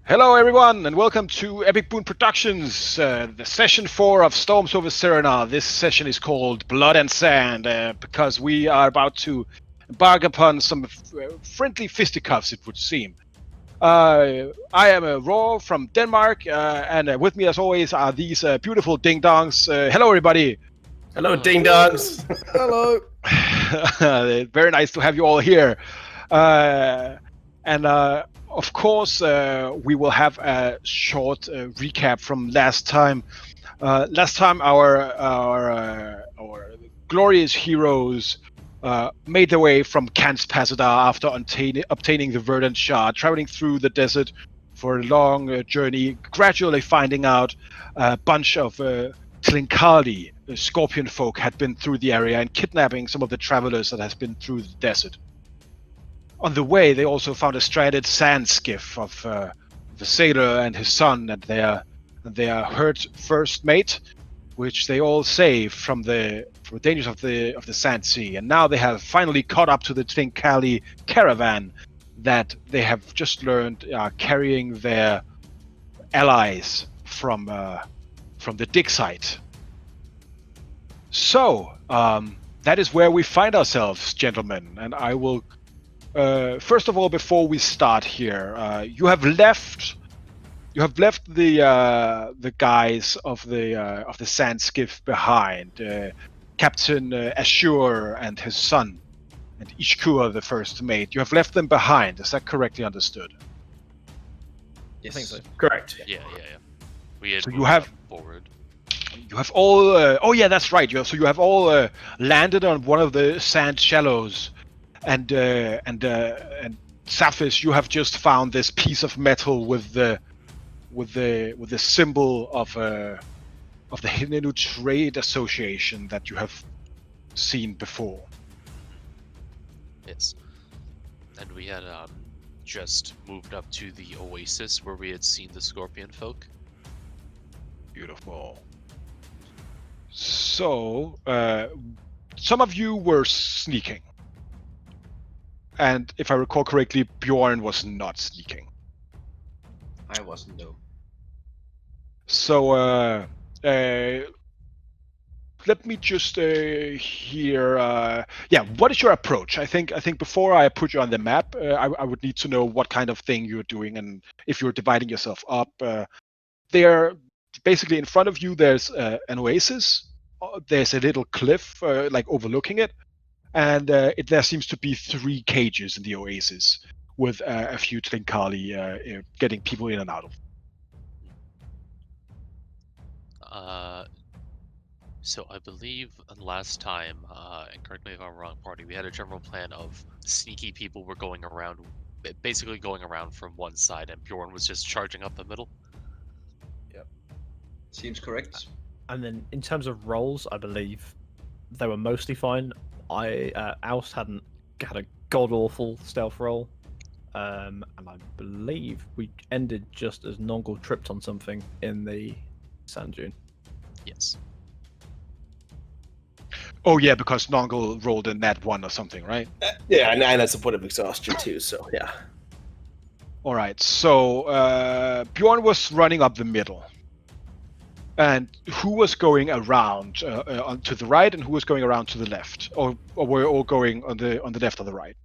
Hello everyone and welcome to Epic Boon Productions, the session 4 of Storms over Cerenar. This session is called Blood and Sand because we are about to embark upon some friendly fisticuffs, it would seem. I am Raw from Denmark and with me as always are these beautiful ding-dongs. Hello everybody! Hello, ding dongs. Hello. Very nice to have you all here. Of course, we will have a short recap from last time. Last time, our glorious heroes made their way from Kans Pasadar after obtaining the Verdant Shard, traveling through the desert for a long journey, gradually finding out a bunch of Tlinkali scorpion folk had been through the area and kidnapping some of the travelers that has been through the desert. On the way, they also found a stranded sand skiff of the sailor and his son and their hurt first mate, which they all saved from the dangers of the sand sea. And now they have finally caught up to the Tlinkali caravan that they have just learned are carrying their allies from the dig site. So that is where we find ourselves, gentlemen. And I will, first of all, before we start here, you have left the guys of the sand skiff behind, Captain Ashur and his son, and Ishkur, the first mate. You have left them behind. Is that correctly understood? Yes. I think so. Correct. Yeah. We had So you moved have- forward. You have all. Oh yeah, that's right. You have all landed on one of the sand shallows, and Saphis, you have just found this piece of metal with the symbol of the Hinenu Trade Association that you have seen before. Yes. And we had just moved up to the oasis where we had seen the scorpion folk. Beautiful. So, some of you were sneaking. And if I recall correctly, Bjorn was not sneaking. I wasn't though. So, let me just hear. What is your approach? I think before I put you on the map, I would need to know what kind of thing you're doing and if you're dividing yourself up. There, basically in front of you, there's an oasis. There's a little cliff, like overlooking it, and there seems to be 3 cages in the oasis with a few Tlinkali getting people in and out of. So I believe last time, and correct me if I'm wrong, party, we had a general plan of sneaky people were going around, basically going around from one side, and Bjorn was just charging up the middle. Seems correct. And then in terms of roles, I believe they were mostly fine. Oust had a god awful stealth roll, and I believe we ended just as Nongol tripped on something in the sand dune. Yes. Oh yeah, because Nongol rolled a nat 1 or something, right? Yeah, and that's a point of exhaustion too. So yeah. All right. So Bjorn was running up the middle, and who was going around to the right, and who was going around to the left, or were you all going on the left or the right?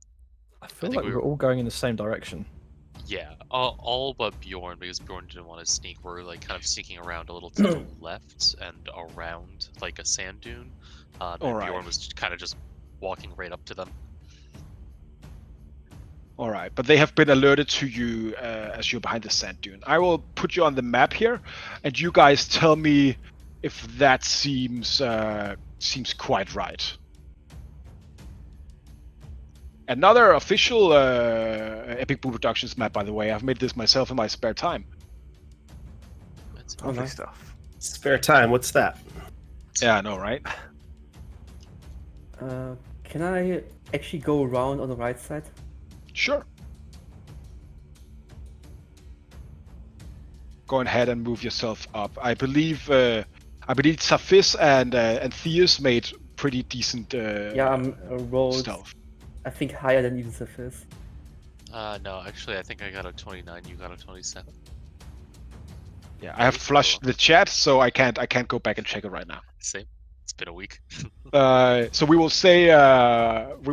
I feel think like we were all going in the same direction. Yeah, all but Bjorn, because Bjorn didn't want to sneak. We're like kind of sneaking around a little to the left and around like a sand dune. And Alright. Bjorn was kind of just walking right up to them. All right, but they have been alerted to you as you're behind the sand dune. I will put you on the map here, and you guys tell me if that seems quite right. Another official Epic Boon Productions map, by the way. I've made this myself in my spare time. That's Oh, no. stuff. Spare time. What's that? Yeah, I know, right? Can I actually go around on the right side? Sure. Go ahead and move yourself up. I believe Saphis and Theus made pretty decent Yeah, I'm rolled, stealth. I think, higher than even Cephas. No, actually, I think I got a 29. You got a 27. Yeah, I have flushed the chat, so I can't go back and check it right now. Same. It's been a week. So we will say we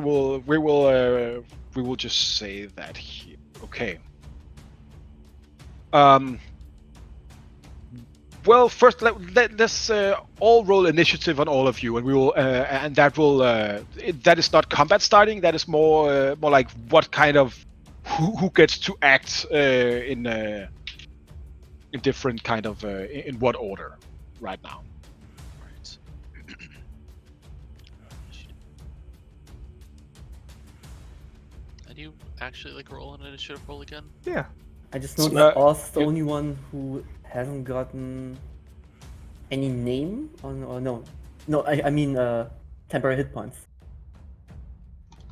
will just say that here. Okay. Well, first let's all roll initiative on all of you, and we will and that will that is not combat starting. That is more like what kind of who gets to act in different kind of in what order right now. Right. And you actually like roll an initiative roll again? Yeah. I just So, noticed Oz the you- only one who hasn't gotten any name on, or no. No, I mean temporary hit points.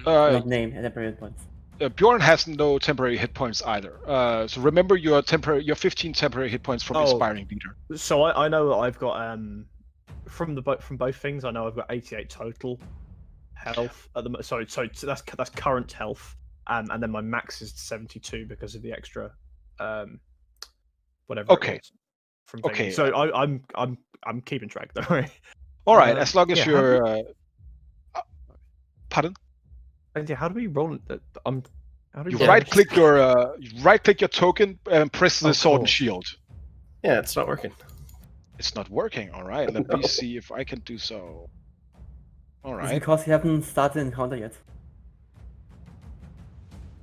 Not name, temporary hit points. Bjorn has no temporary hit points either. So remember your 15 temporary hit points from Oh. Inspiring Leader. So I know that I've got from both things. I know I've got 88 total health at the sorry, so that's current health, and then my max is 72 because of the extra whatever Okay. it was from thingy. Okay. So I'm keeping track though. All right, as long as yeah, you're. Pardon? And yeah, how do we roll it? How do You we right click your token and press the Of sword and course. shield. Yeah, it's not working. It's not working. All right, let me see if I can do so. All It's right. because you haven't started the encounter yet.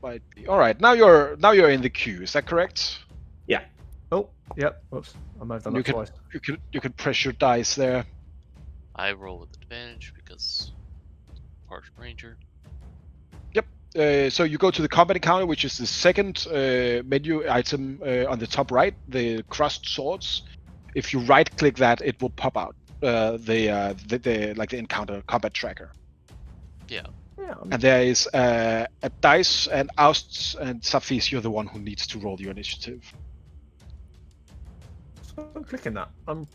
Might be. All right, now you're in the queue. Is that correct? Oh, yep. Whoops, I might have done You that can twice. you can press your dice there. I roll with advantage because Partial Ranger. So you go to the combat encounter, which is the second menu item on the top right, the crossed swords. If you right click that, it will pop out the like the encounter combat tracker. Yeah, And there is a dice, and Oust and Safis, you're the one who needs to roll your initiative. so I'm clicking that. I'm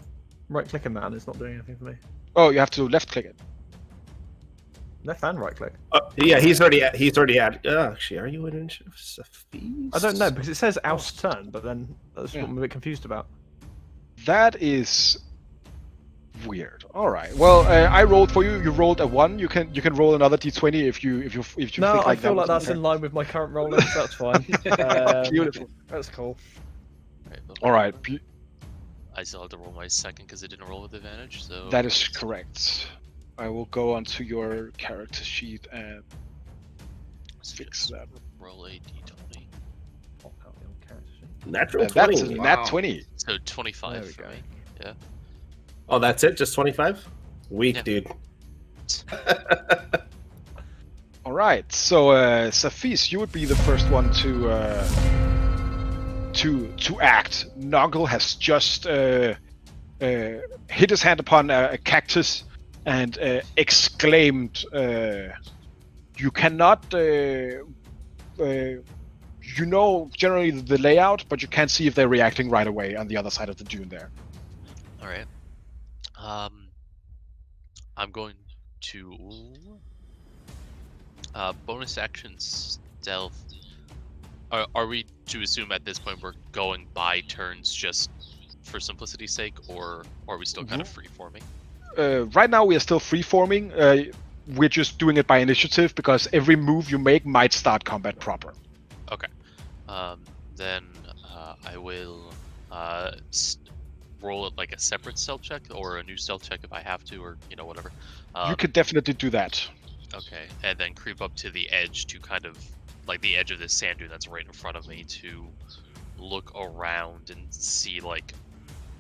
right clicking that, and it's not doing anything for me. Oh, you have to left click it. Left and right click. Yeah, he's already at. Actually, are you in initiative? Sophie? I don't know because it says Oust turn, but then that's Yeah. what I'm a bit confused about. That is weird. All right. Well, I rolled for you. You rolled a 1. You can roll another d20 if you No, think like I feel that like that's in line with my current rolling, so that's fine. Beautiful. That's cool. Right, but All right. I still have to roll my second because it didn't roll with advantage. So That is correct. I will go onto your character sheet and fix just that. roll a d20. Natural That's 20. a Wow. nat 20. So 25 There we for go. me. Yeah. Oh, that's it? Just 25? Weak, Yeah. dude. All right. So, Safis, you would be the first one to act. Noggle has just hit his hand upon a cactus and exclaimed, "You cannot." You know generally the layout, but you can't see if they're reacting right away on the other side of the dune there. All right. I'm going to bonus action stealth. Are we to assume at this point we're going by turns just for simplicity's sake, or are we still kind of free forming? Right now we are still free forming. We're just doing it by initiative because every move you make might start combat proper. Okay. Then I will roll it like a separate stealth check or a new stealth check if I have to, or whatever. You could definitely do that. Okay, and then creep up to the edge to kind of like the edge of this sand dune that's right in front of me to look around and see like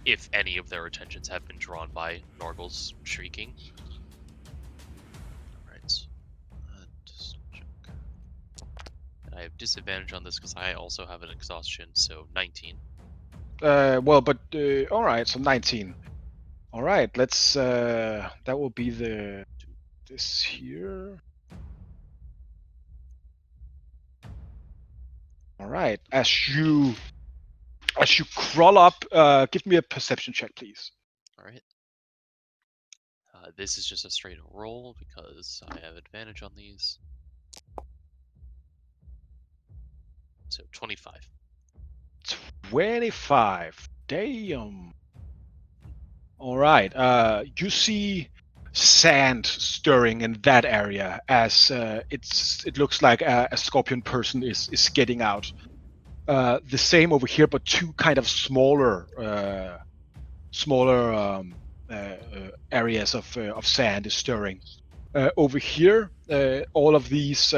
if any of their attentions have been drawn by Norgle's shrieking. Alright. Just check. And I have disadvantage on this because I also have an exhaustion, so 19. Well, but all right, so 19. All right, let's. That will be this here. All right, as you crawl up, give me a perception check, please. Alright. This is just a straight roll because I have advantage on these. So 25. 25. Damn. All right. You see sand stirring in that area as it looks like a scorpion person is getting out. The same over here, but two kind of smaller areas of sand is stirring. Over here, all of these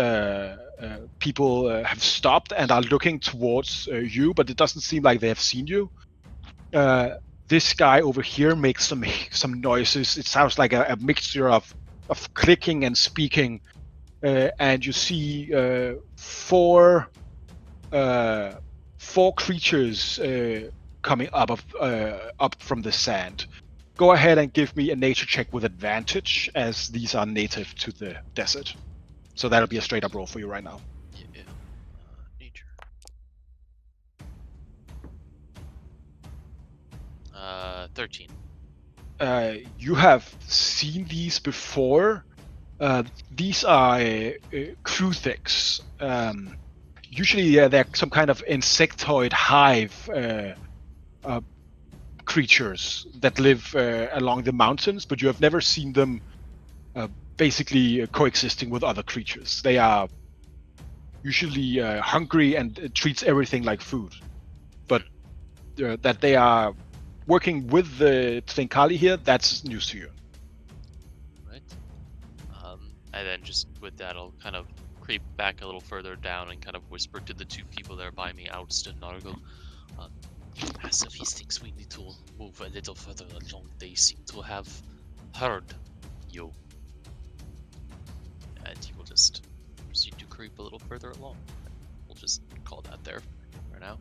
people have stopped and are looking towards you, but it doesn't seem like they have seen you. This guy over here makes some noises. It sounds like a mixture of clicking and speaking, and you see four creatures coming up from the sand. Go ahead and give me a nature check with advantage, as these are native to the desert. So that'll be a straight up roll for you right now. Yeah. Nature. 13. You have seen these before. These are Kruthiks. Usually they're some kind of insectoid hive creatures that live along the mountains, but you have never seen them basically coexisting with other creatures. They are usually hungry and treats everything like food. But that they are working with the Tvinkali here, that's news to you. Right. And then just with that, I'll kind of creep back a little further down and kind of whisper to the two people that are by me, Oust and Nargle. Sophie thinks we need to move a little further along. They seem to have heard you. And he will just proceed to creep a little further along. We'll just call that there for now.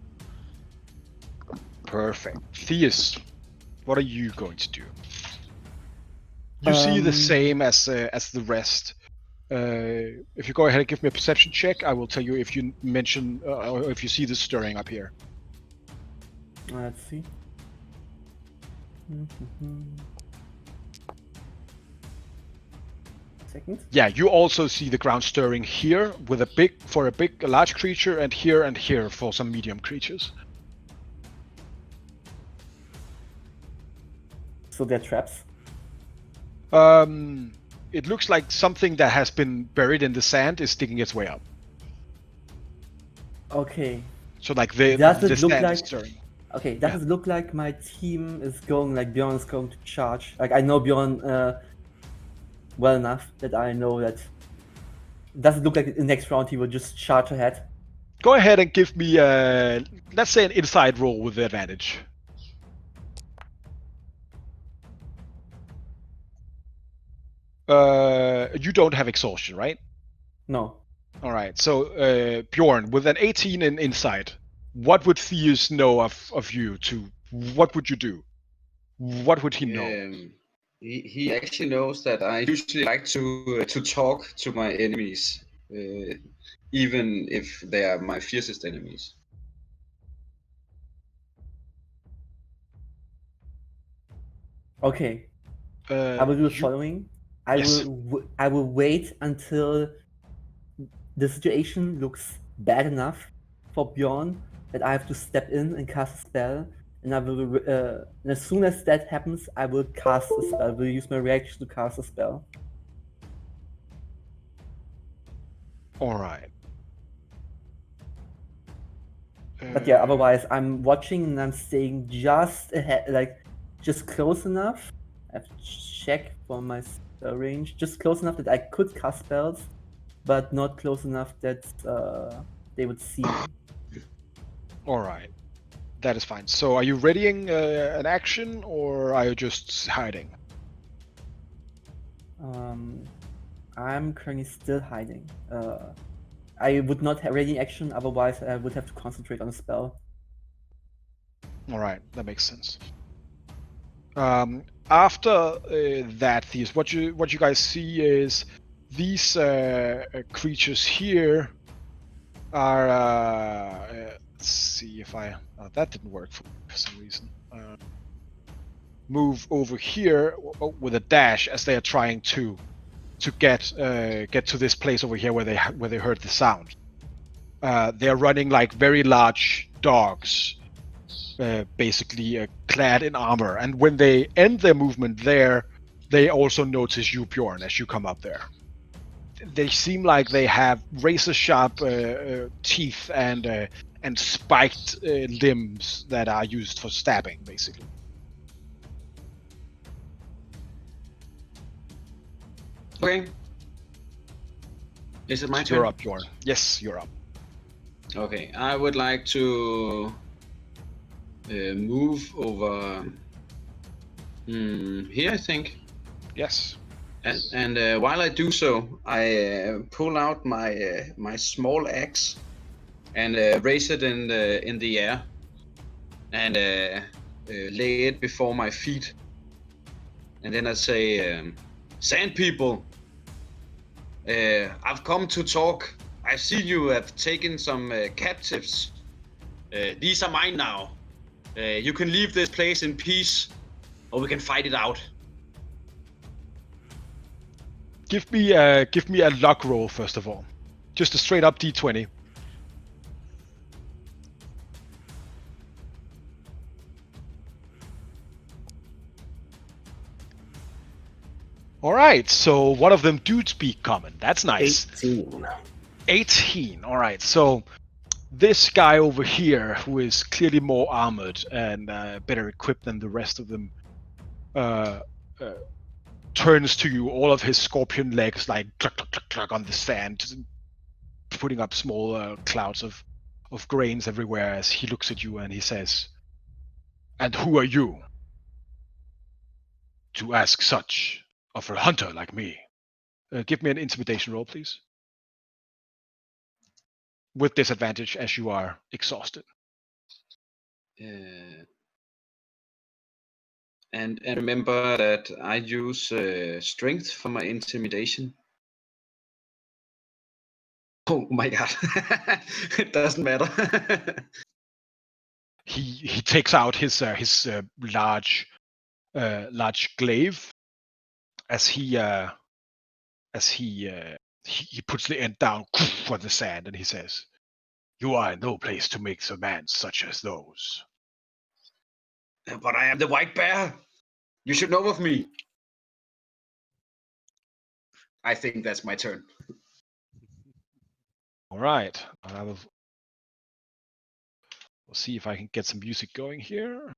Perfect. Theus, what are you going to do? You see the same as the rest. If you go ahead and give me a perception check, I will tell you if you mention or if you see this stirring up here. Let's see. Second. Yeah, you also see the ground stirring here with a large creature, and here for some medium creatures. So they're traps. It looks like something that has been buried in the sand is digging its way up. Okay. So like the Does it look sand like- is stirring. Okay, does it look like my team is going, like Bjorn is going to charge? Like I know Bjorn well enough that I know that. Does it look like the next round he will just charge ahead? Go ahead and give me let's say an inside roll with advantage. You don't have exhaustion, right? No. All right. So Bjorn, with an 18 in insight, what would Theus know of you? What would you do? What would he know? He actually knows that I usually like to talk to my enemies, even if they are my fiercest enemies. Okay. I will do the You- following. Yes. I will wait until the situation looks bad enough for Bjorn that I have to step in and cast a spell. And I will, and as soon as that happens, I will cast a spell. I will use my reaction to cast a spell. All right. But yeah, otherwise I'm watching and I'm staying just ahead, like just close enough. I have to check for my spell range, just close enough that I could cast spells, but not close enough that they would see me. All right. That is fine. So, are you readying an action, or are you just hiding? I'm currently still hiding. I would not have ready action, otherwise I would have to concentrate on a spell. All right, that makes sense. After that, Theus, what you guys see is these creatures here are. Let's see if I. That didn't work for some reason. Move over here with a dash as they are trying to get to this place over here where they heard the sound. They're running like very large dogs, basically clad in armor. And when they end their movement there, they also notice you, Bjorn, as you come up there. They seem like they have razor-sharp teeth and spiked limbs that are used for stabbing, basically. Okay. Is it my turn? You're up, Bjorn. Yes, you're up. Okay, I would like to move over here, I think. Yes. And while I do so, I pull out my small axe and raise it in the air and lay it before my feet. And then I say, "Sand people, I've come to talk. I see you have taken some captives. These are mine now. You can leave this place in peace, or we can fight it out." Give me a luck roll first of all, just a straight up d20. All right, so one of them do speak common. That's nice. 18. 18. All right, so this guy over here, who is clearly more armored and better equipped than the rest of them, turns to you, all of his scorpion legs like cluck, cluck, cluck, cluck on the sand, putting up small clouds of grains everywhere as he looks at you and he says, "And who are you to ask such of a hunter like me?" Give me an intimidation roll, please. With disadvantage as you are exhausted. And remember that I use strength for my intimidation. Oh my god, it doesn't matter. He takes out his large glaive as he puts the end down on the sand and he says, "You are in no place to make demands such as those." But I am the white bear. You should know of me. I think that's my turn. All right, we'll see if I can get some music going here.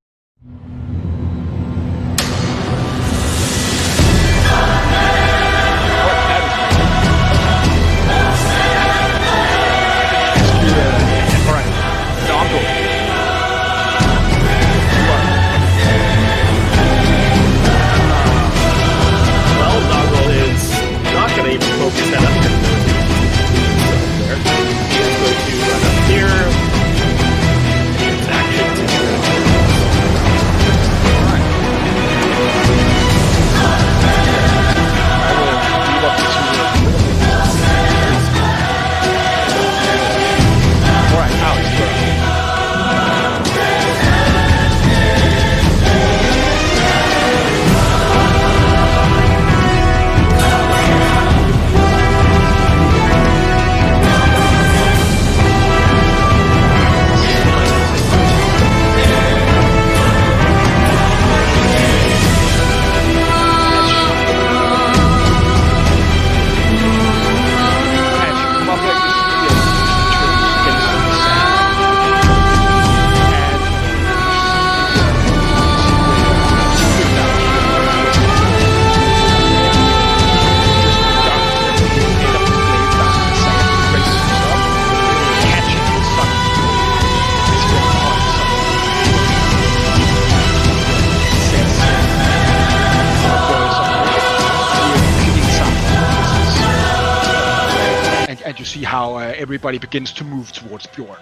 And you see how everybody begins to move towards Bjorn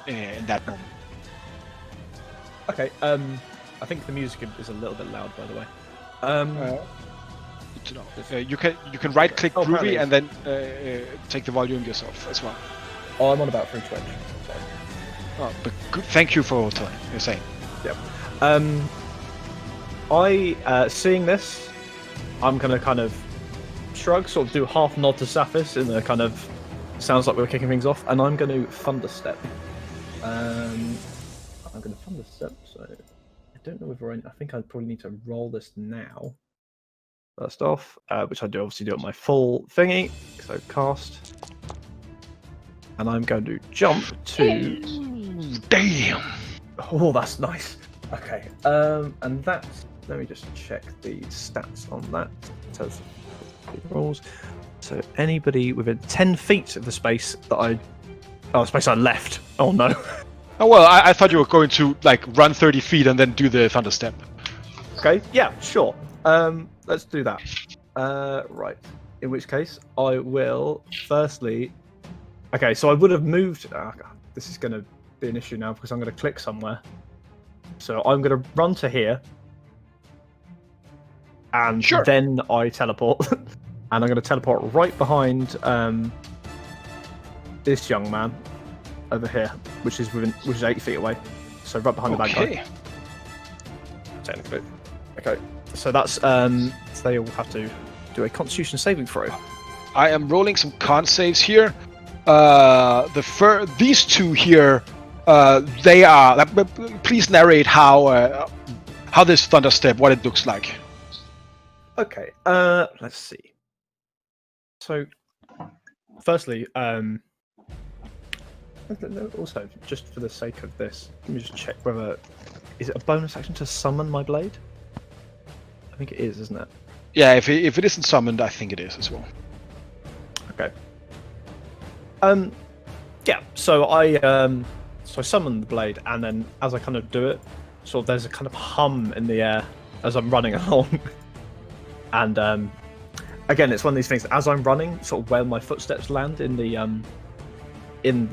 in that moment. Okay, I think the music is a little bit loud, by the way. Good to know. You can right click Groovy and then take the volume yourself as well. Oh, I'm on about through Twitch. Sorry. Oh, but good. Thank you for telling. You're saying. Yep. Seeing this, I'm gonna kind of shrug, sort of do half nod to Saphis in a kind of sounds like we're kicking things off, and I'm going to Thunderstep. I'm going to Thunderstep, so I don't know whether I think I probably need to roll this now. First off, which I do obviously do at my full thingy, so cast. And I'm going to jump to... Damn! Oh, that's nice. Okay, and that's... Let me just check the stats on that. It says rolls. So anybody within 10 feet of the space that I... Oh, the space I left. Oh, no. Oh, well, I thought you were going to, like, run 30 feet and then do the thunder step. Okay, yeah, sure. Let's do that. Right. In which case, I will firstly... Okay, so I would have moved... Oh, God, this is going to be an issue now because I'm going to click somewhere. So I'm going to run to here. And Sure. then I teleport. And I'm going to teleport right behind this young man over here, which is 8 feet away. So right behind the bad guy. Technically. Okay. So that's so they all have to do a Constitution saving throw. I am rolling some con saves here. These two here, they are. Please narrate how this thunder step, what it looks like. Okay. Let's see. So, firstly, also just for the sake of this, let me just check whether is it a bonus action to summon my blade? I think it is, isn't it? Yeah, if it isn't summoned, I think it is as well. Okay. Yeah. So I summon the blade, and then as I kind of do it, sort of there's a kind of hum in the air as I'm running along, and again, it's one of these things. As I'm running, sort of where my footsteps land in the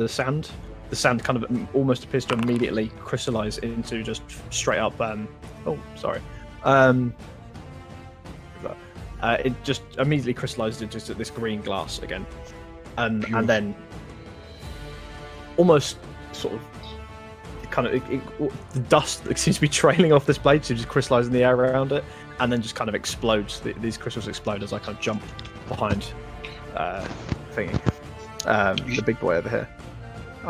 sand kind of almost appears to immediately crystallize into just straight up. It just immediately crystallizes into this green glass again, and then almost sort of the dust that seems to be trailing off this blade seems to crystallize in the air around it, and then just kind of explodes. These crystals explode as I kind of jump behind the big boy over here.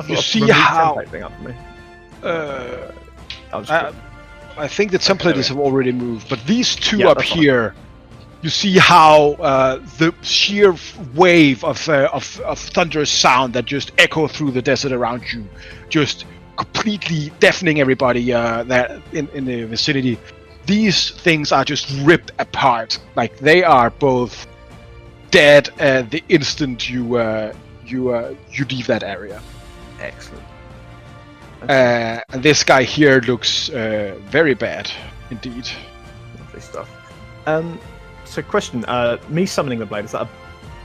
You see how? Thing up for me. I think the template have already moved, but these two up here, you see how the sheer wave of thunderous sound that just echo through the desert around you, just completely deafening everybody that in the vicinity. These things are just ripped apart, like they are both dead the instant you leave that area. Excellent. And this guy here looks very bad indeed. Lovely stuff. So question, me summoning the blade,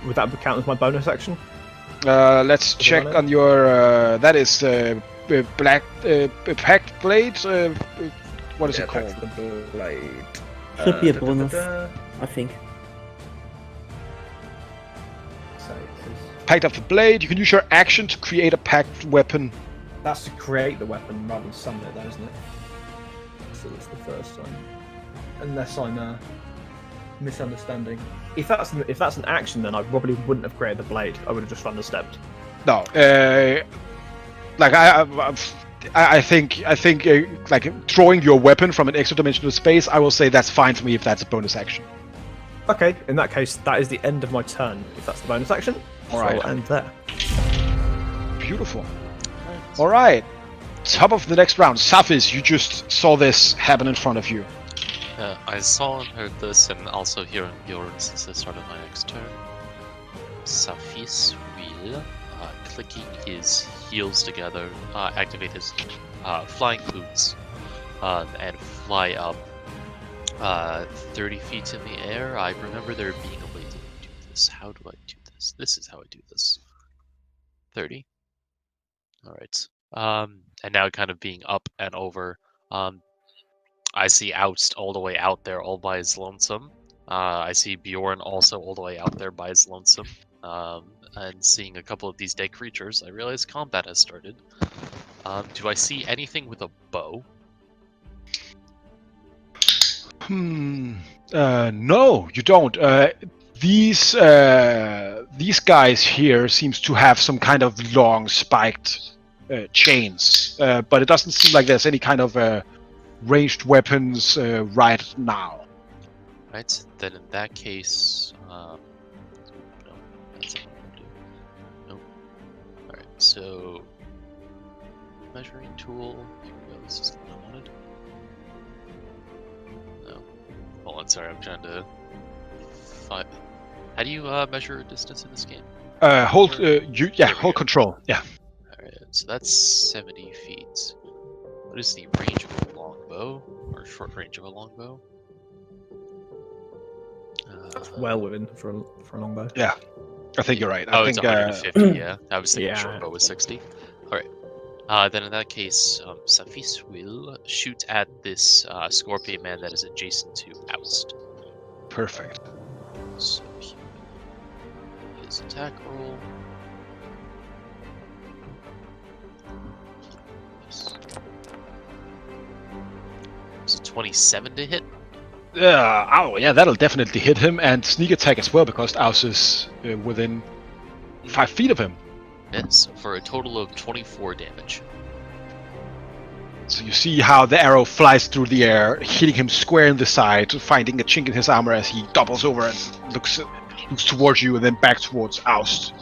would that count as my bonus action? Let's check on your that is black packed blade. What is it called? The blade. Should be a bonus, I think. Packed up the blade. You can use your action to create a packed weapon. That's to create the weapon rather than summon it, though, isn't it? So that's the first time. Unless I'm misunderstanding. If that's an action, then I probably wouldn't have created the blade. I would have just thunderstepped. No, like I think like drawing your weapon from an extra dimensional space. I will say that's fine for me if that's a bonus action. Okay, in that case, that is the end of my turn. If that's the bonus action, all right, I'll end there. Beautiful. All right, top of the next round. Safis, you just saw this happen in front of you. I saw and heard this, and also hearing Bjorn since I started my next turn. Safis will, clicking his heels together, activate his flying boots, and fly up 30 feet in the air. I remember there being a way to do this. How do I do this? This is how I do this. 30. Alright. And now kind of being up and over. I see Oust all the way out there all by his lonesome. I see Bjorn also all the way out there by his lonesome. And seeing a couple of these dead creatures, I realize combat has started. Do I see anything with a bow? No, you don't. These guys here seems to have some kind of long spiked chains, but it doesn't seem like there's any kind of ranged weapons right now. Right, then in that case, no, that's not what I'm gonna do. Nope. Alright, so measuring tool. Here we go, this is the one I wanted. No. Hold on, sorry, I'm trying to find. How do you measure distance in this game? Hold There we hold go. control. Yeah. Alright, so that's 70 feet. What is the range of a longbow? Or short range of a longbow? That's well within for a longbow. Yeah. I think you're right. Oh, I it's think 150, yeah. I was thinking Yeah. shortbow was 60. Alright. Then in that case, Safis will shoot at this scorpion man that is adjacent to Oust. perfect. So he will his attack roll. So 27 to hit. Yeah, that'll definitely hit him, and sneak attack as well because Aus is within 5 feet of him. Yes, for a total of 24 damage. So you see how the arrow flies through the air, hitting him square in the side, finding a chink in his armor as he doubles over and looks towards you and then back towards Oust.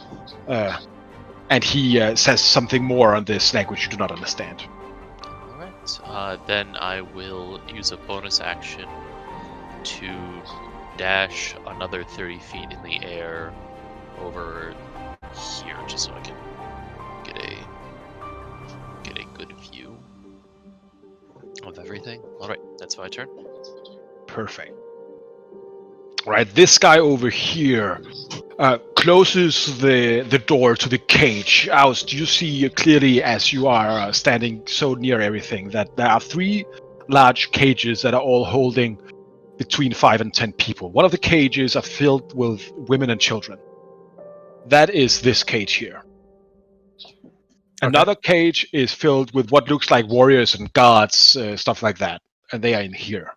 And he says something more on this language you do not understand. Alright, then I will use a bonus action to dash another 30 feet in the air over here, just so I can get a good view of everything. Alright, that's my turn. Perfect. Right, this guy over here closes the door to the cage. Oust, you see clearly as you are standing so near everything that there are 3 large cages that are all holding between 5 and 10 people. One of the cages are filled with women and children. That is this cage here. Another cage is filled with what looks like warriors and guards, stuff like that, and they are in here.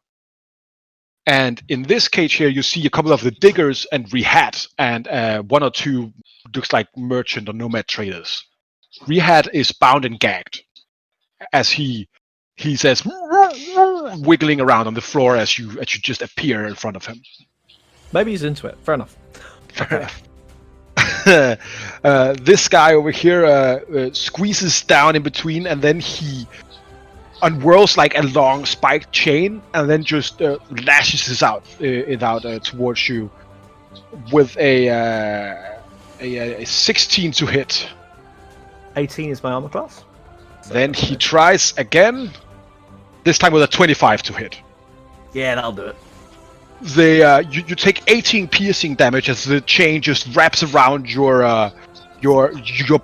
And in this cage here, you see a couple of the diggers and Rehat, and 1 or 2 looks like merchant or nomad traders. Rehat is bound and gagged as he says, wiggling around on the floor as you just appear in front of him. Maybe he's into it. Fair enough. Fair enough. This guy over here squeezes down in between, and then he unwhirls like a long spiked chain, and then just lashes it out towards you with a 16 to hit. 18 is my armor class. So Then he tries again, this time with a 25 to hit. Yeah, that'll do it. You take 18 piercing damage as the chain just wraps around your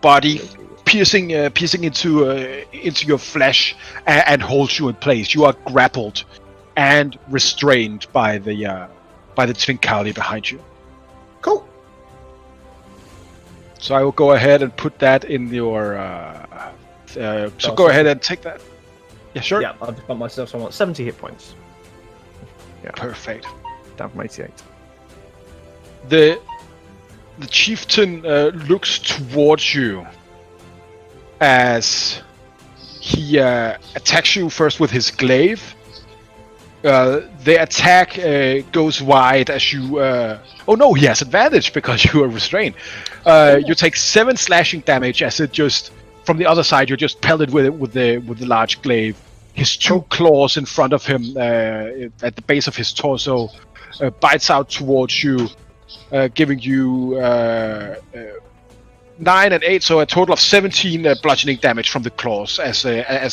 body, piercing into your flesh and holds you in place. You are grappled and restrained by the Twinkali behind you. Cool. So I will go ahead and put that in your. So go ahead and take that. Yeah, sure. Yeah, I've just bumped myself, so I want 70 hit points. Yeah. Perfect. Down from 88. The chieftain looks towards you as he attacks you first with his glaive. The attack goes wide as you. Oh no, he has advantage because you are restrained. You take 7 slashing damage as it just from the other side. You're just pelted with the large glaive. His 2 claws in front of him at the base of his torso bites out towards you, giving you 9 and 8, so a total of 17 bludgeoning damage from the claws as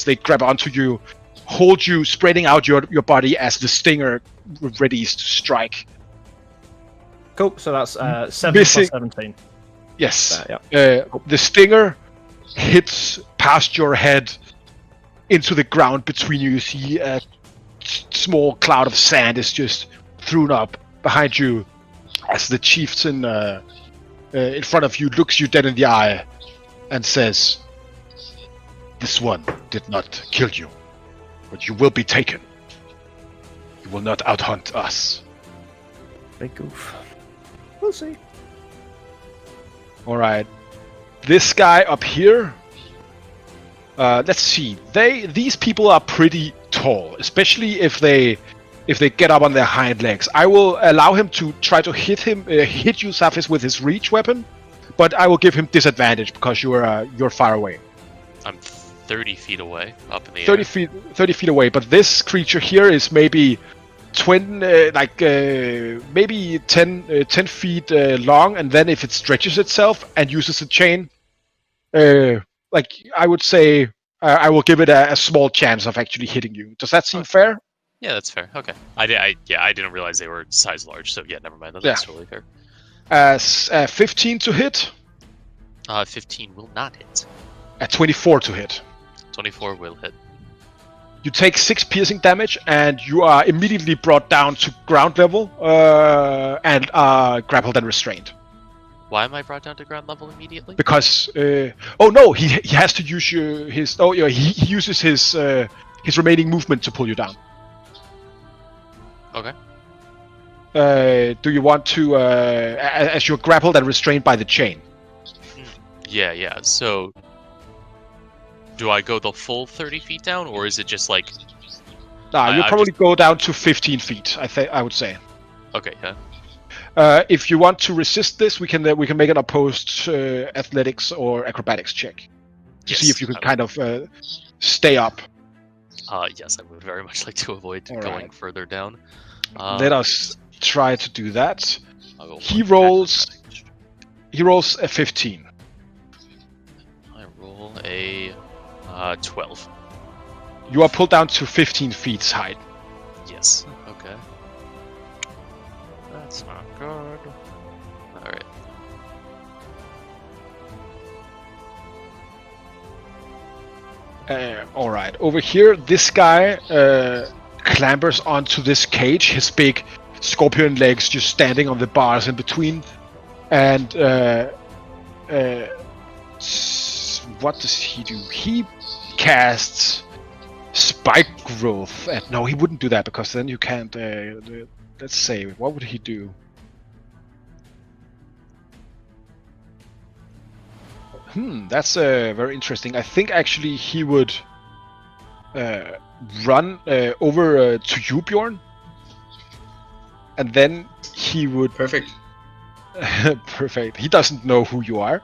they grab onto you, hold you, spreading out your body as the stinger readies to strike. Cool, so that's 7 Missing- plus 17. Yes. Yeah. The stinger hits past your head into the ground between you. You see a small cloud of sand is just thrown up behind you as the chieftain in front of you looks you dead in the eye and says, "This one did not kill you, but you will be taken. You will not outhunt us." Big goof. We'll see. All right. This guy up here. Let's see. These people are pretty tall, especially if they get up on their hind legs. I will allow him to try to hit you, Safis, with his reach weapon, but I will give him disadvantage because you're far away. I'm 30 feet away, up in the 30 feet away. But this creature here is maybe 20, maybe 10 feet long, and then if it stretches itself and uses a chain, I would say I will give it a small chance of actually hitting you. Does that seem fair? Yeah, that's fair. Okay. I didn't realize they were size large, so yeah, never mind. That's totally fair. 15 to hit. 15 will not hit. 24 to hit. 24 will hit. You take 6 piercing damage, and you are immediately brought down to ground level and are grappled and restrained. Why am I brought down to ground level immediately? Because oh no, he has to use his. Oh yeah, he uses his remaining movement to pull you down. Okay. Do you want to as you're grappled and restrained by the chain? Yeah. So, do I go the full 30 feet down, or is it just like? Nah, you'll probably go down to 15 feet. I would say. Okay. Yeah. If you want to resist this, we can make an opposed athletics or acrobatics check to see if you can kind of stay up. Yes, I would very much like to avoid going further down. Let us try to do that. He rolls a 15. I roll a 12. You are pulled down to 15 feet height. Yes. Okay. That's not good. Alright. Alright. Over here, this guy clambers onto this cage, his big scorpion legs just standing on the bars in between. And what does he do? He casts spike growth. No, he wouldn't do that because then you can't. Let's say, what would he do? That's very interesting. I think actually he would run over to you, Bjorn, and then he would. Perfect. Perfect. He doesn't know who you are.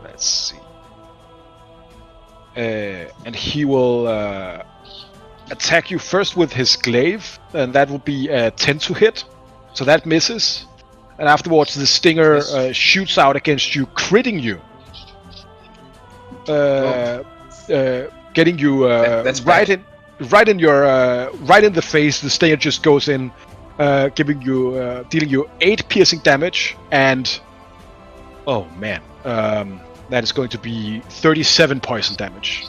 Let's see. And he will attack you first with his glaive, and that will be 10 to hit. So that misses. And afterwards, the stinger shoots out against you, critting you. Getting you that's right in the face. The stinger just goes in, dealing you 8 piercing damage, and oh man, that is going to be 37 poison damage.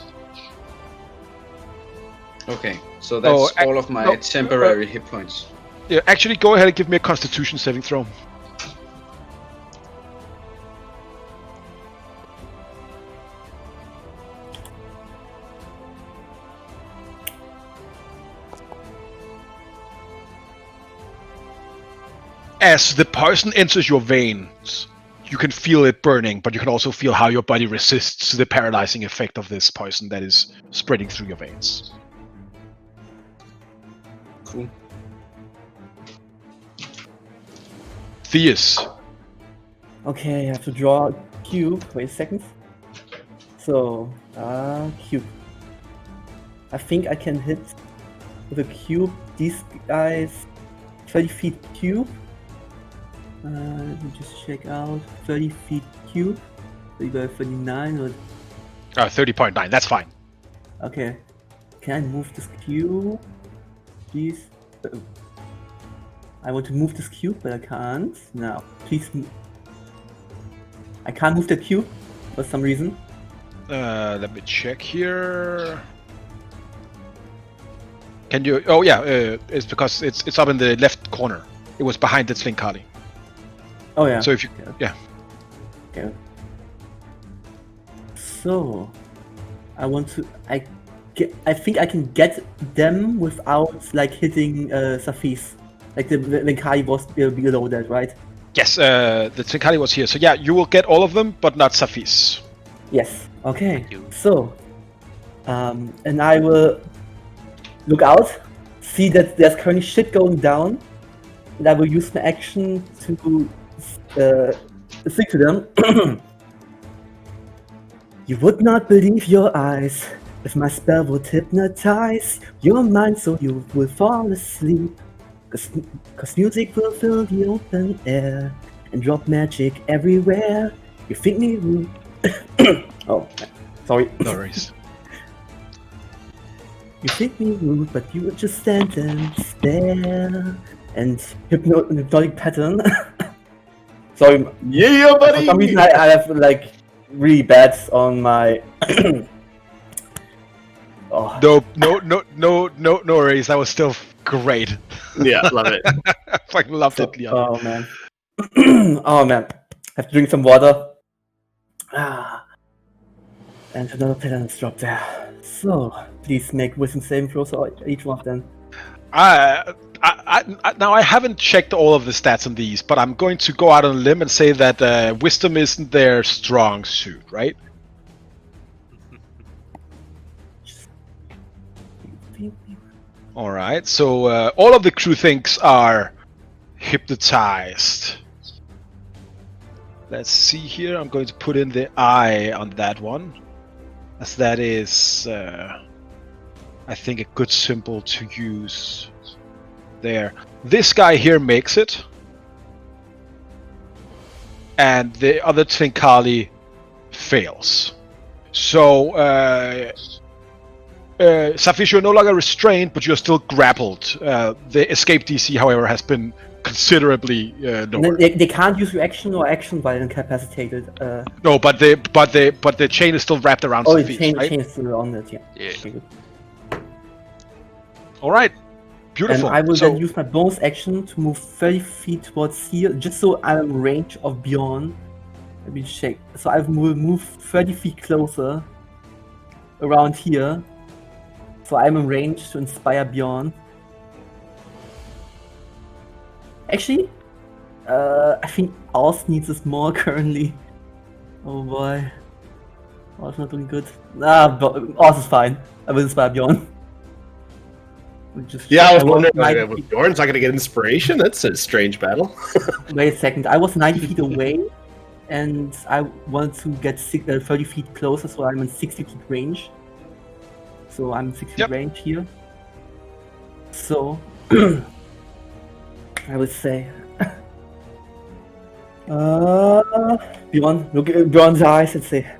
Okay, so that's all of my temporary hit points. Yeah, actually, go ahead and give me a Constitution saving throw. As the poison enters your veins, you can feel it burning, but you can also feel how your body resists the paralyzing effect of this poison that is spreading through your veins. Cool. Theus. Okay, I have to draw a cube. Wait a second. So, cube. I think I can hit with a cube these guys 30 feet cube. Let me just check out 30 feet cube. So you got 39 or 30.9, that's fine. okay. Can I move this cube? Please. I want to move this cube, but I can't. Now, please move. I can't move the cube for some reason. Let me check here. Can you? Oh yeah, it's because it's up in the left corner. It was behind the Slinkali. Oh yeah. So if you, okay. yeah. Okay. So, I I think I can get them without like hitting Safis. Like when Kai was below that, right? Yes, the Tenkali was here. So yeah, you will get all of them, but not Safis. Yes. Okay. Thank you. So, and I will look out, see that there's currently shit going down, and I will use my action to speak to them. You would not believe your eyes if my spell would hypnotize your mind so you will fall asleep. Cause music will fill the open air and drop magic everywhere. You think me rude? Oh, sorry. No worries. You think me rude, but you would just stand and stare. And hypnotic pattern. Sorry. Yeah, buddy. For some reason, I have like really bad on my. Oh. No worries. That was still great. Yeah, love it. I fucking loved it, Leon. Oh man. Oh man. Have to drink some water. And another pattern is dropped there. So, please make wisdom saving throws for each one of them. Now I haven't checked all of the stats on these, but I'm going to go out on a limb and say that wisdom isn't their strong suit, right? All right. So all of the crew thinks are hypnotized. Let's see here. I'm going to put in the eye on that one, as that is, I think, a good symbol to use there. This guy here makes it, and the other Tenkali fails. So, Safish, you're no longer restrained, but you're still grappled. The escape DC, however, has been considerably lower. They can't use reaction or action while incapacitated. No, but the chain is still wrapped around Oh, Safish, the chain, right? chain is still on it, yeah. Yeah. Okay, good. All right, beautiful. And I will So- then use my bonus action to move 30 feet towards here, just so I'm in range of Bjorn. Let me check. So I will move 30 feet closer around here. So I'm in range to inspire Bjorn. Actually, I think Oz needs this more currently. Oh boy. Oz not doing good. Oz is fine. I will inspire Bjorn. Yeah, I was wondering, like, like, Bjorn's not going to get inspiration? That's a strange battle. Wait a second, I was 90 feet away, and I wanted to get 30 feet closer, so I'm in 60 feet range. So I'm 60 feet range here. So, I would say... Bjorn, look at Bjorn's eyes and say,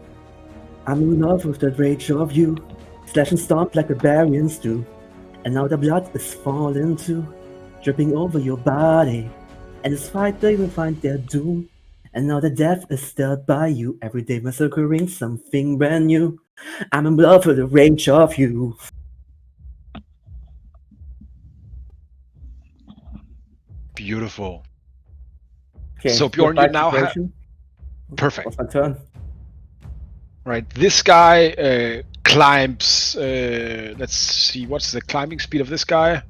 I'm in love with the rage of you, slash and stomp like barbarians do. And now the blood is falling too, dripping over your body. And despite they will find their doom. And now the death is stirred by you, every day massacring something brand new. I'm in love with the rage of you. Beautiful. Okay, So, Bjorn, you now have- have... Perfect. What's my turn? Right, this guy climbs. Let's see, what's the climbing speed of this guy?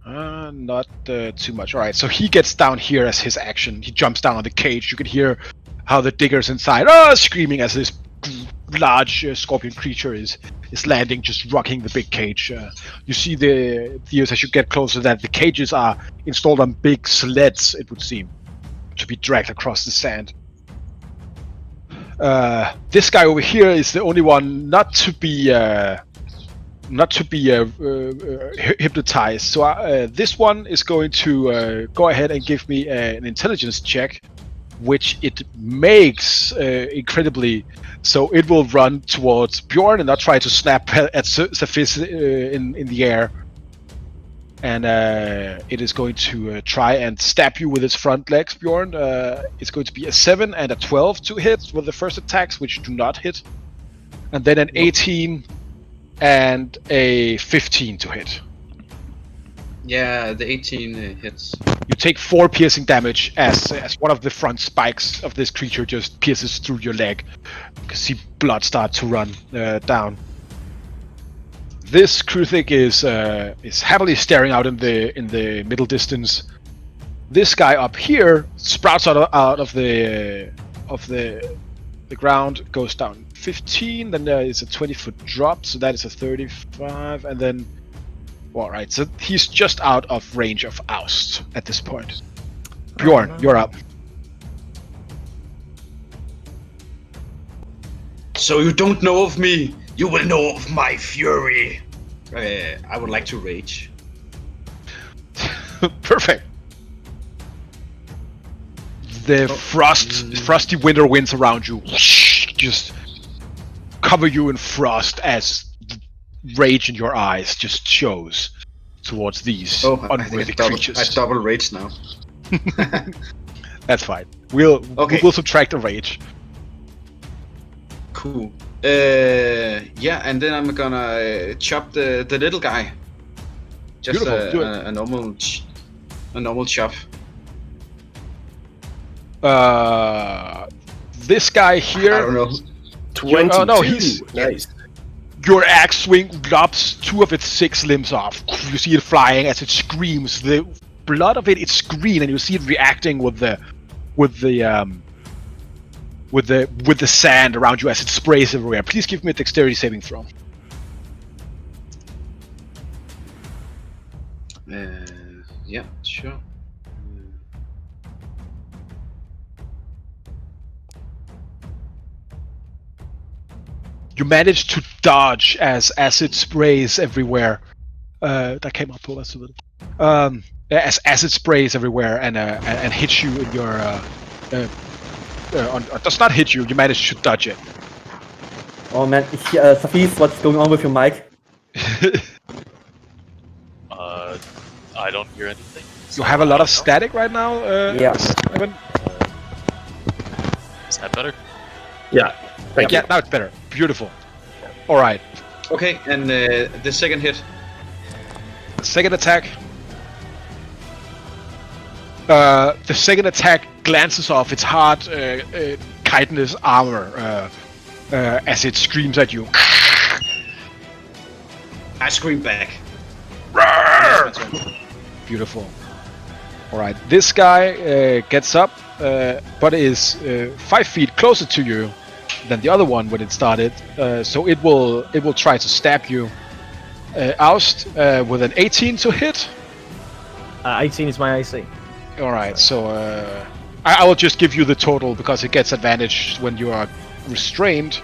Not too much. All right, so he gets down here as his action. He jumps down on the cage. You can hear how the diggers inside screaming as this large scorpion creature is landing, just rocking the big cage. You see the Theos as you get closer that the cages are installed on big sleds, it would seem, to be dragged across the sand. This guy over here is the only one not to be hypnotized. So this one is going to go ahead and give me an intelligence check, which it makes incredibly. So it will run towards Bjorn and not try to snap at Saphis in the air. And it is going to try and stab you with its front legs, Bjorn. It's going to be a 7 and a 12 to hit with the first attacks, which do not hit. And then an 18 and a 15 to hit. Yeah, the 18 hits. You take 4 piercing damage as one of the front spikes of this creature just pierces through your leg. You can see blood start to run down. This Kruthik is happily staring out in the middle distance. This guy up here sprouts out of the ground, goes down 15. Then there is a 20-foot drop, so that is a 35, and then. All right, so he's just out of range of oust at this point. Bjorn, you're up. So you don't know of me, you will know of my fury. I would like to rage. Perfect. The frosty winter winds around you just cover you in frost as rage in your eyes just shows towards these unworthy creatures. I double rage now. That's fine. We'll subtract the rage. Cool. Yeah, and then I'm gonna chop the little guy. Just a normal chop. This guy here. I don't know. 22. Oh no, he's nice. Your axe swing lops 2 of its 6 limbs off. You see it flying as it screams. The blood of it's green, and you see it reacting with the sand around you as it sprays everywhere. Please give me a dexterity saving throw. Yeah, sure. You manage to dodge as acid sprays everywhere. That came up to us a little. As acid sprays everywhere and hits you in your. Does not hit you. You manage to dodge it. Oh man, Safis, what's going on with your mic? I don't hear anything. You have a lot of static right now. Yeah. Evan? Is that better? Yeah. Thank you. Yeah, now it's better. Beautiful. All right. Okay, and the second hit. Second attack. The second attack glances off its hard chitinous armor as it screams at you. I scream back. Beautiful. All right. This guy gets up, but is 5 feet closer to you than the other one when it started. So it will try to stab you. Oust with an 18 to hit. 18 is my AC. All right. So I will just give you the total because it gets advantage when you are restrained.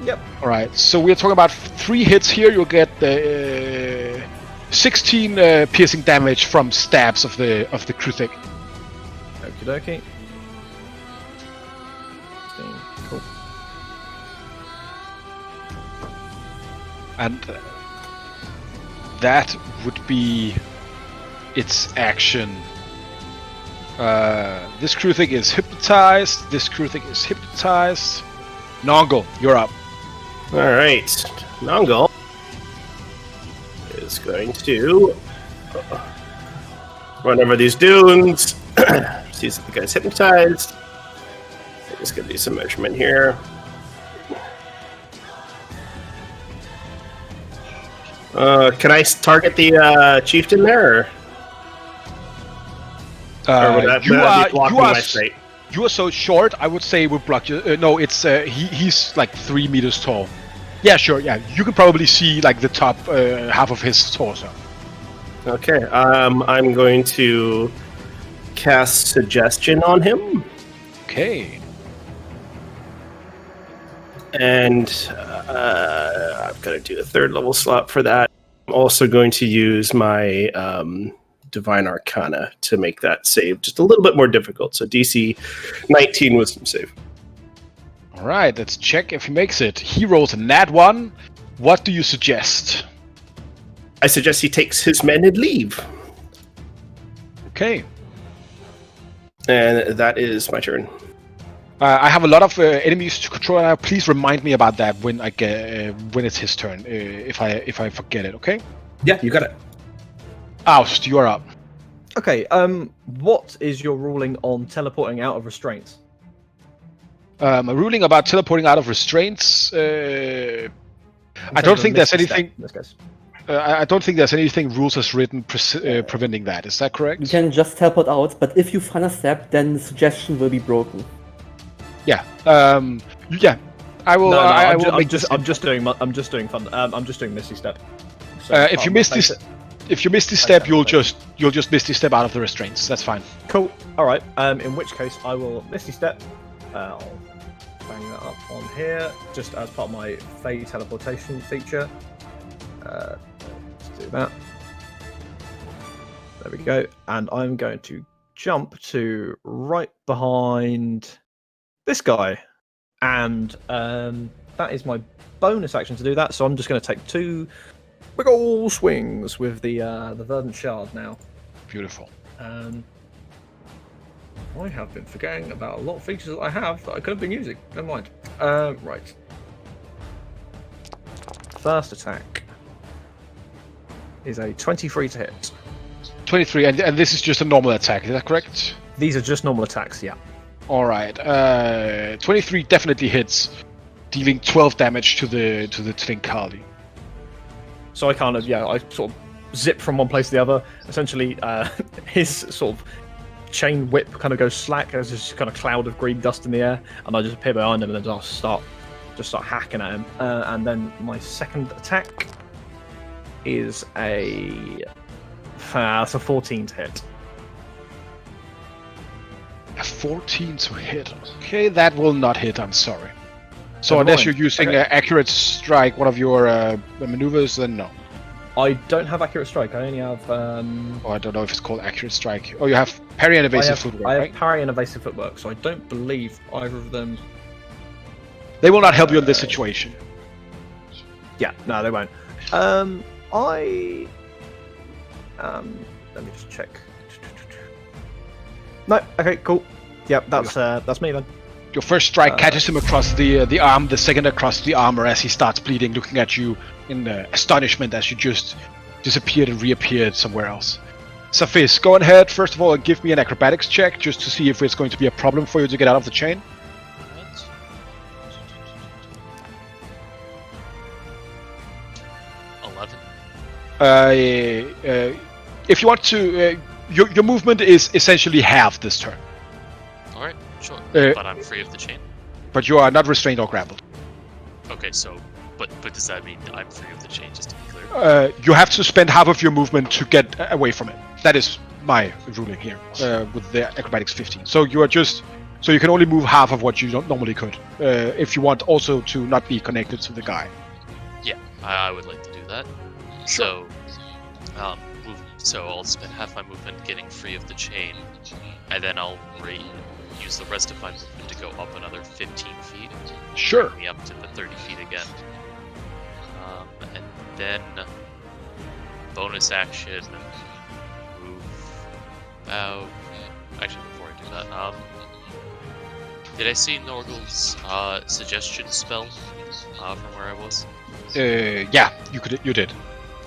Yep. All right. So we're talking about 3 hits here. You'll get 16 piercing damage from stabs of the Kruthik. Okie dokie. Cool. And that would be its action. This Kruthik is hypnotized. This Kruthik is hypnotized. Nongal, you're up. All right, Nongal is going to run over these dunes. Sees that the guy's hypnotized. I'm just gonna do some measurement here. Can I target the chieftain there? You are so short. I would say it would block you. No, it's he's like 3 meters tall. Yeah, sure. Yeah, you can probably see like the top half of his torso. Okay. I'm going to cast suggestion on him. Okay. And I'm going to do a 3rd level slot for that. I'm also going to use my Divine Arcana to make that save just a little bit more difficult. So DC 19 wisdom save. All right, let's check if he makes it. He rolls a nat 1. What do you suggest? I suggest he takes his men and leave. Okay. And that is my turn. I have a lot of enemies to control now. Please remind me about that when I get when it's his turn. If I forget it, okay? Yeah, you got it. Oust, you are up. Okay. What is your ruling on teleporting out of restraints? A ruling about teleporting out of restraints. I don't think there's anything. In this case. I don't think there's anything rules as written preventing that. Is that correct? You can just teleport out, but if you Thunder Step, then the suggestion will be broken. Yeah. Yeah. I will. No, I will make I'm just doing Misty Step. So if you miss this, if you miss this step, you'll just miss this step out of the restraints. That's fine. Cool. All right. In which case, I will Misty Step. I'll bang that up on here, just as part of my Fey teleportation feature. Let's do that. There we go. And I'm going to jump to right behind this guy, and that is my bonus action to do that. So I'm just going to take 2 big ol' swings with the Verdant Shard now. Beautiful. I have been forgetting about a lot of features that I have that I could have been using. Never mind. Right. First attack is a 23 to hit. 23, and this is just a normal attack. Is that correct? These are just normal attacks, yeah. All right. 23 definitely hits, dealing 12 damage to the Twinkali. So I kind of, I sort of zip from one place to the other. Essentially, his sort of chain whip kind of goes slack. There's this kind of cloud of green dust in the air, and I just appear behind him and then just start hacking at him. And then my second attack is that's a 14 to hit. A 14 to hit. Okay, that will not hit. I'm sorry. So unless you're using accurate strike, one of your maneuvers, then no. I don't have accurate strike. I only have. I don't know if it's called accurate strike. Oh, you have parry and evasive footwork, I right? have parry and evasive footwork, so I don't believe either of them. They will not help you in this situation. Yeah, no, they won't. Let me just check. No, okay, cool. Yep, that's me then. Your first strike catches him across the arm, the second across the armor as he starts bleeding, looking at you in astonishment as you just disappeared and reappeared somewhere else. Safis, go ahead first of all and give me an acrobatics check just to see if it's going to be a problem for you to get out of the chain. If you want to, your movement is essentially half this turn. Alright, sure. But I'm free of the chain. But you are not restrained or grappled. Okay, so, but does that mean I'm free of the chain, just to be clear? You have to spend half of your movement to get away from it. That is my ruling here, with the acrobatics 15. So you can only move half of what you normally could, if you want also to not be connected to the guy. Yeah, I would like to do that. Sure. So I'll spend half my movement getting free of the chain, and then I'll use the rest of my movement to go up another 15 feet. Sure. Bring me up to the 30 feet again. And then bonus action, move out. Actually, before I do that, did I see Norgal's suggestion spell from where I was? Yeah, you did.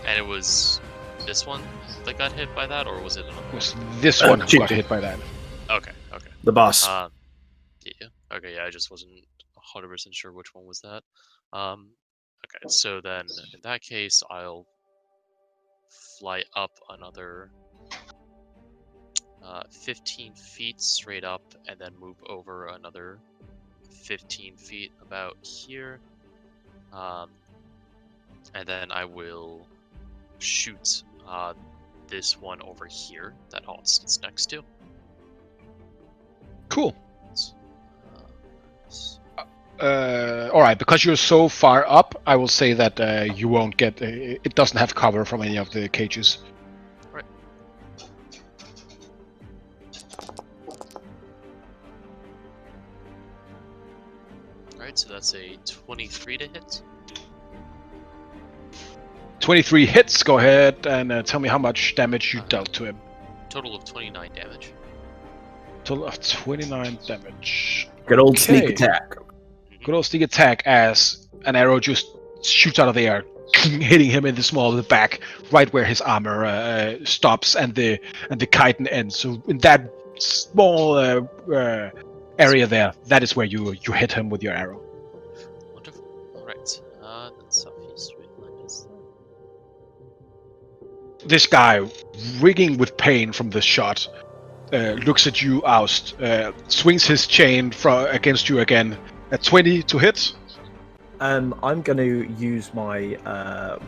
And it was this one that got hit by that, or was it another one? It was this one who got hit by that. Okay. The boss. Yeah. Okay, yeah, I just wasn't 100% sure which one was that. Okay, so then in that case, I'll fly up another 15 feet straight up, and then move over another 15 feet about here. And then I will shoot this one over here that Hot next to. Cool. All right, because you're so far up, I will say that you won't get. It doesn't have cover from any of the cages. Right. Alright, so that's a 23 to hit. 23 hits. Go ahead and tell me how much damage you dealt to him. Total of 29 damage. Total of 29 damage. Good old sneak attack. Good old sneak attack as an arrow just shoots out of the air, hitting him in the small of the back, right where his armor stops and the chitin ends. So in that small area there, that is where you hit him with your arrow. Wonderful. Alright, then Sophie's This guy, wriggling with pain from the shot, looks at you, Oust, swings his chain against you again. At 20 to hit. I'm going to use my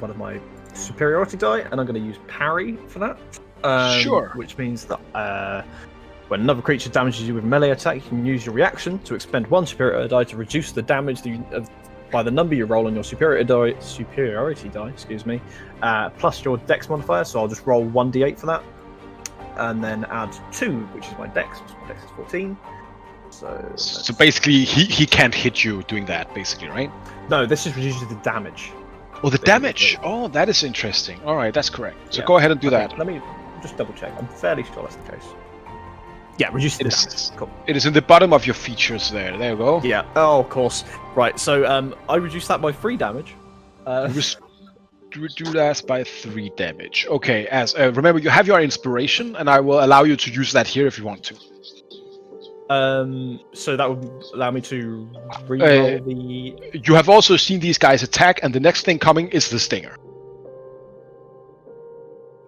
one of my superiority die, and I'm going to use parry for that. Sure. Which means that when another creature damages you with a melee attack, you can use your reaction to expend one superiority die to reduce the damage by the number you roll on your superiority die. Excuse me, plus your Dex modifier. So I'll just roll 1d8 for that, and then add 2, which is my Dex. My Dex is 14. So basically, he can't hit you doing that, basically, right? No, this just reduces the damage. Oh, the damage! Oh, that is interesting. Alright, that's correct. So Yeah. go ahead and do that. Let me just double check. I'm fairly sure that's the case. Yeah, reduce the damage. Cool. It is in the bottom of your features there. There you go. Yeah. Oh, of course. Right. So I reduced that by 3 damage. Do that by 3 damage. Okay. As remember, you have your inspiration, and I will allow you to use that here if you want to. So that would allow me to reroll the. You have also seen these guys attack, and the next thing coming is the stinger.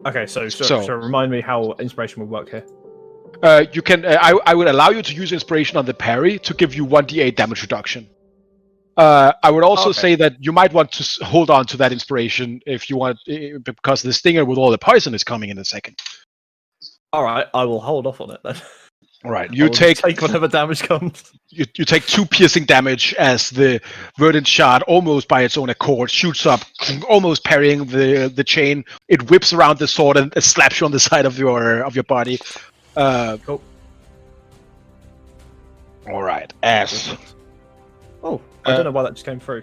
Okay. So remind me how inspiration would work here. You can. I would allow you to use inspiration on the parry to give you 1d8 damage reduction. I would also say that you might want to hold on to that inspiration if you want, because the stinger with all the poison is coming in a second. All right. I will hold off on it then. All right. You take whatever damage comes. You take 2 piercing damage as the verdant shard, almost by its own accord, shoots up, almost parrying the chain. It whips around the sword and slaps you on the side of your body. Cool. All right. As. Oh, I don't know why that just came through.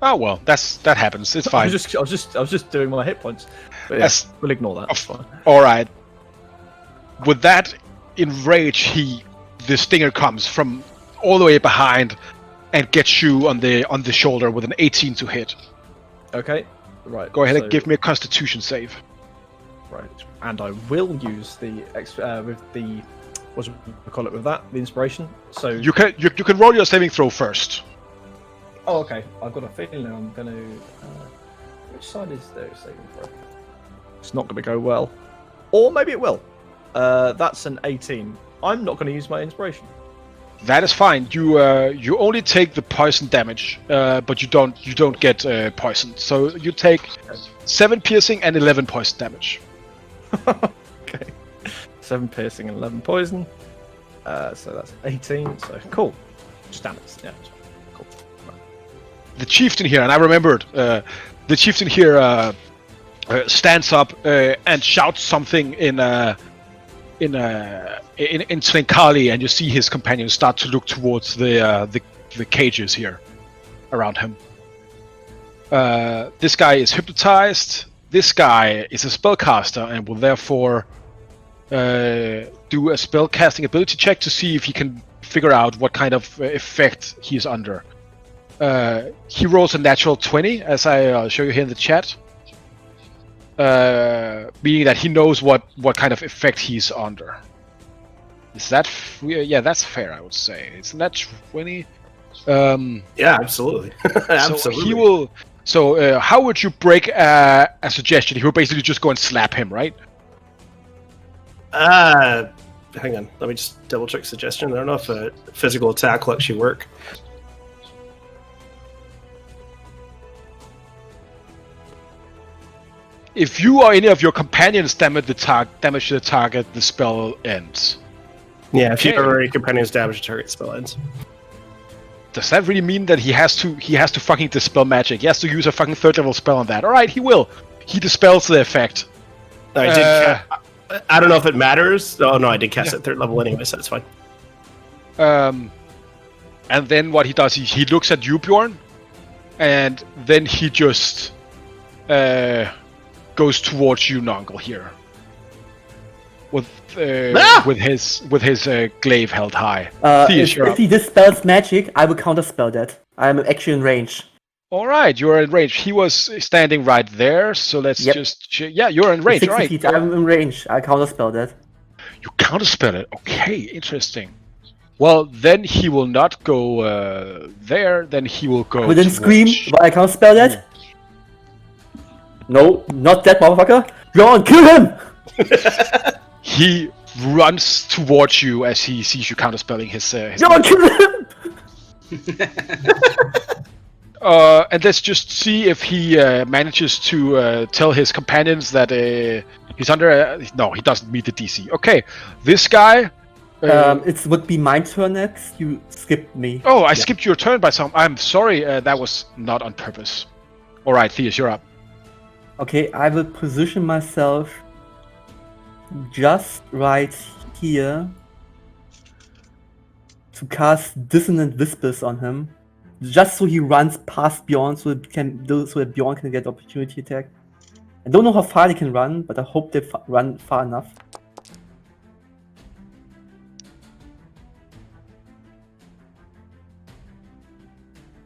Oh well, that happens. It's fine. I was just doing my hit points. But yeah, we'll ignore that. It's fine. All right. With that, in rage, the stinger comes from all the way behind and gets you on the shoulder with an 18 to hit. Okay. Right. Go ahead and give me a Constitution save. Right. And I will use the with the what do we call it with that? The inspiration. So you can roll your saving throw first. Oh, okay. I've got a feeling I'm going to. Which side is there saving throw? It's not going to go well, or maybe it will. That's an 18. I'm not going to use my inspiration. That is fine. You only take the poison damage, but you don't get poisoned. So you take 7 piercing and 11 poison damage. Okay. 7 piercing and 11 poison. So that's 18. So cool. Standards. Yeah. Cool. Right. The chieftain here, and I remembered, the chieftain here stands up and shouts something in Twinkali, and you see his companions start to look towards the cages here around him. This guy is hypnotized. This guy is a spellcaster and will therefore do a spellcasting ability check to see if he can figure out what kind of effect he's under. He rolls a natural 20, as I'll show you here in the chat. Meaning that he knows what kind of effect he's under. Is that yeah, that's fair, I would say. It's not 20. Yeah, absolutely. Absolutely. So he will. So how would you break a suggestion? He will basically just go and slap him, right? Hang on. Let me just double check suggestion. I don't know if a physical attack will actually work. If you or any of your companions damage the target, the spell ends. Yeah, if you or any companions damage the target, spell ends. Does that really mean that he has to fucking dispel magic? He has to use a fucking 3rd level spell on that. Alright, he will. He dispels the effect. I don't know if it matters. Oh no, I did cast at 3rd level anyway, so that's fine. And then what he does, he looks at you, Bjorn, and then he just goes towards you, Nongle, here. With his glaive held high. If he dispels magic, I will counterspell that. I'm actually in range. All right, you're in range. He was standing right there, so let's just... Yeah, you're in range, 60 right? feet, I'm in range. I counterspell that. You counterspell it? Okay, interesting. Well, then he will not go there, then he will go... Within scream, while I counterspell that? No, not that motherfucker. Bjorn, kill him! He runs towards you as he sees you counterspelling his Bjorn, kill him! and let's just see if he manages to tell his companions that he's under. No, he doesn't meet the DC. Okay, this guy. It would be my turn next. You skipped me. Oh, I skipped your turn by some. I'm sorry. That was not on purpose. All right, Theus, you're up. Okay, I will position myself just right here to cast Dissonant Whispers on him, just so he runs past Bjorn, so that Bjorn can get opportunity attack. I don't know how far they can run, but I hope they run far enough.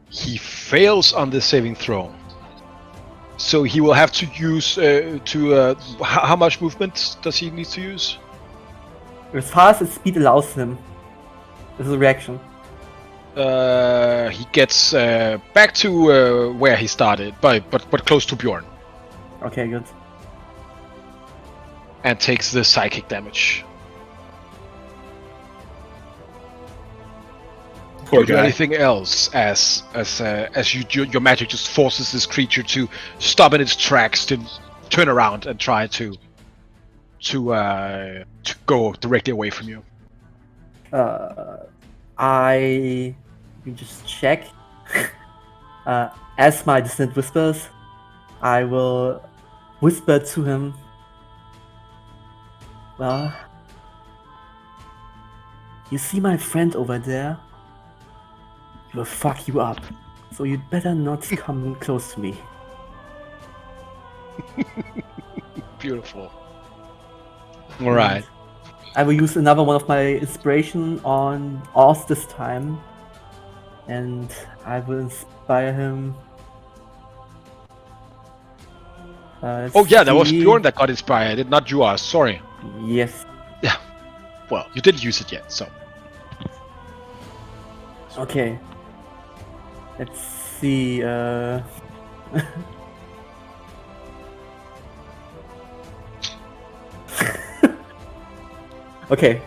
He fails on the saving throw, so he will have to use how much movement does he need to use? As far as his speed allows him. This is a reaction. He gets back to where he started, but close to Bjorn, Okay, good. and takes the psychic damage. Poor You do guy. anything else as your magic just forces this creature to stop in its tracks, to turn around and try to go directly away from you. Let me just check. As my Dissonant Whispers, I will whisper to him. Well, you see my friend over there? He will fuck you up. So you'd better not come close to me. Beautiful. All right. I will use another one of my inspiration on Oz this time. And I will inspire him. Oh yeah, that was see. Bjorn that got inspired, not you are. Sorry. Yes. Well, you didn't use it yet, so. Okay. Let's see. Okay.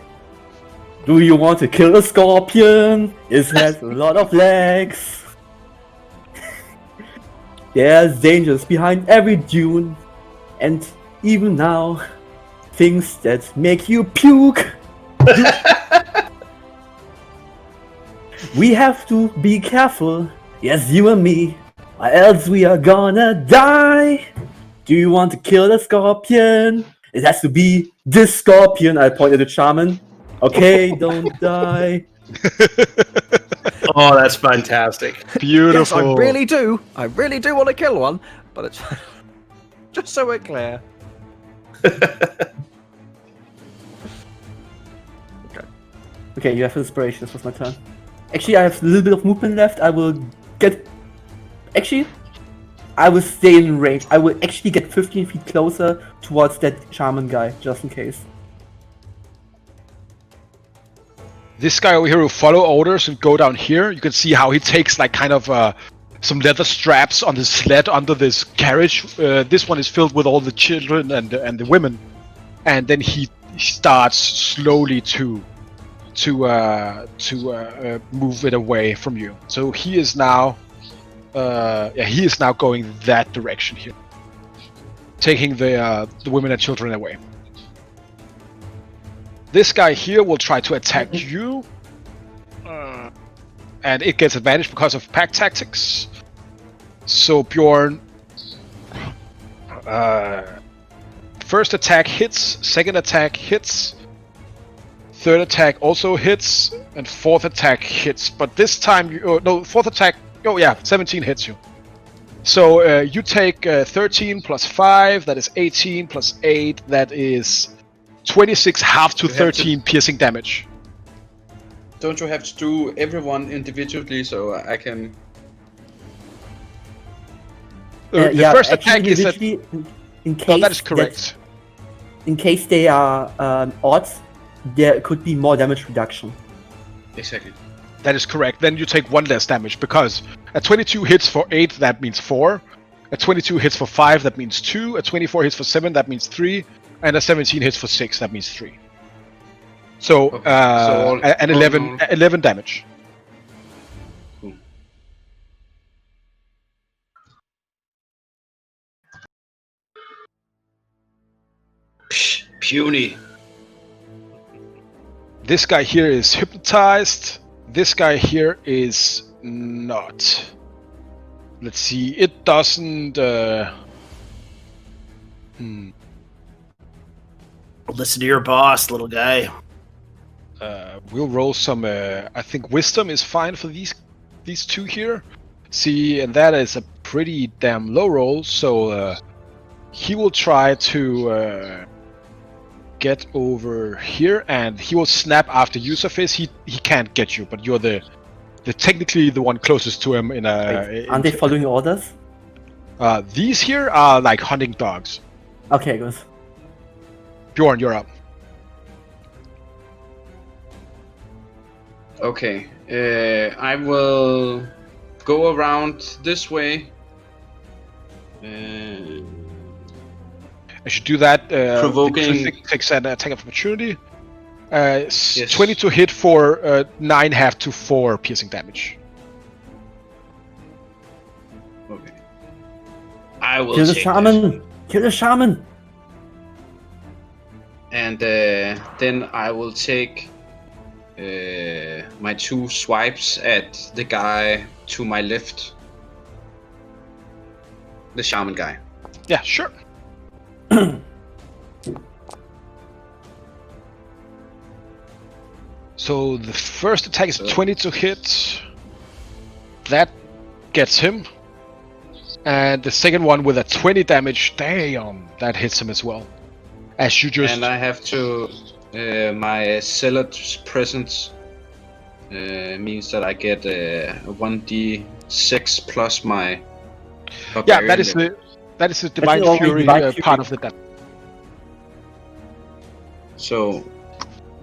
Do you want to kill a scorpion? It has a lot of legs. There's dangers behind every dune. And even now, things that make you puke. We have to be careful. Yes, you and me. Or else we are gonna die. Do you want to kill the scorpion? It has to be this scorpion. I pointed to Shaman. Okay, don't die. Oh, that's fantastic. Beautiful. Yes, I really do. I really do want to kill one, but it's just so we're clear. Okay, you have inspiration. This was my turn. Actually, I have a little bit of movement left. I will get. Actually, I will stay in range. I will actually get 15 feet closer towards that shaman guy, just in case. This guy over here will follow orders and go down here. You can see how he takes like kind of some leather straps on the sled under this carriage. This one is filled with all the children and the women, and then he starts slowly to move it away from you. So he is now, he is now going that direction here, taking the women and children away. This guy here will try to attack you, and it gets advantage because of pack tactics. So Bjorn, first attack hits, second attack hits, third attack also hits, and fourth attack hits. But this time, fourth attack. Oh yeah, 17 hits you. So you take 13 plus 5. That is 18 plus 8. That is 26 half to 13 piercing damage. Don't you have to do everyone individually so I can... The Yeah, first actually, attack is that... individually, in case No, that is correct. in case they are odds, there could be more damage reduction. Exactly. That is correct. Then you take 1 less damage because at 22 hits for 8, that means 4. A 22 hits for 5, that means 2. A 24 hits for 7, that means 3. And a 17 hits for 6, that means 3. So, Okay, so all- an all 11, in all- 11 damage. Cool. Psh, puny. This guy here is hypnotized. This guy here is not. Let's see. It doesn't. Listen to your boss, little guy. We'll roll some. I think wisdom is fine for these two here. See, and that is a pretty damn low roll. So he will try to get over here, and he will snap after you, Surface. He can't get you, but you're the technically the one closest to him in a. Wait, aren't they following orders? These here are like hunting dogs. Okay, good. Bjorn, you're up. Okay, I will go around this way. I should do that. Provoking- the takes an attack of opportunity. Yes. 20 to hit for 9 half to 4 piercing damage. Okay. I will Kill the take shaman! Kill the shaman! that. And then I will take my 2 swipes at the guy to my left. The shaman guy. Yeah, sure. So the first attack is 20 to hit. That gets him. And the second one with a 20 damage, damn, that hits him as well. As you just... And I have to... my zealot's presence means that I get 1d6 plus my... Yeah, that is the Divine already Fury Divine part Fury. of the... So...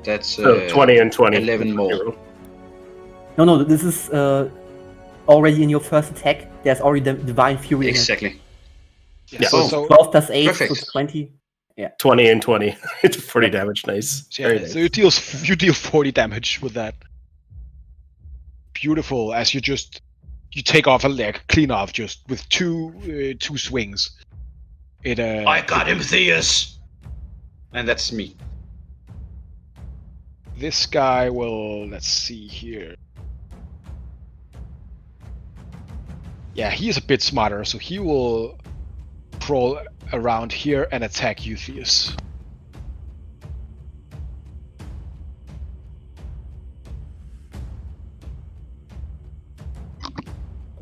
That's So 20 and 20. 11 more. No, this is already in your first attack. There's already the Divine Fury in it. Exactly. Yeah, Oh. so 12 plus 8, Perfect. so 20. 20 and 20. It's 40 damage. Nice. Very yeah, nice. so you deal 40 damage with that. Beautiful, as you take off a leg, clean off, just with two swings. It I got him, Theus! And that's me. This guy will, let's see here. Yeah, he is a bit smarter, so he will crawl around here and attack you, Theus.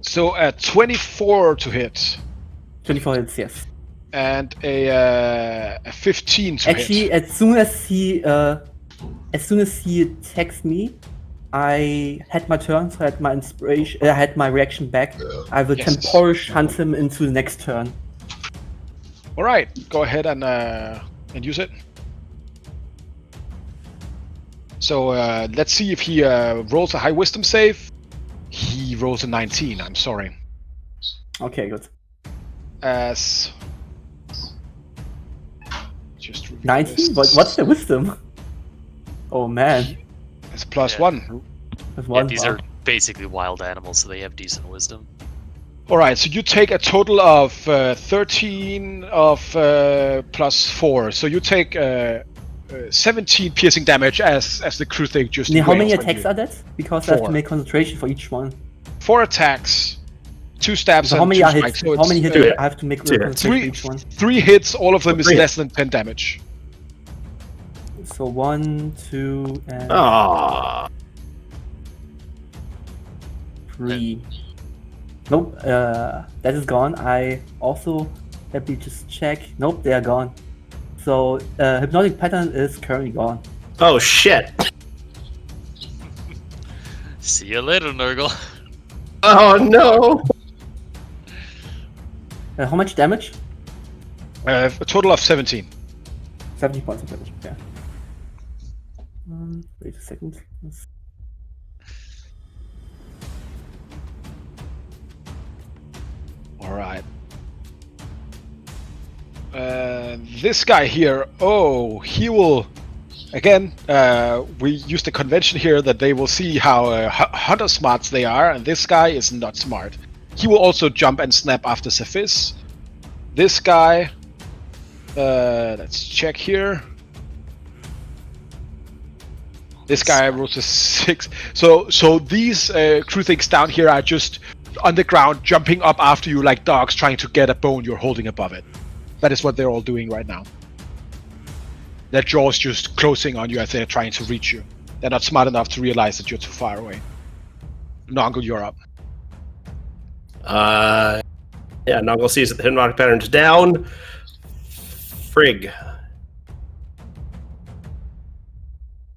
So a 24 to hit 24 hits, yes. and a 15 to Actually, hit. as soon as he attacks me, I had my turn, so I had my inspiration. I had my reaction back. I will Yes. temporary hunt him into the next turn. All right, go ahead and use it. So let's see if he rolls a high wisdom save. He rolls a 19. I'm sorry. Okay, good. As just review 19? this. What's the wisdom? Oh man, It's plus Yeah. 1. that's Yeah, one. these wow. are basically wild animals, so they have decent wisdom. All right, so you take a total of 13 of plus 4. So you take 17 piercing damage as the crew thing just. How many wails on attacks you. are that? Because I have 4. to make concentration for each one. 4 attacks, 2 stabs, So and how many 2 are hits? strikes. So How many it's, hits? two I have to make Two concentration for three, each one. 3 hits. All of them is Three less than 10 damage. So 1, 2, and Ah, 3. Nope, that is gone. I also let me just check. Nope, they are gone. So hypnotic pattern is currently gone. oh shit. See you later, Nurgle. Oh no. How much damage? A total of 17. 70 points of damage. Yeah. Wait a second. All right. This guy here, he will. Again, we use the convention here that they will see how hunter smarts they are, and this guy is not smart. He will also jump and snap after Cephis. This guy, let's check here. This guy rolls a 6. So these crew things down here are just on the ground, jumping up after you like dogs trying to get a bone you're holding above it. That is what they're all doing right now. Their jaws just closing on you as they're trying to reach you. They're not smart enough to realize that you're too far away. Nongle, you're up. Yeah, Nongle sees that the hypnotic pattern's down. Frig.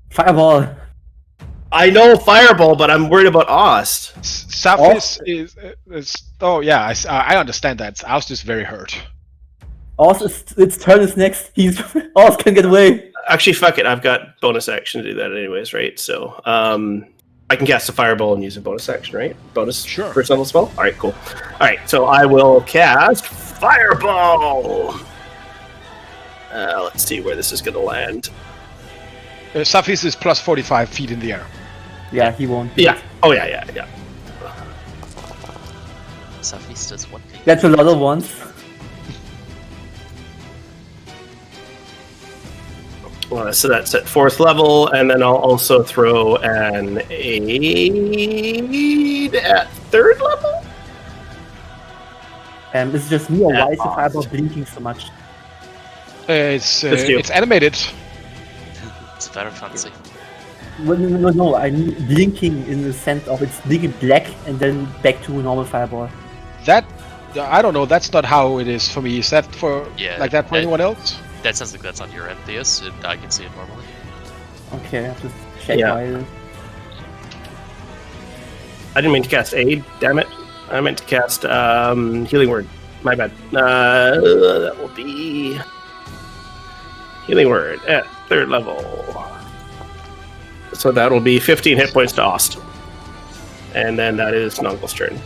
Fireball. I know Fireball, but I'm worried about Ost. Saphis is. Oh yeah, I understand that. Oust is very hurt. Its turn is next. Ost can get away. Actually, fuck it. I've got bonus action to do that anyways, right? So, I can cast a Fireball and use a bonus action, right? Bonus first level spell? Alright, cool. Alright, so I will cast Fireball! Let's see where this is going to land. Saphis is plus 45 feet in the air. Yeah, he won't. Yeah. Oh, yeah. Cephis does 1 thing. That's a lot of ones. So that's at 4th level, and then I'll also throw an aid at 3rd level? It's just me, or why is the fireball blinking so much? It's animated. It's very fancy. No, I mean blinking in the sense of it's blinking black and then back to a normal fireball. That, I don't know, that's not how it is for me. Is that like that for anyone else? That sounds like that's on your end, Theus, and I can see it normally. Okay, I have to check why. I didn't mean to cast aid, damn it. I meant to cast healing word. My bad. That will be healing word at 3rd level. So that will be 15 hit points to Ost. And then that is Nongle's turn.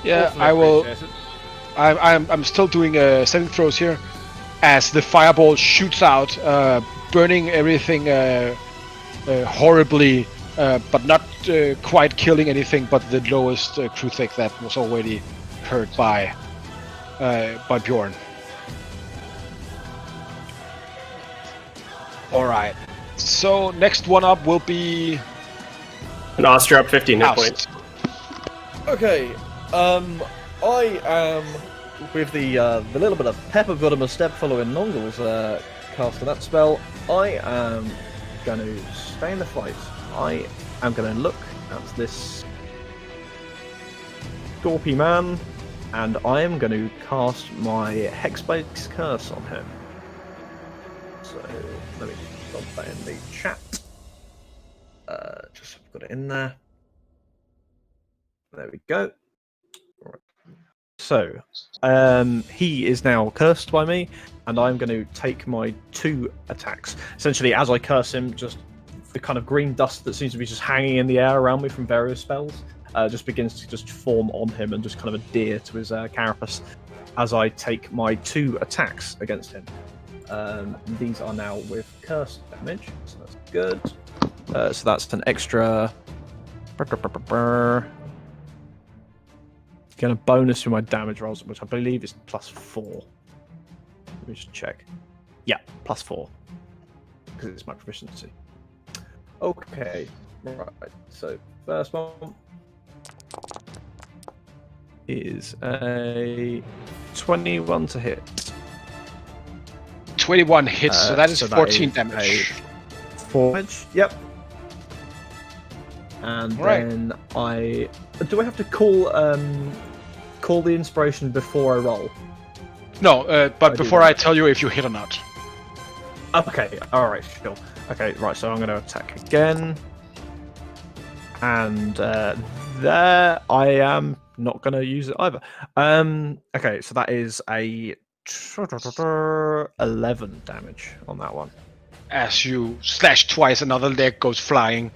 Yeah, I will. I'm still doing saving throws here. As the fireball shoots out, burning everything horribly, but not quite killing anything but the lowest crew thick that was already hurt by Bjorn. Alright, so next one up will be... And Ost, up 15 hit points. Okay, I am... With the little bit of pepper bottom of step following Nongle's cast of that spell, I am going to stay in the fight. I am going to look at this Scorpy man, and I am going to cast my Hexblade's Curse on him. So, let me drop that in the chat. Just got it in there. There we go. So, he is now cursed by me, and I'm going to take my 2 attacks. Essentially, as I curse him, just the kind of green dust that seems to be just hanging in the air around me from various spells just begins to just form on him and just kind of adhere to his carapace as I take my 2 attacks against him. These are now with curse damage, so that's good. So that's an extra... Get a bonus for my damage rolls, which I believe is +4. Let me just check. Yeah, +4. Because it's my proficiency. Okay, right. So, first one is a 21 to hit. 21 hits, so that is 14 damage. 4 damage, yep. And then I... Do I have to call the inspiration before I roll? No, but before I tell you if you hit or not. Okay, alright, sure. Okay, right, so I'm going to attack again. And there I am not going to use it either. Okay, so that is a 11 damage on that one. As you slash twice, another leg goes flying.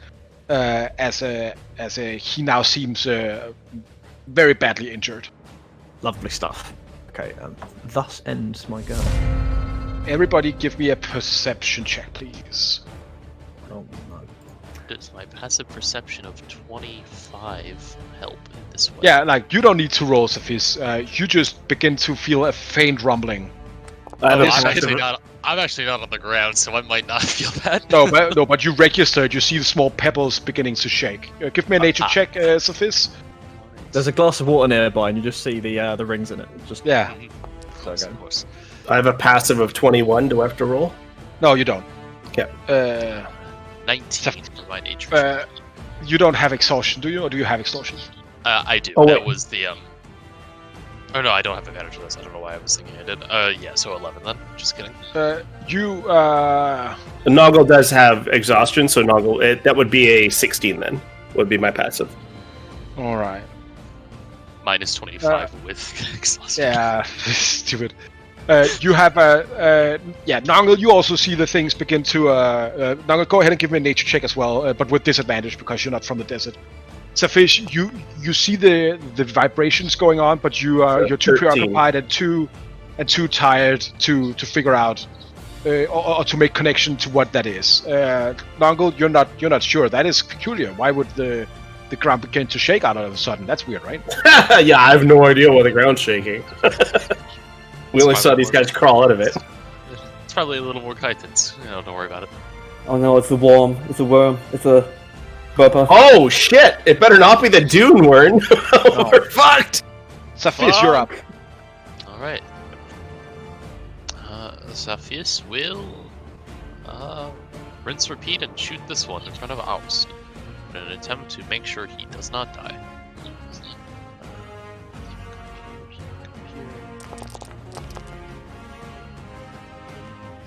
As he now seems very badly injured. Lovely stuff. Okay, thus ends my go. Everybody give me a perception check, please. Oh no. Does my passive perception of 25 help in this way? Yeah, like, you don't need to roll, Cephis. You just begin to feel a faint rumbling. I have a This I'm is- actually not. I'm actually not on the ground, so I might not feel that. No, but you registered. You see the small pebbles beginning to shake. Give me a nature check, Cephis. There's a glass of water nearby, and you just see the rings in it. Just Yeah. Of course, Okay. of course. I have a passive of 21. Do I have to roll? No, you don't. Okay. 19 for my nature. check. You don't have exhaustion, do you? Or do you have exhaustion? I do. Oh, That wait. was the Oh no, I don't have advantage for this. I don't know why I was thinking I did. Yeah, so 11 then. Just kidding. The Noggle does have exhaustion, so Noggle that would be a 16 then. Would be my passive. All right. Minus 25 with exhaustion. Yeah, stupid. You have Nongle, you also see the things begin to Nongle, go ahead and give me a nature check as well, but with disadvantage because you're not from the desert. Safish, you see the vibrations going on, but you're too 13. preoccupied and too tired to figure out or to make connection to what that is. Nongle, you're not sure. That is peculiar. Why would the ground begin to shake out all of a sudden? That's weird, right? Yeah, I have no idea why the ground's shaking. We only saw these guys crawl out of it. It's probably a little more chitons. Don't worry about it. Oh no, it's a worm. It's a worm. It's a burper. Oh shit! It better not be the Dune worm. We're fucked. Safish, you're up. Alright. Saphius will rinse, repeat, and shoot this one in front of Oust in an attempt to make sure he does not die.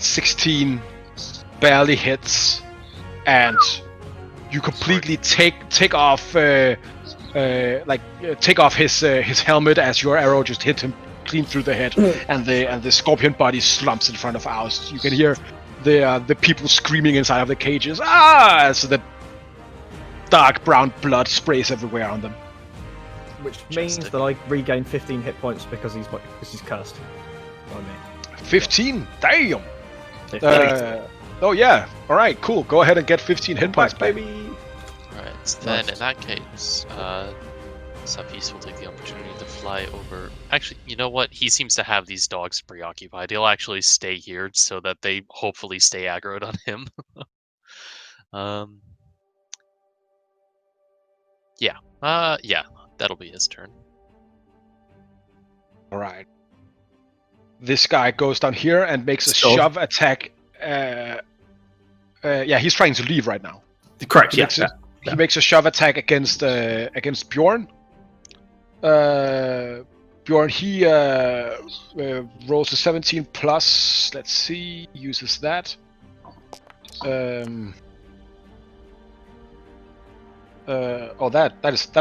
16 barely hits, and you completely take off take off his helmet as your arrow just hit him clean through the head, and the scorpion body slumps in front of Oust. You can hear the people screaming inside of the cages. So the dark brown blood sprays everywhere on them. Which means that I regain 15 hit points because he's cursed. By me. 15? Damn! 15. Oh yeah. All right, cool. Go ahead and get 15 hit points, baby. Alright, so then in that case, Saphius will take the opportunity to fly over. Actually, you know what? He seems to have these dogs preoccupied. He'll actually stay here so that they hopefully stay aggroed on him. Yeah, that'll be his turn. All right. This guy goes down here and makes a Stealth. shove attack. Yeah, he's trying to leave right now. Correct. He Yeah. makes He makes a shove attack against Bjorn. Bjorn, he rolls a 17 plus. Let's see, uses that. That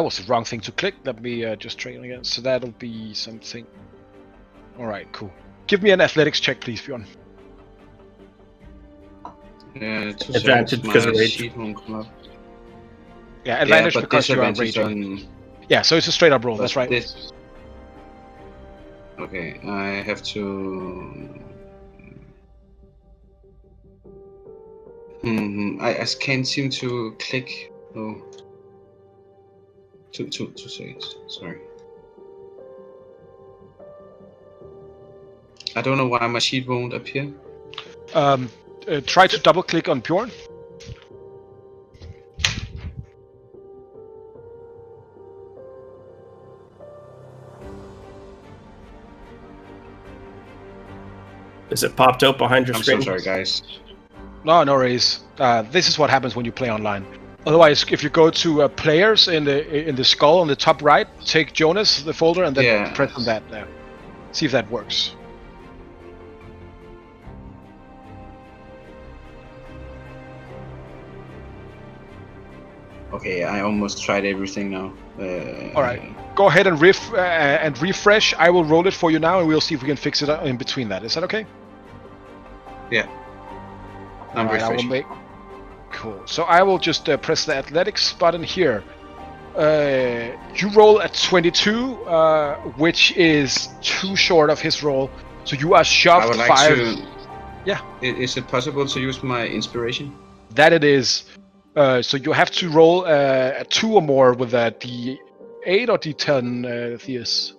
was the wrong thing to click. Let me just try it again. So that'll be something. All right, cool. Give me an athletics check, please, Bjorn. Advantage because of rage. Sheet won't come up. Yeah, advantage but because you are disadvantage raging. Yeah, so it's a straight up roll. but That's right. Okay, I have to. I can't seem to click. Oh. 2 seconds. Sorry. I don't know why my sheet won't appear. Try to double click on Bjorn. Is it popped out behind your I'm screen? so sorry, guys. No worries. This is what happens when you play online. Otherwise, if you go to players in the skull on the top right, take Jonas, the folder, and then Yeah. press on that there. See if that works. Okay, I almost tried everything now. All right. Go ahead and refresh. I will roll it for you now, and we'll see if we can fix it in between that. Is that okay? Yeah. I'm All right, I will refreshing. make. Cool. So I will just press the athletics button here. You roll a 22, which is too short of his roll. So you are shoved I would like 5. to. Yeah. Is it possible to use my inspiration? That it is. So you have to roll a 2 or more with a D8 or D10, Theus.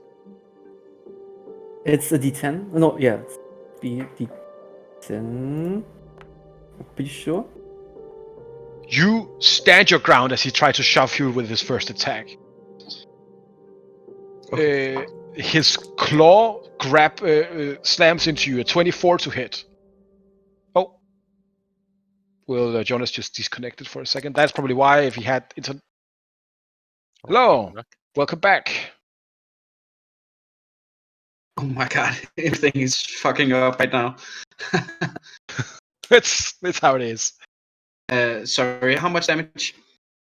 It's a D10. No, yeah, it's D10. I'm pretty sure. You stand your ground as he tried to shove you with his first attack. His claw grab slams into you. A 24 to hit. Oh. Well, Jonas just disconnected for a second. That's probably why. If he had Hello. Welcome back. Oh my god, everything is fucking up right now. That's how it is. Sorry, how much damage?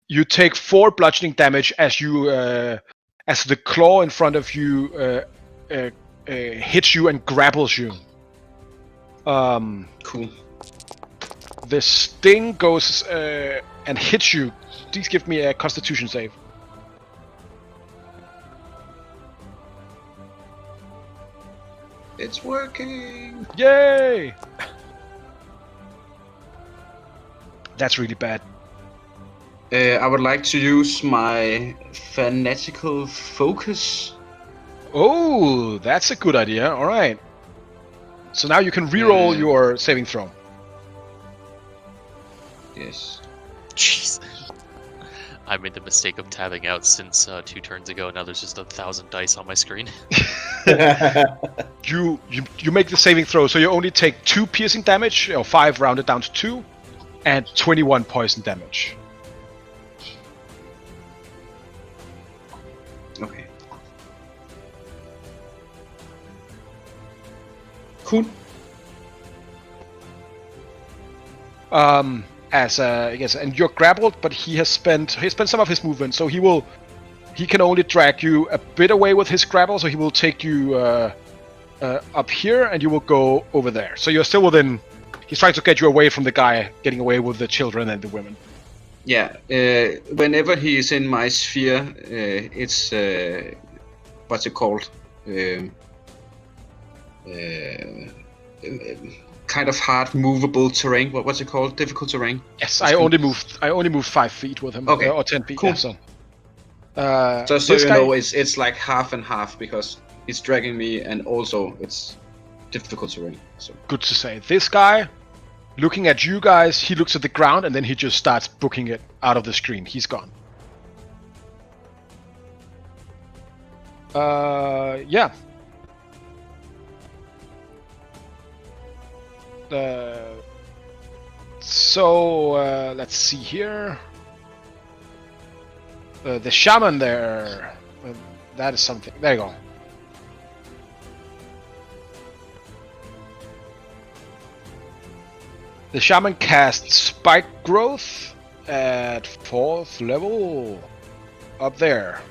You take 4 bludgeoning damage as you as the claw in front of you hits you and grapples you. Cool. The sting goes and hits you. Please give me a Constitution save. It's working. Yay! That's really bad. I would like to use my fanatical focus. Oh, that's a good idea. All right. So now you can reroll your saving throw. Yes. Jeez. I made the mistake of tabbing out since 2 turns ago. Now there's just 1,000 dice on my screen. You make the saving throw, so you only take 2 piercing damage, or 5 rounded down to 2, and 21 poison damage. Okay. Cool. Yes, and you're grappled, but he has spent some of his movement, so he can only drag you a bit away with his grapple, so he will take you up here, and you will go over there. So you're still within. He's trying to get you away from the guy getting away with the children and the women. Yeah. Whenever he is in my sphere, it's what's it called? Kind of hard movable terrain. What's it called? Difficult terrain. Yes, I only moved 5 feet with him. Okay. Or 10 feet. Cool. Yeah, so. Just so this you guy- know, it's like half and half because he's dragging me, and also it's difficult terrain. So Good to say. This guy, looking at you guys, he looks at the ground and then he just starts booking it out of the screen. He's gone. Yeah. Let's see here. The shaman there. That is something. There you go. The shaman casts Spike Growth at 4th level. Up there.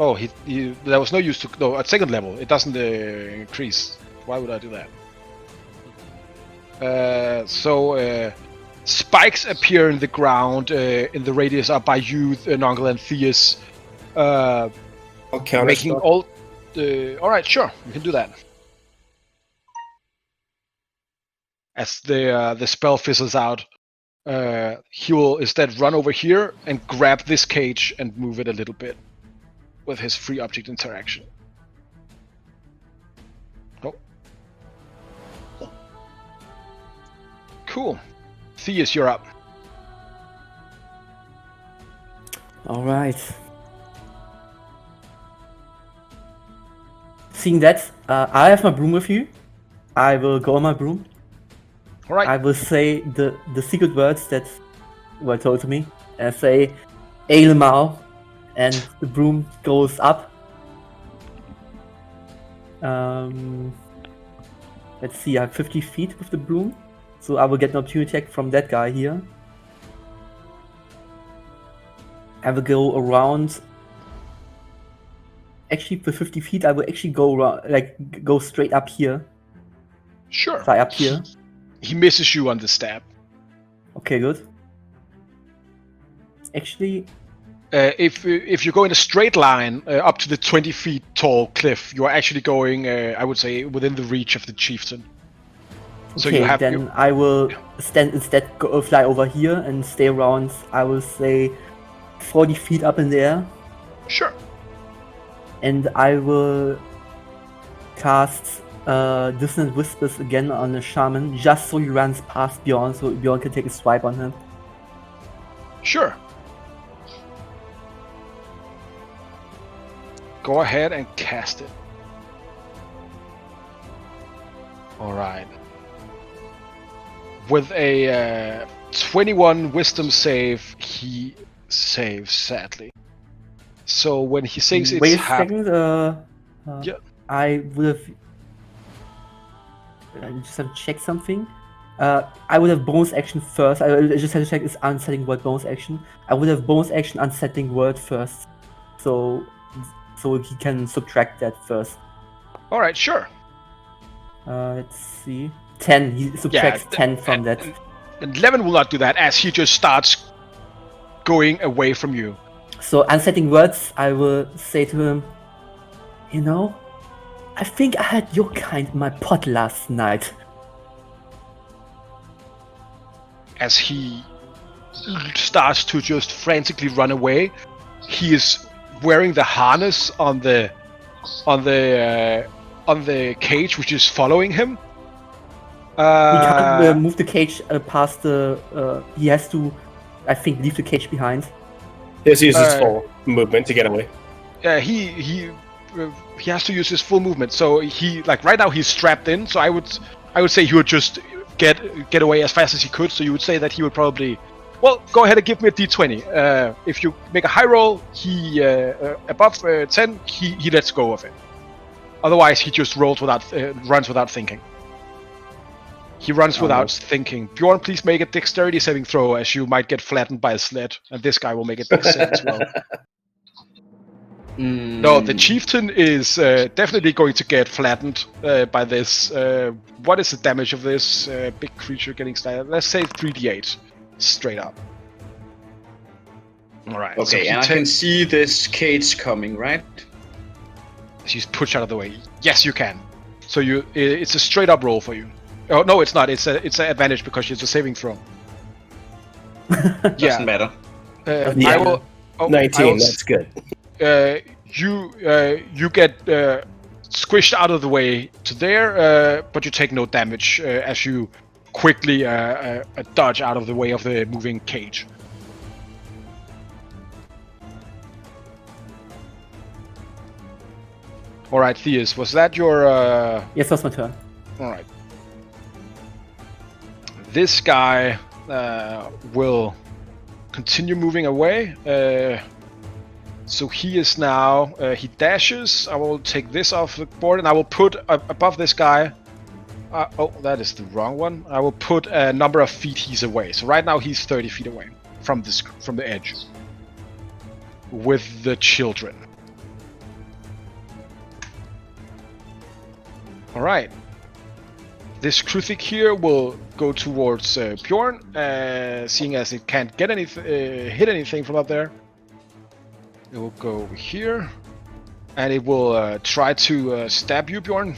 Oh, there was no use to. No, at 2nd level. It doesn't increase. Why would I do that? Spikes appear in the ground in the radius up by you, Nongle and Theus. Making all. Alright, sure. You can do that. As the spell fizzles out, he will instead run over here and grab this cage and move it a little bit with his free object interaction. Oh. Cool. Theus, you're up. Alright. Seeing that, I have my broom with you. I will go on my broom. Alright. I will say the secret words that were told to me. And say, Ailmau, and the broom goes up. Let's see, I have 50 feet with the broom. So I will get an opportunity attack from that guy here. I will go around. Actually, for 50 feet, I will actually go around, go straight up here. Sure. Fly up here. He misses you on the stab. Okay, good. actually, If you go in a straight line up to the 20 feet tall cliff, you are actually going, I would say, within the reach of the chieftain. So okay, you have then I will fly over here and stay around, I will say, 40 feet up in the air. Sure. And I will cast Dissonant Whispers again on the shaman, just so he runs past Bjorn, so Bjorn can take a swipe on him. Sure. Go ahead and cast it. Alright. With a 21 wisdom save, he saves, sadly. So when he saves it's Wait a half... second, Yeah. I would have... I just have to check something. I would have bonus action first. I just have to check is unsetting word bonus action. I would have bonus action unsetting word first. So he can subtract that first. Alright, sure. Let's see. 10. He subtracts 10 from that. And Levin will not do that as he just starts going away from you. So unsetting words, I will say to him, you know, I think I had your kind in my pot last night. As he starts to just frantically run away, he is wearing the harness on the cage, which is following him. He can't move the cage past the. He has to, I think, leave the cage behind. He has to use his full movement to get away. He has to use his full movement. So he right now he's strapped in. So I would say he would just get away as fast as he could. So you would say that he would probably. Well, go ahead and give me a d20. If you make a high roll, he above 10, he lets go of it. Otherwise, he just runs without thinking. He runs without thinking. Bjorn, please make a dexterity saving throw, as you might get flattened by a sled, and this guy will make a dex save as well. No, the chieftain is definitely going to get flattened by this. What is the damage of this big creature getting started? Let's say 3d8, straight up. All right. Okay, so and I can see this cage coming, right? She's pushed out of the way. Yes, you can. So it's a straight up roll for you. Oh no, it's not. It's an advantage because it's a saving throw. Doesn't matter. Yeah. I will. 19. That's good. You get squished out of the way to there, but you take no damage as you quickly dodge out of the way of the moving cage. All right, Theus, was that your? Yes, that's my turn. All right. This guy will continue moving away. So he is now, he dashes. I will take this off the board and I will put above this guy. Oh, that is the wrong one. I will put a number of feet he's away. So right now he's 30 feet away from the edge with the children. All right. This Kruthik here will go towards Bjorn, seeing as it can't get hit anything from up there. It will go over here, and it will try to stab you, Bjorn.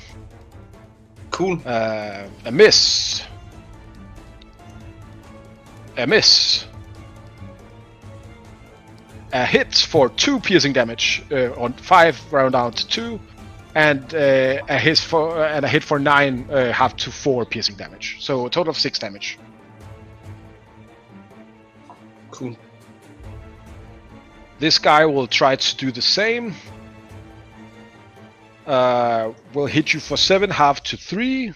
Cool. A miss. A miss. A hit for 2 piercing damage on 5, round down to 2. And a hit for 9, half to 4 piercing damage. So a total of 6 damage. Cool. This guy will try to do the same. Will hit you for 7, half to 3.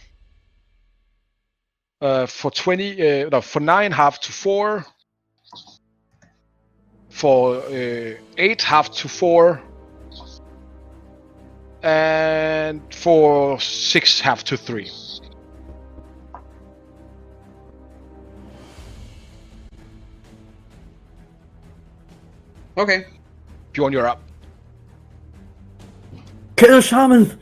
For 20, for 9, half to 4. For 8, half to 4. And for 6, half to 3. Okay. Bjorn, you're up. Kill the shaman!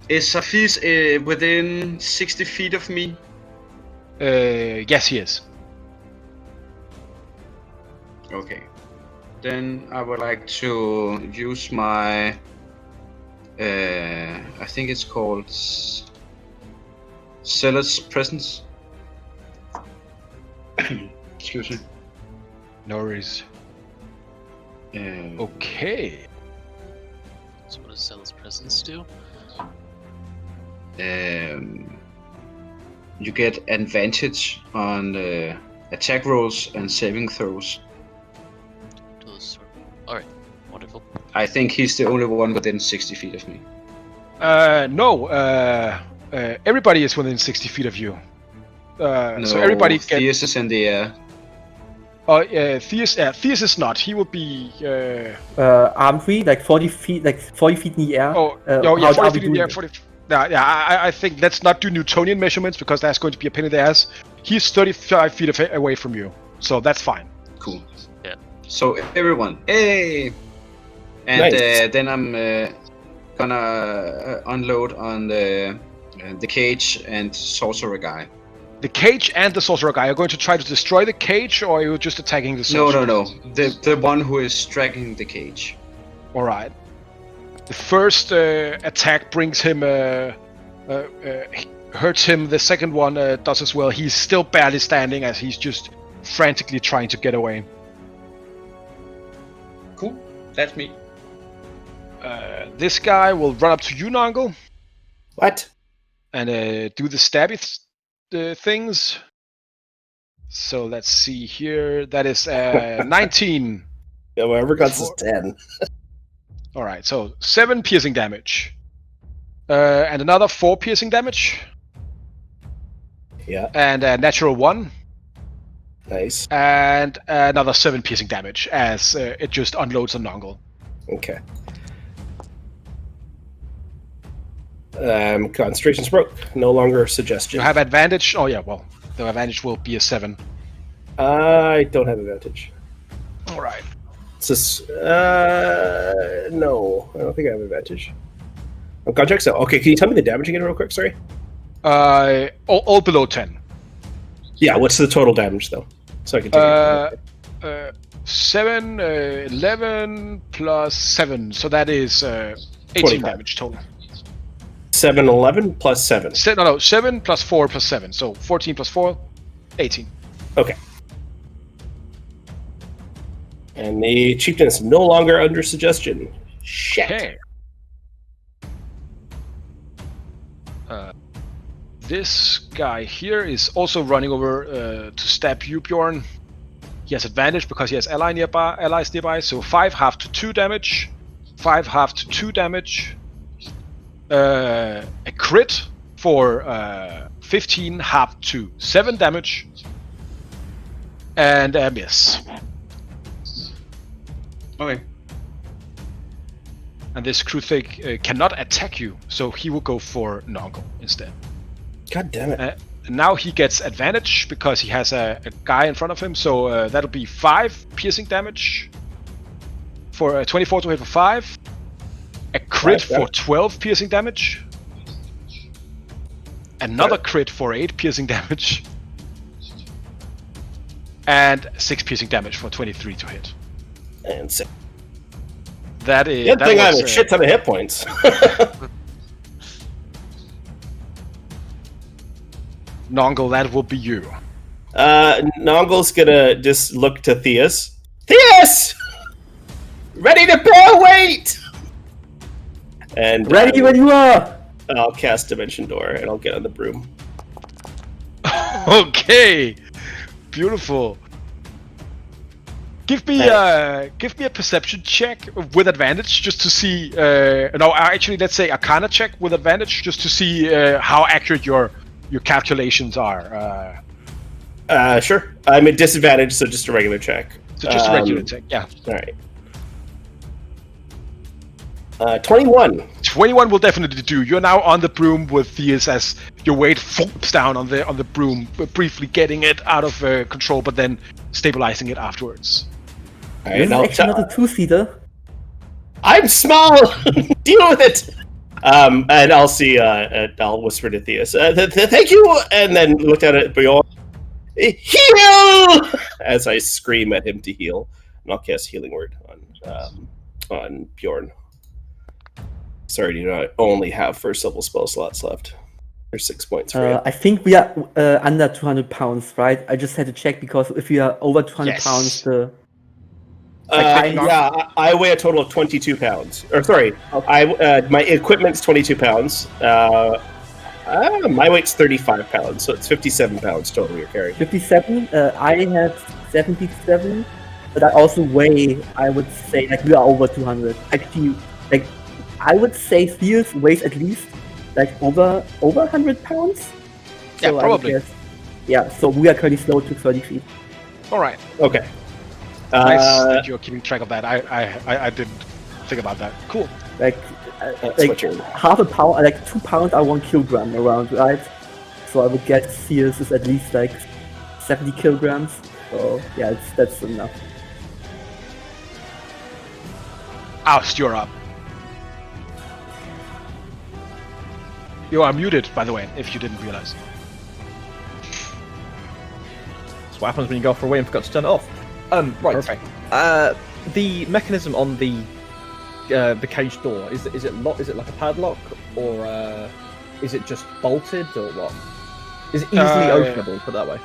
Is Safis within 60 feet of me? Yes, he is. Okay. Then I would like to use my. I think it's called Seller's Presence. Excuse me. No worries. Okay. So what does Seller's Presence do? You get advantage on attack rolls and saving throws. Alright, wonderful. I think he's the only one within 60 feet of me. No. Everybody is within 60 feet of you. No, so everybody gets. Theus is in the air. Oh, Theus is not. He will be. Aren't we like 40 feet? Like 40 feet in the air? Yeah, 40 how feet in the air. 40. I think let's not do Newtonian measurements because that's going to be a pain in the ass. He's 35 feet away from you, so that's fine. Cool. Yeah. So everyone, hey! And Nice. then I'm gonna unload on the cage and sorcerer guy. The cage and the sorcerer guy are going to try to destroy the cage, or are you just attacking the sorcerer? No. The one who is dragging the cage. All right. The first attack brings him, hurts him. The second one does as well. He's still barely standing as he's just frantically trying to get away. Cool. That's me. This guy will run up to you, Nongle, What? and do the stabby things. So let's see here. That is 19. Yeah, whatever counts as 10. All right, so 7 piercing damage. And another 4 piercing damage. Yeah, And a natural 1. nice. And another 7 piercing damage as it just unloads on Nongle. Okay. Concentration's broke. No longer a suggestion. You have advantage. Oh yeah, well, the advantage will be a 7. I don't have advantage. All right. No, I don't think I have advantage. On contract, so okay. Can you tell me the damage again, real quick? Sorry. All below 10. Yeah, what's the total damage though? So I can take 7, 11 plus 7, so that is 18 25. damage total. 7, 11 plus 7. 7 plus 4 plus 7, so 14 plus 4, 18. Okay. And the chieftain is no longer under suggestion. Shit. Okay. This guy here is also running over to stab you, Bjorn. He has advantage because he has allies nearby, so 5 half to 2 damage. 5 half to 2 damage. A crit for 15 half to 7 damage. And a miss. Okay. And this Kruthig cannot attack you, so he will go for Nongle instead. God damn it. Now he gets advantage because he has a guy in front of him, so that'll be 5 piercing damage for 24 to hit for 5. A crit for 12 piercing damage. Another crit for 8 piercing damage. And 6 piercing damage for 23 to hit. And 6. That is. Good that thing I was, have a shit ton of hit points. Nongle, that will be you. Nongle's gonna just look to Theus. Theus! Ready to bear weight! And Ready when you are! I'll cast Dimension Door and I'll get on the broom. Okay, beautiful. Give me a perception check with advantage just to see. No, actually, let's say Arcana check with advantage just to see how accurate your calculations are. Sure. I'm at disadvantage, so just a regular check. So just a regular check, yeah. All right. 21. 21 will definitely do. You're now on the broom with Theus as your weight thumps down on the broom, briefly getting it out of control, but then stabilizing it afterwards. All This right, is actually not a 2-seater. I'm small. Deal with it. And I'll see. I'll whisper to Theus, "Thank you," and then look at it beyond. Heal! As I scream at him to heal, and I'll cast Healing Word on Bjorn. Sorry, do not only have first level spell slots left. There's 6 points for you. I think we are under 200 pounds, right? I just had to check because if we are over 200 Yes. pounds, the I weigh a total of 22 pounds. Or sorry, my equipment's 22 pounds. My weight's 35 pounds, so it's 57 pounds total you're carrying. 57. I have 77, but I also weigh. I would say like we are over 200. Actually, like I would say Theus weighs at least like over 100 pounds. Yeah, So I would probably. guess- yeah, so we are currently slow to 30 feet. All right. Okay. Nice that you're keeping track of that. I didn't think about that. Cool. Like, That's like what you're... half a pound, like 2 pounds are 1 kilogram around, right? So I would guess Theus is at least like 70 kilograms. So yeah, that's enough. Oust, you're up. You are muted, by the way, if you didn't realize. That's what happens when you go for a wee and forgot to turn it off. Right. Perfect. The mechanism on the cage door is it locked? Is it like a padlock, or is it just bolted, or what? Is it easily openable? Put it that way.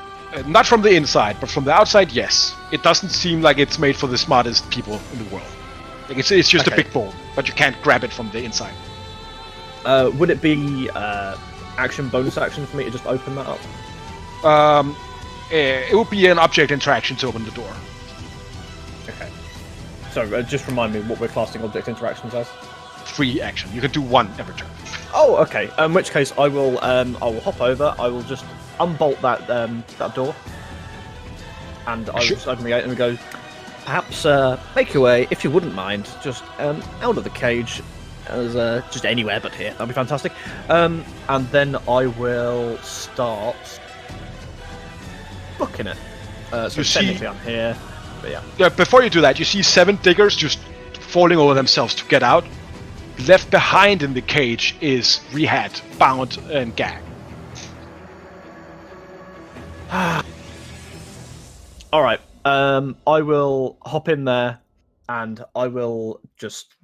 Not from the inside, but from the outside, yes. It doesn't seem like it's made for the smartest people in the world. Like it's just a Okay. big ball, but you can't grab it from the inside. Would it be bonus action for me to just open that up? It would be an object interaction to open the door. Okay. So just remind me what we're classing object interactions as. Free action. You can do one every turn. Oh, okay. In which case, I will hop over. I will just unbolt that door, and I will Sure. just open the gate and we go. Perhaps make your way, if you wouldn't mind, just out of the cage, as just anywhere but here. That'd be fantastic. And then I will start booking it. So You see- technically, I'm here, but yeah. Before you do that, you see 7 diggers just falling over themselves to get out. Left behind in the cage is Rehat, bound and gagged. All right. I will hop in there, and I will just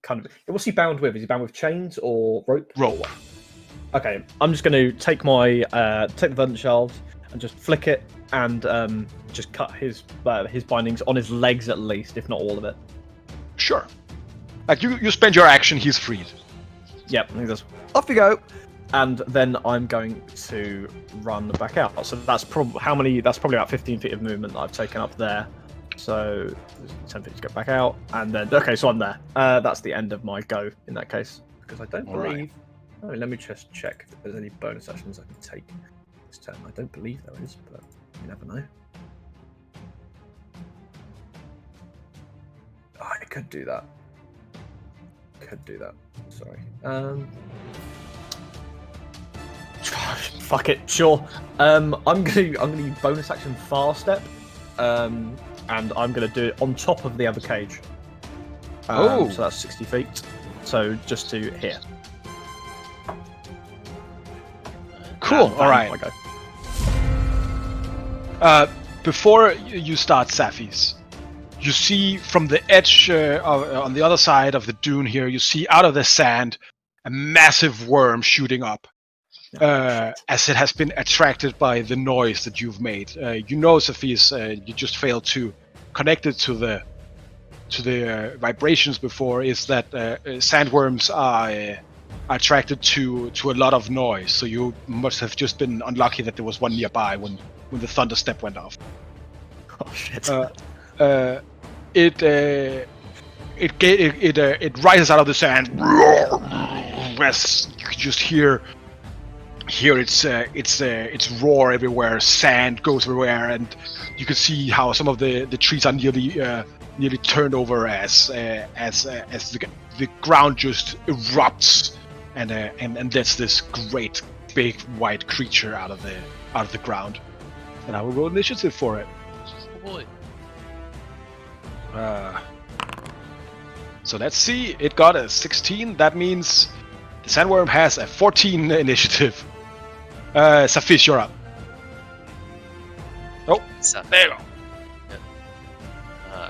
kind of. What's he bound with? Is he bound with chains or rope? Rope. Okay, I'm just going to take my take the verdant shard and just flick it, and just cut his bindings on his legs at least, if not all of it. Sure. Like you spend your action, he's freed. Yep, and he goes, off you go. And then I'm going to run back out. So that's probably about 15 feet of movement that I've taken up there. So 10 feet to get back out, and then okay, so I'm there. That's the end of my go in that case, because I don't All right. believe. Oh, let me just check if there's any bonus actions I can take this turn. I don't believe there is, but you never know. Oh, I could do that. Sorry. Fuck it, sure. I'm gonna use bonus action far step, and I'm gonna do it on top of the other cage. So that's 60 feet. So just to here. Cool. All right. I go. Before you start, Saphis, you see from the edge on the other side of the dune here, you see out of the sand a massive worm shooting up. As it has been attracted by the noise that you've made. You know, Saphis, you just failed to connect it to the vibrations before, is that sandworms are attracted to a lot of noise, so you must have just been unlucky that there was one nearby when the thunder step went off. Oh shit. It rises out of the sand. As you can just hear its roar everywhere. Sand goes everywhere, and you can see how some of the trees are nearly turned over as the ground just erupts and lets this great big white creature out of the ground. And I will roll initiative for it. Oh boy. So let's see. It got a 16. That means The sandworm has a 14 initiative. Safish, you're up. Oh, there you go.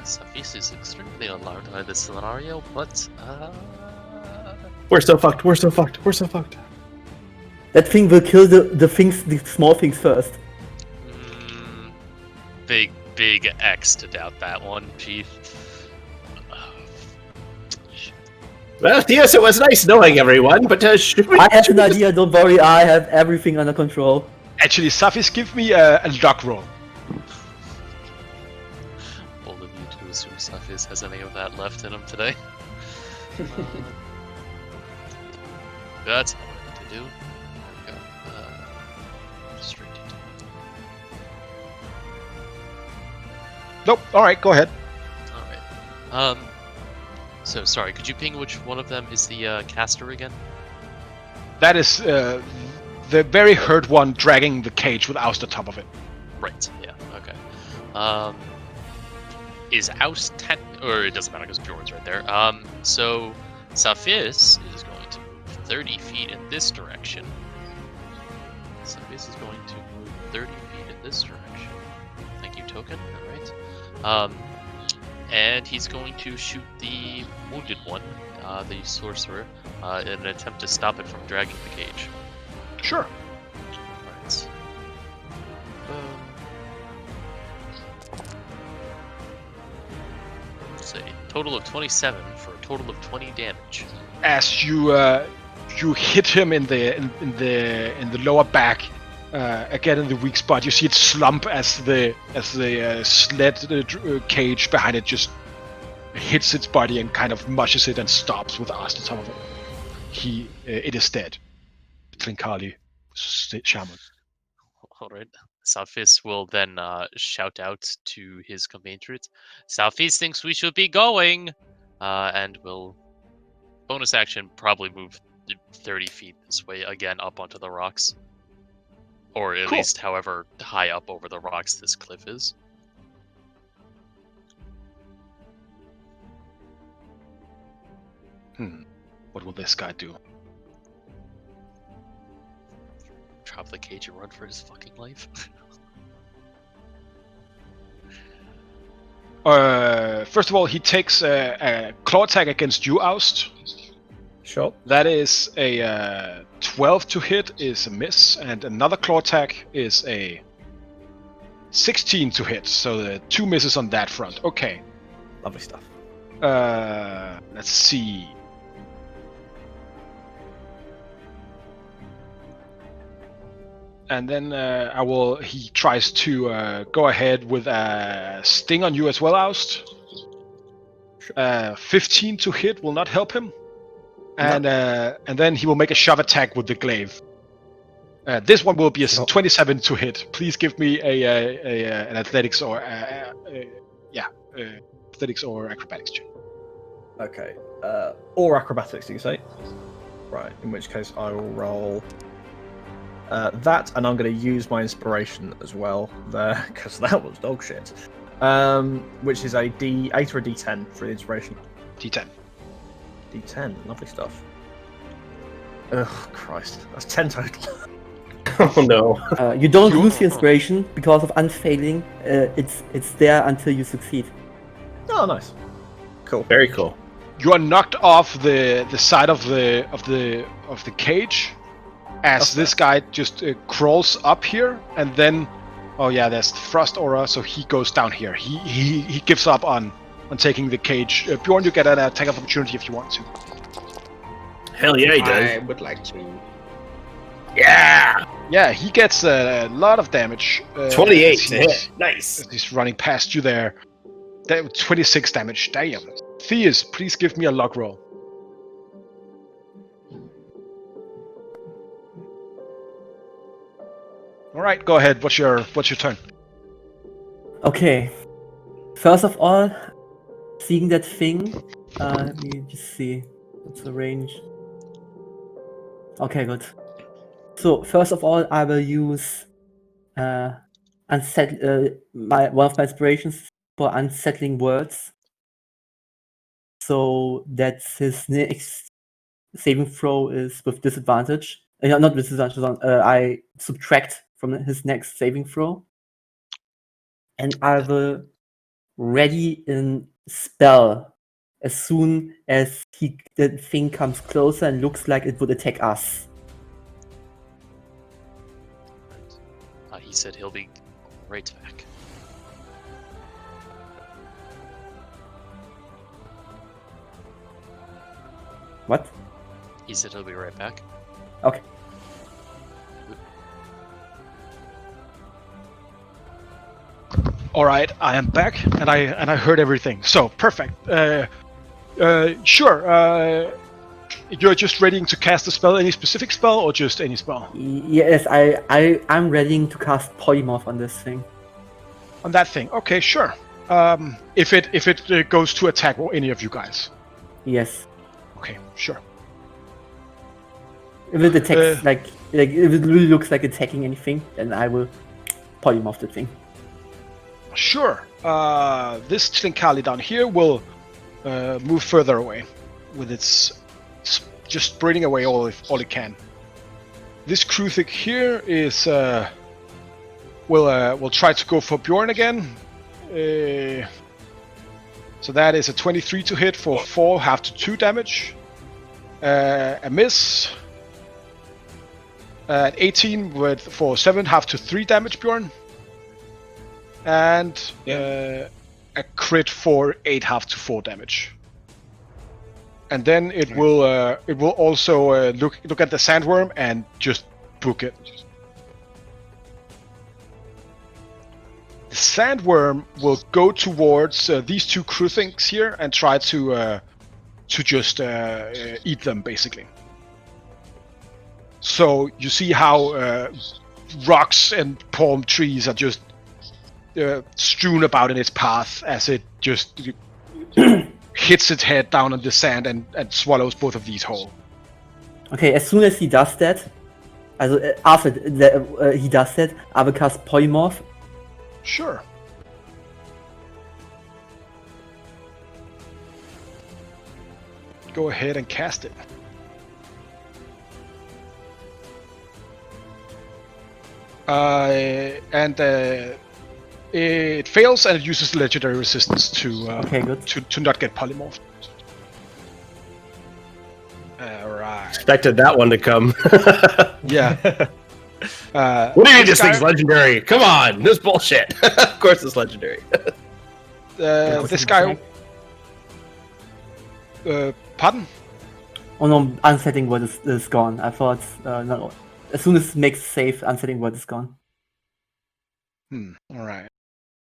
Safis is extremely alarmed by this scenario, but We're so fucked. We're so fucked. We're so fucked. That thing will kill the small things first. big X to doubt that one, Chief. Well, yes, it was nice knowing everyone, but should we... I have an idea, don't worry, I have everything under control. Actually, Safish, give me a luck roll. Bold of you to assume Safis has any of that left in him today. That's all I need to do. There we go. Straight into Nope. All right, go ahead. Alright. So, sorry, could you ping which one of them is the caster again? That is the very hurt one dragging the cage with Oust on top of it. Right, yeah, okay. Is Oust or it doesn't matter because Bjorn's right there. So Safis is going to move 30 feet in this direction. Safis is going to move 30 feet in this direction. Thank you, token, alright. And he's going to shoot the wounded one, the sorcerer, in an attempt to stop it from dragging the cage. Sure. Right. Let's say total of 27 for a total of 20 damage. As you hit him in the lower back, again in the weak spot, you see it slump as the sled cage behind it just hits its body and kind of mushes it and stops with Oust on top of it. It is dead. Trinkali, shaman. Alright. Safis will then shout out to his compatriots. Safis thinks we should be going! And will, bonus action, probably move 30 feet this way, again up onto the rocks. Or at least however high up over the rocks this cliff is. What will this guy do? Drop the cage and run for his fucking life. First of all, he takes a claw attack against you, Oust. Sure. That is a 12 to hit is a miss, and another claw attack is a 16 to hit. So the 2 misses on that front. Okay. Lovely stuff. Let's see. And then he tries to go ahead with a sting on you as well, Oust. 15 to hit will not help him. And then he will make a shove attack with the glaive. This one will be a 27 to hit. Please give me an athletics or athletics or acrobatics check. Okay. Or acrobatics, do you say? Right. In which case, I will roll that, and I'm going to use my inspiration as well there because that was dog shit. Which is a D8 or a D10 for the inspiration. D10. D10, lovely stuff. Ugh, Christ, that's 10 total. Oh no. You don't lose the inspiration because of unfailing. It's there until you succeed. Oh, nice. Cool. Very cool. You are knocked off the side of the cage as this guy just crawls up here, and then there's the frost aura, so he goes down here. He gives up on taking the cage. Bjorn, you get an attack of opportunity if you want to. Hell yeah, he does. I would like to. Yeah, he gets a lot of damage. 28 to hit. Nice. He's running past you there. 26 damage. Damn. Theus, please give me a luck roll. All right, go ahead. What's your turn? Okay. First of all, seeing that thing, let me just see. What's the range? Okay, good. So first of all, I will use one of my inspirations for unsettling words. So that's his next saving throw is with disadvantage. Not with disadvantage. I subtract from his next saving throw, and I will ready in spell as soon as the thing comes closer and looks like it would attack us. He said he'll be right back. What? He said he'll be right back. Okay. All right, I am back, and I heard everything. So perfect. Sure. You're just readying to cast a spell, any specific spell, or just any spell? Yes, I'm ready to cast Polymorph on this thing. On that thing. Okay, sure. If it goes to attack any of you guys. Yes. Okay, sure. If it attacks like if it really looks like attacking anything, then I will Polymorph the thing. Sure. This Tlinkali down here will move further away, with its just spreading away all it can. This Kruthik here is will try to go for Bjorn again. So that is a 23 to hit for 4, half to 2 damage. A miss. 18 for 7, half to 3 damage, Bjorn. And a crit for 8, half to 4 damage. And then it will also look at the sandworm and just book it. The sandworm will go towards these two Kruthinks here and try to just eat them, basically. So you see how rocks and palm trees are just strewn about in its path as it just hits its head down on the sand and swallows both of these whole. Okay, as soon as he does that, after he does that, I will cast Polymorph. Sure. Go ahead and cast it. It fails and it uses legendary resistance to Okay, good. to not get polymorphed. Alright. Expected that one to come. Yeah. What do you mean this guy- thing's legendary? Come on, this bullshit. Of course it's legendary. This guy. Pardon? Oh no, unsetting word is gone. I thought no. As soon as it makes save, unsetting word is gone. Alright.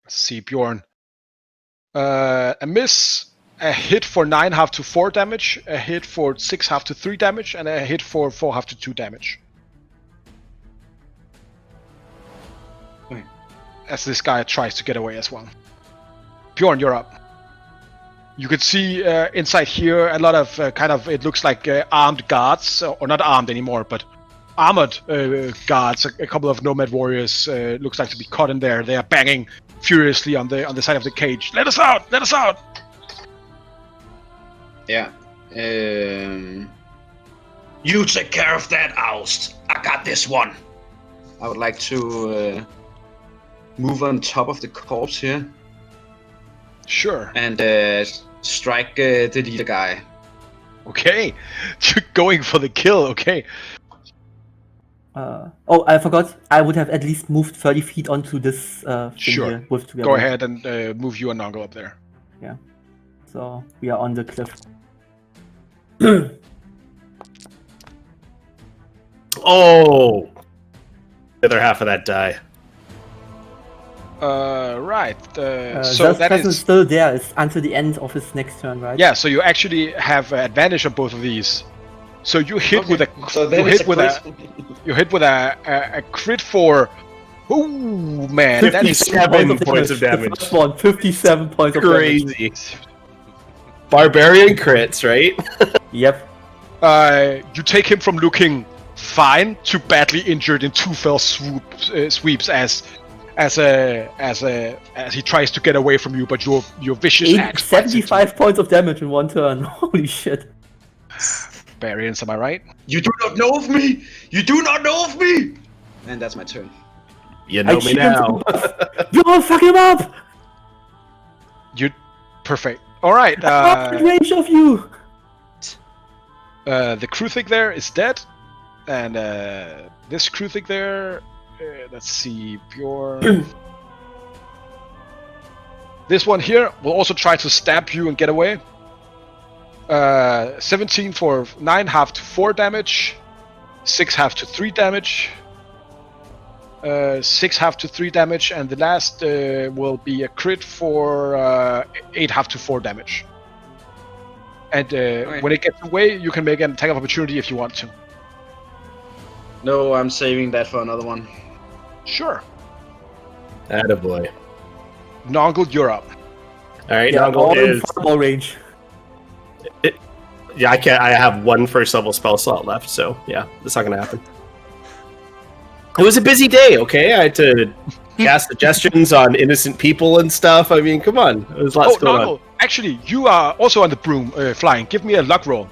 Let's see, Bjorn. A miss, a hit for 9, half to 4 damage, a hit for 6, half to 3 damage, and a hit for 4, half to 2 damage. Okay. As this guy tries to get away as well. Bjorn, you're up. You can see inside here a lot of it looks like armed guards, or not armed anymore, but armored guards. A couple of nomad warriors looks like to be caught in there. They are banging furiously on the side of the cage. Let us out! Let us out! Yeah. You take care of that, Oust. I got this one. I would like to move on top of the corpse here Sure. and strike the leader guy. Okay. You're going for the kill. Okay. Oh, I forgot. I would have at least moved 30 feet onto this thing Sure. here with together. Go ahead and move you and Nongo up there. So we are on the cliff. Oh! The other half of that die. Right. So Zell's that presence is. still there. It's until the end of his next turn, right? Yeah. So you actually have advantage on both of these. So you hit with a. So then you it's hit with a. You hit with a crit for. Ooh, man, that is 57 points of The damage. first one, 57 points of damage. Crazy. Barbarian crits, right? Yep. You take him from looking fine to badly injured in 2 fell sweeps as he tries to get away from you, but your vicious axe. bites into 75 points of damage in one turn. Holy shit. barbarians, am I right? You do not know of me! You do not know of me! And that's my turn. You know me now. Yo, fuck him up! Perfect. All right. Range of you! The Kruthic there is dead, and this Kruthic there. Let's see, Bjorn. This one here will also try to stab you and get away. 17 for 9, half to 4 damage. 6 half to 3 damage. 6 half to 3 damage, and the last will be a crit for 8 half to 4 damage. And when it gets away, you can make an attack of opportunity if you want to. No, I'm saving that for another one. Sure. Attaboy. Nongle, you're up. All right, Yeah, all Nongle in is. fireball range. Yeah, I can't. I have one first level spell slot left, so yeah, that's not gonna happen. It was a busy day, okay? I had to cast suggestions on innocent people and stuff. I mean, come on. There's lots going Nongle, actually, you are also on the broom flying. Give me a luck roll.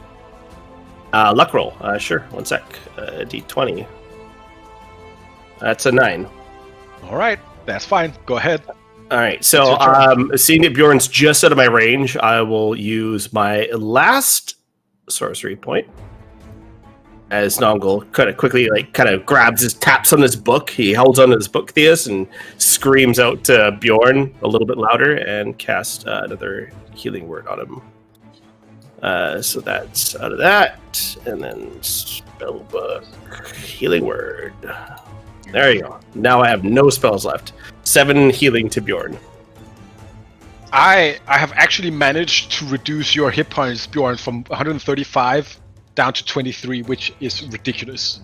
on. Luck roll. Sure. One sec. D20. That's a 9. All right, that's fine. Go ahead. All right. So, seeing that Bjorn's just out of my range, I will use my last sorcery point. As Nongle kind of quickly, taps on his book. He holds on to his book, Theus, and screams out to Bjorn a little bit louder and cast another healing word on him. So that's out of that, and then spellbook healing word. There you go. Now I have no spells left. 7 healing to Bjorn. I have actually managed to reduce your hit points, Bjorn, from 135 down to 23, which is ridiculous.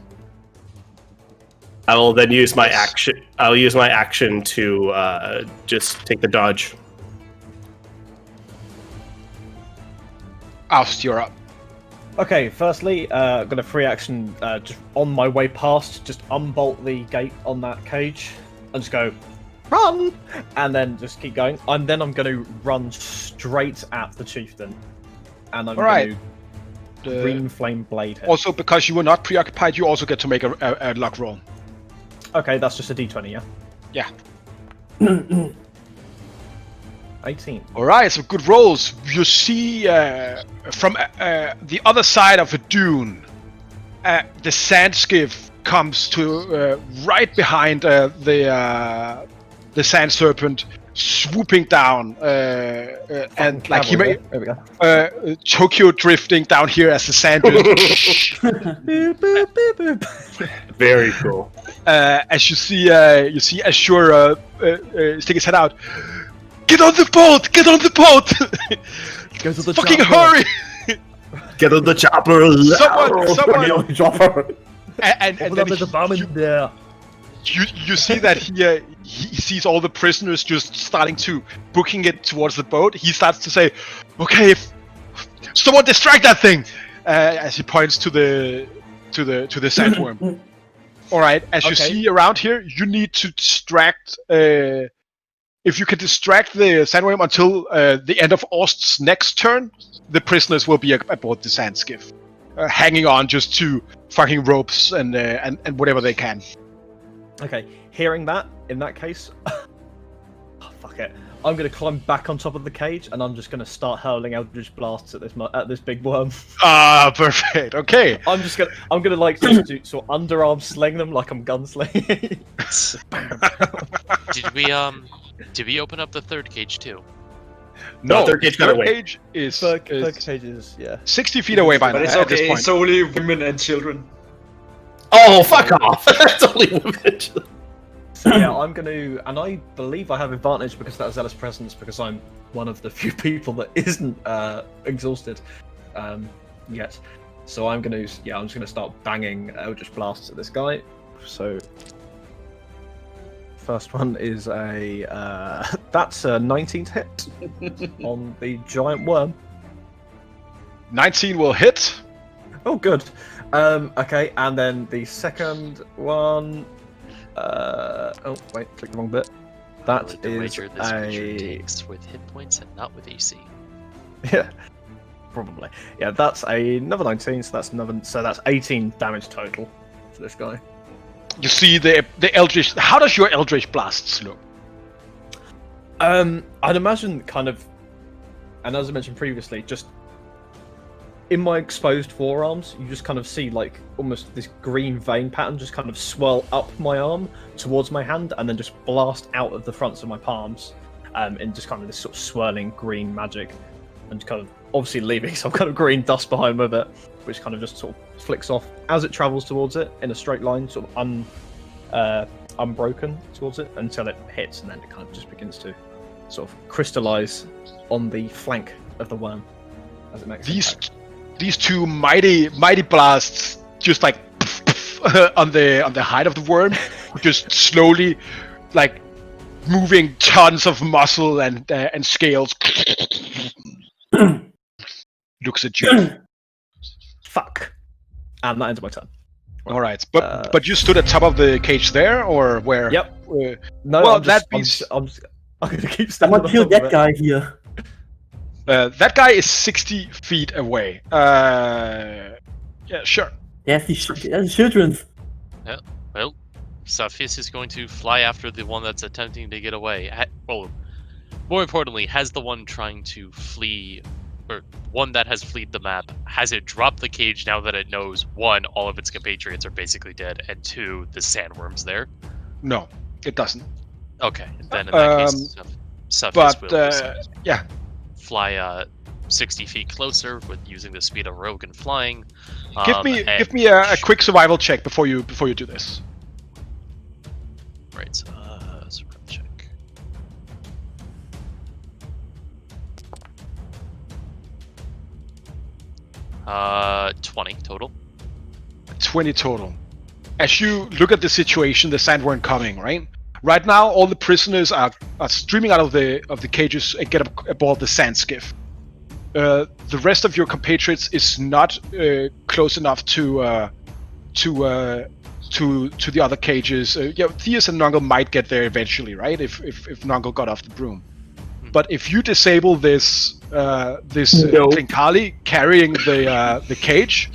I will then use my action. I'll use my action to just take the dodge. Oust, you're up. Okay, firstly, I'm going to free action just on my way past, just unbolt the gate on that cage and just go, run! And then just keep going. And then I'm going to run straight at the chieftain. And I'm going to green flame blade him. Also, because you were not preoccupied, you also get to make a luck roll. Okay, that's just a d20, yeah? Yeah. 18. All right, so good rolls. You see from the other side of a dune, the sand skiff comes to right behind the sand serpent, swooping down, and like he may Tokyo drifting down here as the sand just Very cool. as you see Ashura stick his head out. Get on the boat! Get on the boat! Go to the Fucking chopper. hurry! Get on the chopper! Someone! Chopper. And then There's a bomb in there. you see that he sees all the prisoners just starting to booking it towards the boat. He starts to say, "Okay, someone distract that thing!" As he points to the sandworm. All right, as you see around here, you need to distract. If you can distract the sandworm until the end of Ost's next turn, the prisoners will be aboard the sand skiff, hanging on just to fucking ropes and whatever they can. Okay, hearing that, in that case, fuck it. I'm gonna climb back on top of the cage, and I'm just gonna start hurling Eldritch blasts at this big worm. Ah, perfect. Okay. I'm gonna like just do, sort of underarm sling them like I'm gunslinging. Did we open up the third cage too? No, third cage got third away. cage is Third cage is 60 feet away by now. But it's at this okay, point. it's only women and children. Oh, fuck off! That's only women. So yeah, I'm gonna, and I believe I have advantage because that was Zealous Presence, because I'm one of the few people that isn't exhausted yet. So I'm just gonna start banging Eldritch blasts at this guy. So first one is that's a 19th hit on the giant worm. 19 will hit. Oh, good. Okay, and then the second one. Oh wait, clicked the wrong bit. That the is wager this creature takes with hit points and not with AC. Yeah. Probably. Yeah, that's another 19, so that's 18 damage total to this guy. You see the Eldritch. How does your Eldritch blasts look? I'd imagine kind of, and as I mentioned previously, just in my exposed forearms, you just kind of see like almost this green vein pattern just kind of swirl up my arm towards my hand and then just blast out of the fronts of my palms in just kind of this sort of swirling green magic, and kind of obviously leaving some kind of green dust behind with it, which kind of just sort of flicks off as it travels towards it in a straight line, sort of unbroken towards it until it hits, and then it kind of just begins to sort of crystallize on the flank of the worm as it makes these two mighty blasts just like on the height of the worm, just slowly like moving tons of muscle and scales. Looks at you. Fuck. And that ends my turn. All right, but you stood at top of the cage there, or where? Yep. No, well, I'm gonna keep standing. I'm gonna kill that guy here. That guy is 60 feet away. Yeah, sure. Yes, the children's. Yeah, well, Saphis is going to fly after the one that's attempting to get away. Well, more importantly, has the one trying to flee, or one that has fled the map, has it dropped the cage now that it knows, one, all of its compatriots are basically dead, and two, the sandworm's there? No, it doesn't. Okay, then in that case, Saphis will yeah. fly 60 feet closer with using the speed of rogue and flying. Give me a quick survival check before you do this. Right, survival check. 20 total. 20 total. As you look at the situation, the sandworm coming, right? Right now, all the prisoners are streaming out of the cages and get aboard the sand skiff. The rest of your compatriots is not close enough to the other cages. Yeah, Theus and Nungle might get there eventually, right? If Nungle got off the broom. But if you disable this Klinkali carrying the cage,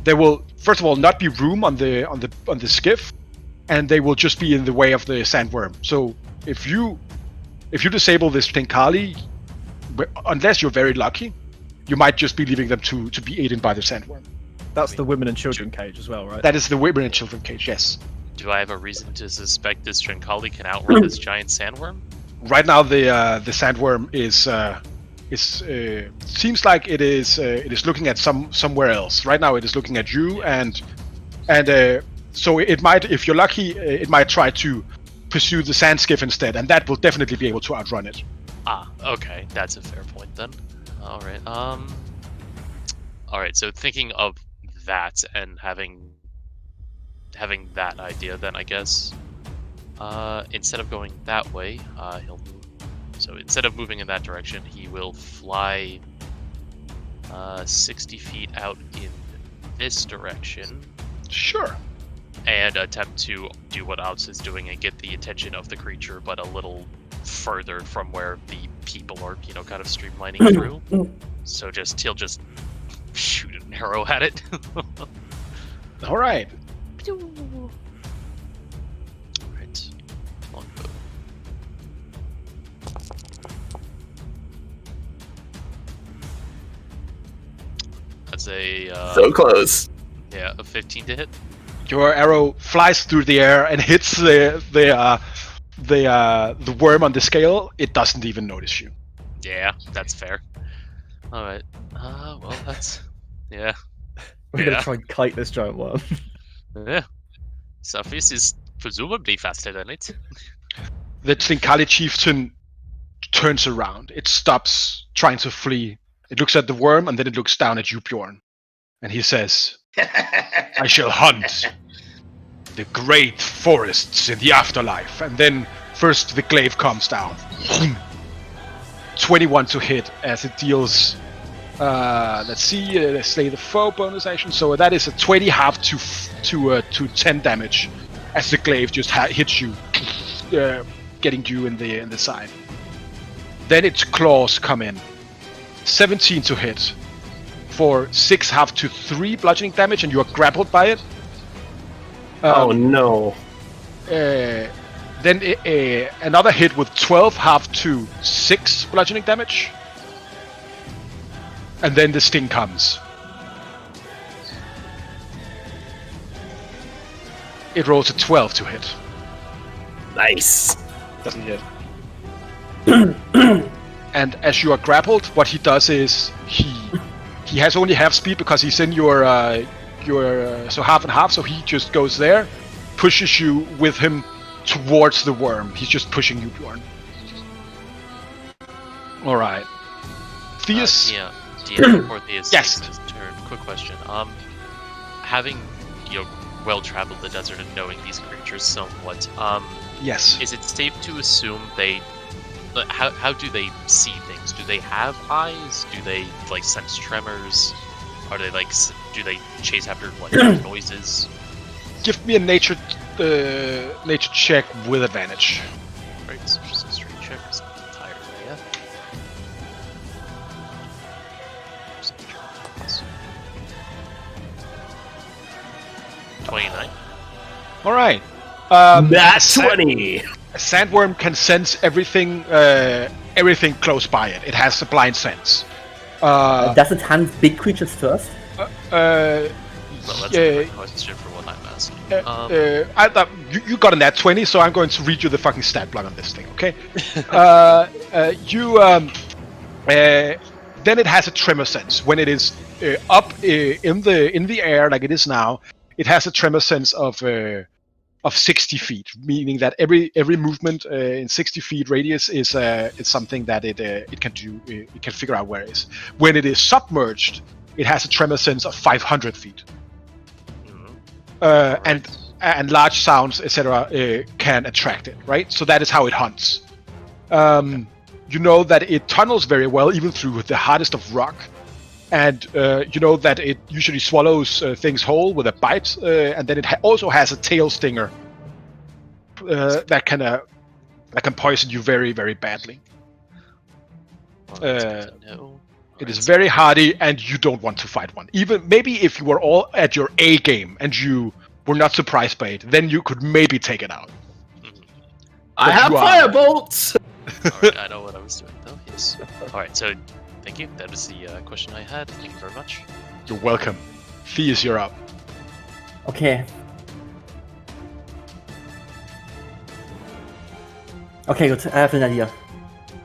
there will first of all not be room on the skiff, and they will just be in the way of the sandworm. So if you disable this Klinkali, unless you're very lucky, you might just be leaving them to be eaten by the sandworm. That's the women and children cage as well, right? That is the women and children cage, yes. Do I have a reason to suspect this Trinkali can outrun this giant sandworm? Right now, the sandworm is seems like it is looking at somewhere else. Right now, it is looking at you, and so it might, if you're lucky, it might try to pursue the sand skiff instead, and that will definitely be able to outrun it. Ah, okay, that's a fair point then. All right. So thinking of that and having that idea, then I guess instead of going that way, he'll move. So instead of moving in that direction, he will fly 60 feet out in this direction. Sure. And attempt to do what Ops is doing and get the attention of the creature, but a little further from where the people are, kind of streamlining through. So he'll just shoot an arrow at it. All right. Right. Longbow. That's a so close. Yeah, a 15 to hit. Your arrow flies through the air and hits the worm on the scale. It doesn't even notice you. Yeah, that's fair. All right. Well, that's yeah. We're gonna try and kite this giant worm. Yeah. Saphis is presumably faster than it. The Klinkali chieftain turns around. It stops trying to flee. It looks at the worm and then it looks down at you, Bjorn. And he says, I shall hunt the great forests in the afterlife. And then first the glaive comes down. 21 to hit as it deals, let's see, slay the foe bonus action. So that is a 20 half to 10 damage as the glaive just hits you, getting you in the side. Then its claws come in. 17 to hit. for 6 half to 3 bludgeoning damage, and you are grappled by it. Oh no. Then another hit with 12 half to 6 bludgeoning damage. And then the sting comes. It rolls a 12 to hit. Nice. Doesn't hit. And as you are grappled, what he does is he has only half speed because he's in your so half and half. So he just goes there, pushes you with him towards the worm. He's just pushing you, Bjorn. All right. Theus. Before Theus Yes. takes his turn, quick question. Having well traveled the desert and knowing these creatures somewhat, Yes. is it safe to assume they? How do they see things? Do they have eyes? Do they sense tremors? Are they do they chase after noises? Give me a nature check with advantage. Right, so just a straight check. Because I'm tired of that. 29. All right. That's 20. A sandworm can sense everything close by it. It has a blind sense. Does it hunt big creatures first? Well, that's a different question for what I'm asking. You got a nat 20, so I'm going to read you the fucking stat block on this thing, okay? Then it has a tremor sense. When it is up in the air like it is now, it has a tremor sense of 60 feet, meaning that every movement in 60 feet radius is something that it can do. It can figure out where it is. When it is submerged, it has a tremor sense of 500 feet. And large sounds, etc., can attract it, right? So that is how it hunts. You know that it tunnels very well, even through the hardest of rock. And you know that it usually swallows things whole with a bite, and then it also has a tail stinger that can poison you very, very badly. It is very hardy, and you don't want to fight one. Even maybe if you were all at your A game and you were not surprised by it, then you could maybe take it out. I have firebolts. Alright, I know what I was doing though. Yes. Alright, so thank you. That was the question I had. Thank you very much. You're welcome. Theus, you're up. Okay. Okay, good. I have an idea.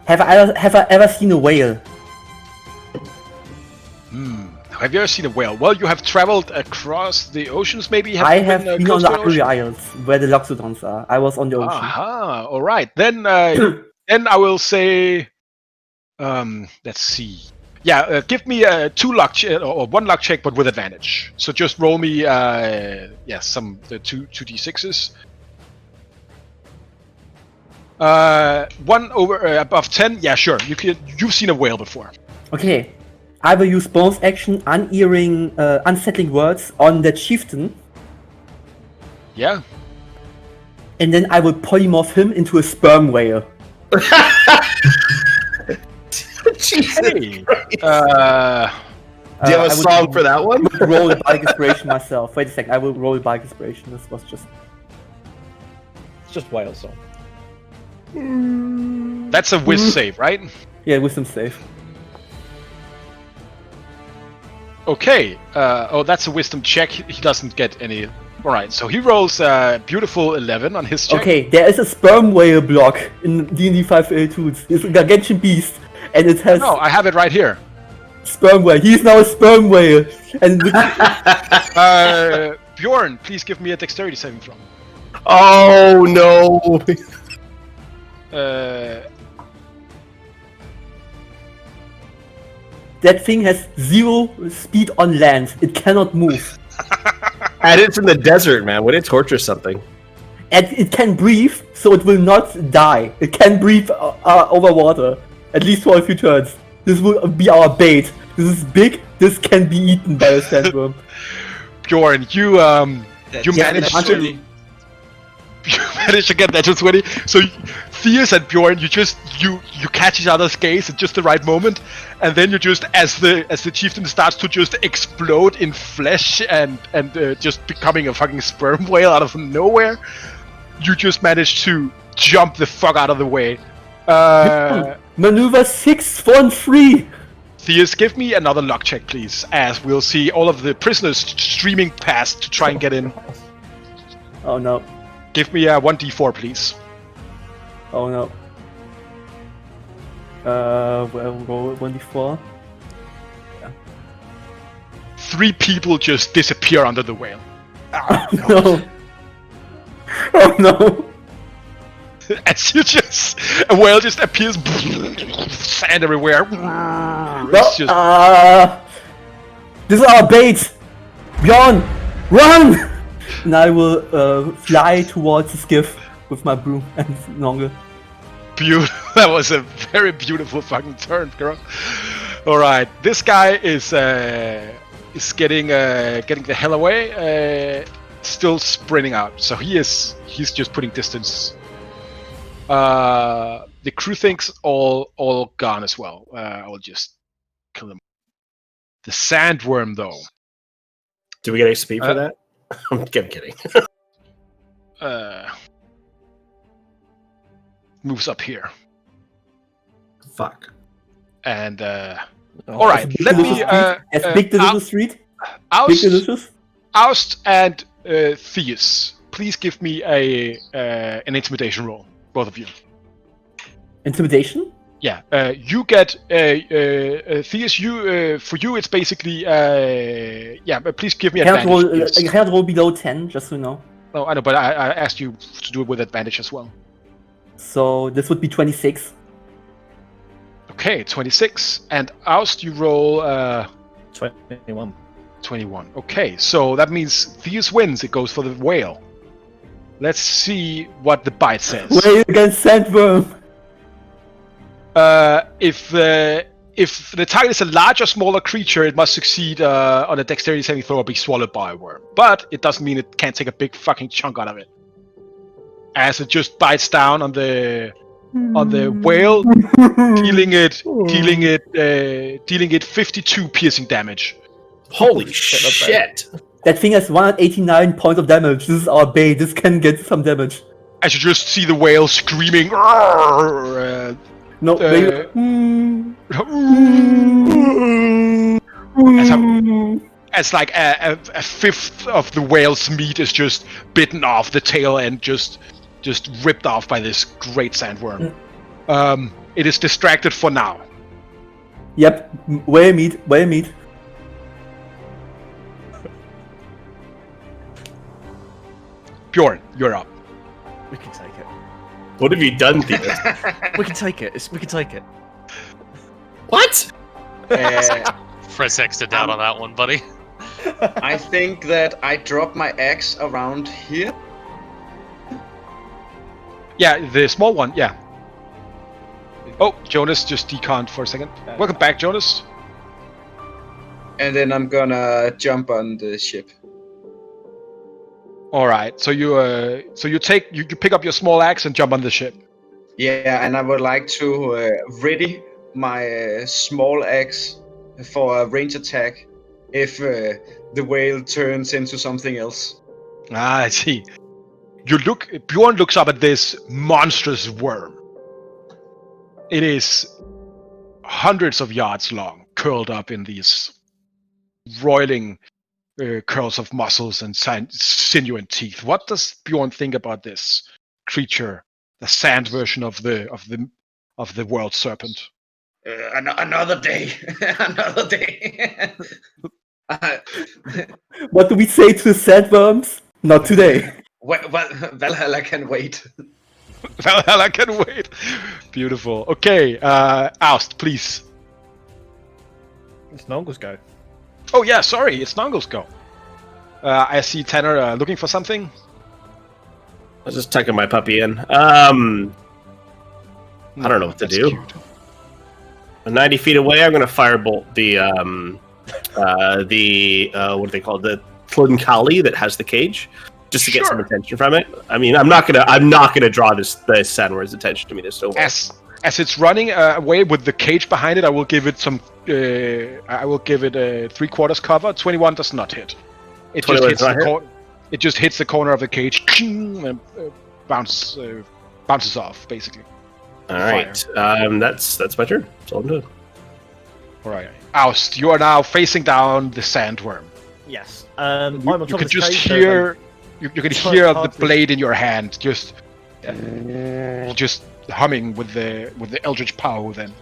Have I ever seen a whale? Have you ever seen a whale? Well, you have traveled across the oceans, maybe? I have been on the coastal Ivory ocean? Isles, where the Loxodons are. I was on the ocean. Aha, all right. Then I will say, let's see. Yeah, give me a 2 luck or 1 luck check, but with advantage. So just roll me, the 2d6s. 1 over above 10. Yeah, sure. You've seen a whale before. Okay. I will use bonus action unsettling words on the chieftain, Yeah. and then I will polymorph him into a sperm whale. Jesus Hey. Christ. Do you have I a would song for that one? roll a bardic inspiration myself. Wait a sec, I will roll a bardic inspiration. This was just... It's just whale song. That's a whiz save, right? Yeah, wisdom save. Okay. That's a wisdom check. He doesn't get any. All right. So he rolls a beautiful 11 on his check. Okay, there is a sperm whale block in D&D 5.2. It's a gargantuan beast, and it has No, I have it right here. sperm whale. He's now a sperm whale, and Bjorn, please give me a dexterity saving throw. Oh no! that thing has 0 speed on land. It cannot move, And it's in the desert, man. Would it torture something? and it can breathe, so it will not die. It can breathe over water, at least for a few turns. This will be our bait. This is big. This can be eaten by a sandworm. Bjorn, you managed to get that to 20. So Theus and Bjorn, you catch each other's gaze at just the right moment, and then you just, as the chieftain starts to just explode in flesh and just becoming a fucking sperm whale out of nowhere, you just manage to jump the fuck out of the way. Maneuver 6, 4, and 3. Theus, give me another luck check, please, as we'll see all of the prisoners streaming past to try and get in. Oh no. Give me a 1d4, please. Oh no. Well, roll 1d4. 3 people just disappear under the whale. No. Oh no. As you just, a whale just appears, sand everywhere. It's just... This is our bait! Bjorn! Run! And I will fly towards the skiff with my broom and Nongle. Beautiful. That was a very beautiful fucking turn, girl. Alright, this guy is getting the hell away, still sprinting out. So he's just putting distance. The crew thinks all gone as well. I'll just kill them. The sandworm, though. Do we get XP for that? I'm kidding. Moves up here. Fuck. And all right, let me big delicious street. Oust, Big delicious. Oust and Theus, please give me an intimidation roll, both of you. Intimidation? Yeah, you get Theus. For you, it's basically But please give me advantage. I can't roll below 10, just so you know. Oh, I know, but I asked you to do it with advantage as well. So this would be 26. Okay, 26. And Oust, you roll 21. 21. Okay, so that means Theus wins. It goes for the whale. Let's see what the bite says. Whale against sandworm. If the target is a large or smaller creature, it must succeed on a dexterity saving throw or be swallowed by a worm. But it doesn't mean it can't take a big fucking chunk out of it. As it just bites down on the whale, dealing it 52 piercing damage. Holy shit! That thing has 189 points of damage. This is our bait. This can get some damage. As you just see the whale screaming. As like a fifth of the whale's meat is just bitten off the tail and just ripped off by this great sandworm. It is distracted for now. Yep, whale meat. Bjorn, you're up. We can take it. What have you done, Theus? We can take it. We can take it. What? Press X'd down on that one, buddy. I think that I drop my axe around here. Yeah, the small one, yeah. Oh, Jonas just deconned for a second. Welcome back, Jonas. And then I'm gonna jump on the ship. All right, so you pick up your small axe and jump on the ship. Yeah, and I would like to ready my small axe for a range attack if the whale turns into something else. Ah, I see. Bjorn looks up at this monstrous worm. It is hundreds of yards long, curled up in these roiling curls of muscles and sinew and teeth. What does Bjorn think about this creature, the sand version of the world serpent? Another day. Another day. What do we say to the sandworms? Not today. Valhalla can wait. Valhalla can wait. Beautiful. Okay, Oust, please. It's Nongle's go. Oh yeah, sorry, it's Nongle's go. I see Tanner looking for something. I was just tucking my puppy in. I don't know what to do. Cute. 90 feet away, I'm going to firebolt the what do they call it? The Tlunkali that has the cage. just to get some Sure. attention from it. I mean, I'm not gonna draw the Cerenar's attention to me. This over. As it's running away with the cage behind it, I will give it some. I will give it a 3/4 cover. 21 does not hit. It just 21 hits does not the it just hits the corner of the cage and bounces off, basically. All right, that's my turn. That's all I'm doing. All right, Oust, you are now facing down the sandworm. Yes. You, I'm on you top can of this just cage, hear. You can it's hear hard the to- blade in your hand, just humming with the Eldritch Pow. Then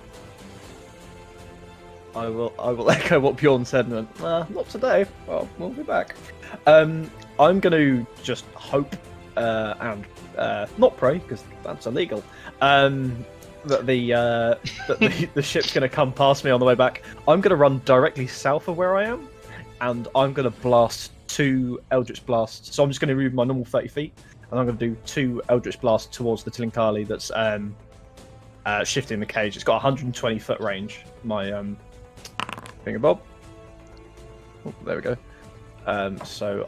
I will echo what Bjorn said and went, not today. Well, we'll be back. I'm going to just hope and not pray, because that's illegal, that the ship's going to come past me on the way back. I'm going to run directly south of where I am, and I'm going to blast 2 Eldritch Blasts. So I'm just going to move my normal 30 feet, and I'm going to do 2 Eldritch Blasts towards the Tilinkali that's shifting the cage. It's got 120 foot range, my Fingerbob. Oh, there we go. So,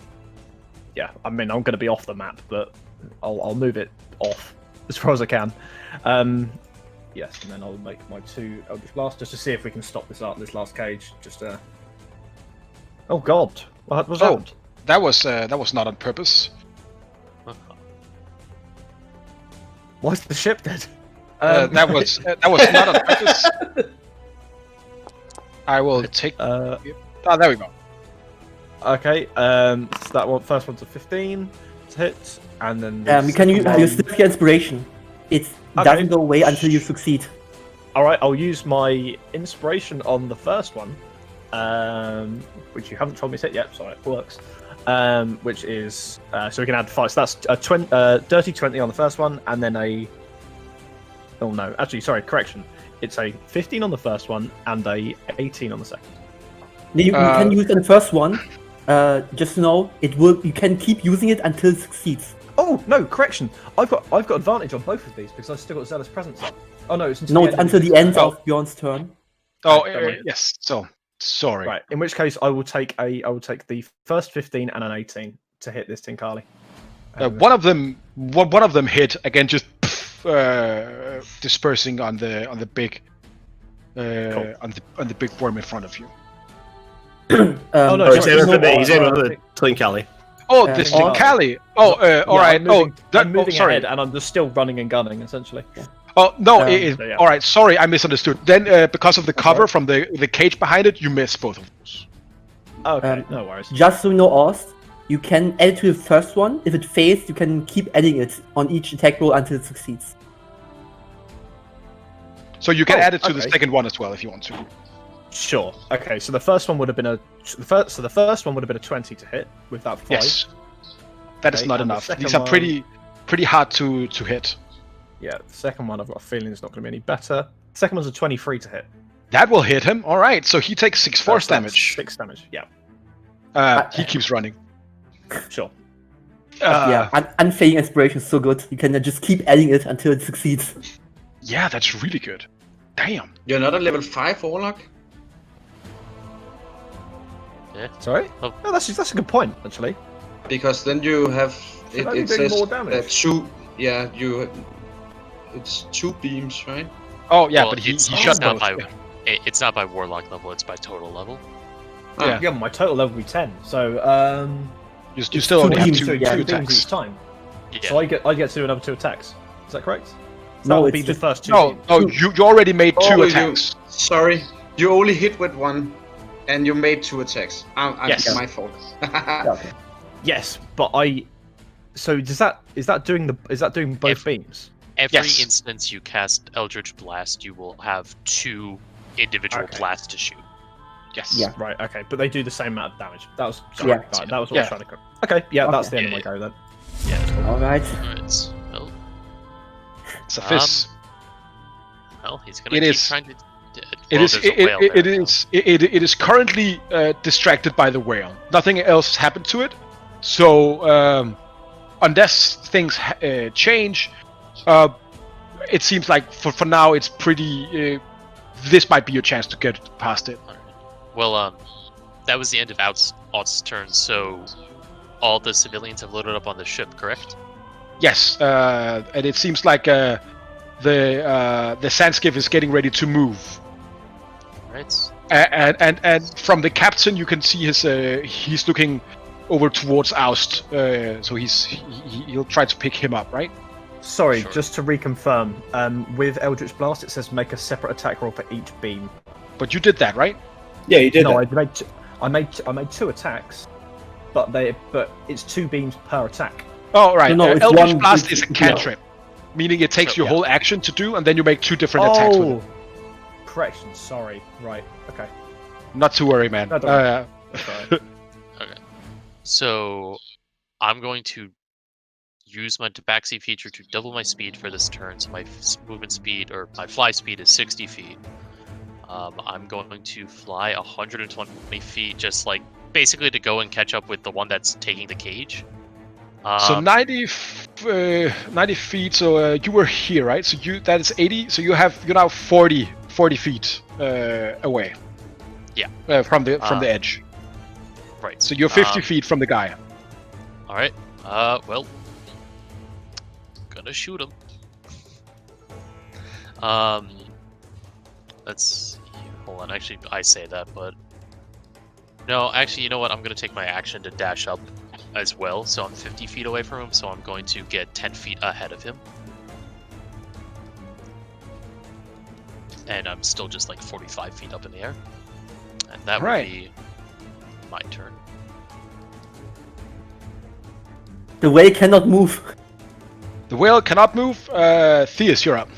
yeah, I mean, I'm going to be off the map, but I'll move it off as far as I can. Yes, and then I'll make my 2 Eldritch Blasts just to see if we can stop this last cage. Just oh God, what was that? that was not on purpose. Why is the ship dead? That was not on purpose. I will take. Oh, there we go. Okay, so that one, first one's a 15 to hit, and then Can you second still get inspiration? It Okay. doesn't go away until you succeed. All right, I'll use my inspiration on the first one, which you haven't told me to hit yet, so it works. Which is so we can add 5. So that's a dirty 20 on the first one, and then a. Oh no, actually, sorry, correction. It's a 15 on the first one and a 18 on the second. You can use it on the first one. Just know it will. You can keep using it until it succeeds. Oh no, correction. I've got advantage on both of these because I've still got Zealous Presence up. Oh no, it's No, it's until the end Oh. of Bjorn's turn. Oh, Don't worry. yes. So sorry. Right. In which case, I will take the first 15 and an 18 to hit this Tinkali. One of them hit again, just dispersing on the big on the big worm in front of you. Oh, no, Oh, he's sorry, aiming for the no, he's aiming for the Tilinkali. Oh, Yeah, this oh. Kali. Oh, all right. I'm moving sorry. ahead, and I'm just still running and gunning essentially. Oh no! So yeah. All right. Sorry, I misunderstood. Then, because of the cover from the cage behind it, you miss both of those. Okay, no worries. Just so you know, Ost, you can add it to the first one. If it fails, you can keep adding it on each attack roll until it succeeds. So you can Oh, add it to the okay. second one as well if you want to. Sure. Okay, so the first one would have been a 20 to hit with that 5. Yes. That is Okay, not and the enough. second These are one- pretty hard to hit. Yeah, the second one I've got a feeling is not going to be any better. The second one's a 23 to hit. That will hit him. All right. So he takes 6 force So that's damage. 6 damage. Yeah, He keeps running. sure. Yeah, unfailing inspiration is so good. You can just keep adding it until it succeeds. Yeah, that's really good. Damn. You're not a level 5 Warlock? Sorry. Oh. Oh, that's a good point actually. Because then you have Should only it do says more damage. 2. Yeah, it's 2 beams, right? Oh yeah, Well, but he it's shot not both. by Yeah. it's not by warlock level. It's by total level. Yeah. Yeah, my total level will be 10. So You It's still only 2 have beams, two so yeah, two beams attacks. each time. Yeah. So I get to do another 2 attacks. Is that correct? So No, that would it's be the just- first 2. No, beams. no, you already made 2 Oh, you- attacks. Sorry, you only hit with 1, and you made 2 attacks. Yes. It's my fault. Okay. Yes, but So is that doing both If- beams? Every Yes. instance you cast Eldritch Blast, you will have 2 individual Okay. blasts to shoot. Yes. Yeah. Right. Okay, but they do the same amount of damage. That was sorry, Yeah. right, that was what Yeah. I was trying to cover. Okay, yeah, that's Okay. the end of my go then. Yeah. Alright. Alright. It's a fist. Well, he's gonna It keep is- trying to. It well, is. there's a whale It there, is. It is currently distracted by the whale. Nothing else has happened to it. So unless things change, it seems like for now it's pretty. This might be your chance to get past it. Alright. Well, that was the end of Ott's turn. So, all the civilians have loaded up on the ship, correct? Yes, and it seems like the Sandskiff is getting ready to move. Right. And from the captain, you can see he's looking over towards Oust. So he'll try to pick him up, right? Sorry, Sure. just to reconfirm, with Eldritch Blast, it says make a separate attack roll for each beam. But you did that, right? Yeah, you did No, that. I made 2 attacks, but it's 2 beams per attack. Oh, right. No, it's Eldritch one- Blast it's- is a cantrip, meaning it takes So, your yeah. whole action to do, and then you make 2 different attacks with it. Correction. Sorry. Right. Okay. Not to worry, man. No, don't worry. That's all right. So I'm going to use my Tabaxi feature to double my speed for this turn. So my movement speed or my fly speed is 60 feet. I'm going to fly 120 feet, just like basically to go and catch up with the one that's taking the cage. So 90 feet. So you were here, right? So that is 80. So you're now 40 feet away. Yeah. From the edge. Right. So you're 50 feet from the guy. All right. Well, gonna shoot him. Let's see. Hold on. Actually, I say that, but no. Actually, you know what? I'm gonna take my action to dash up as well. So I'm 50 feet away from him. So I'm going to get 10 feet ahead of him. And I'm still just like 45 feet up in the air. And that would Right. be my turn. The whale cannot move. The whale cannot move. Theus, you're up.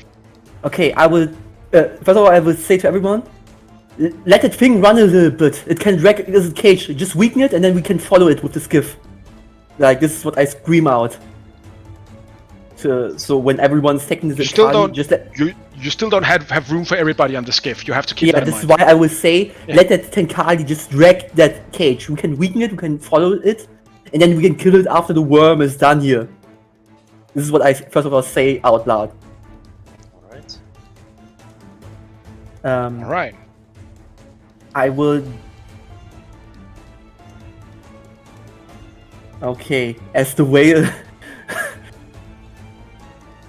Okay, I will. First of all, I will say to everyone, let that thing run a little bit. It can drag this cage. Just weaken it, and then we can follow it with the skiff. Like this is what I scream out. So when everyone's taking You this still party, don't. just let. You still don't have room for everybody on the skiff. You have to keep Yeah, that in this is mind. why I will say Yeah. let that Tenkali just drag that cage. We can weaken it, we can follow it, and then we can kill it after the worm is done here. This is what I first of all say out loud. All right. All right. I will. Okay, as the whale.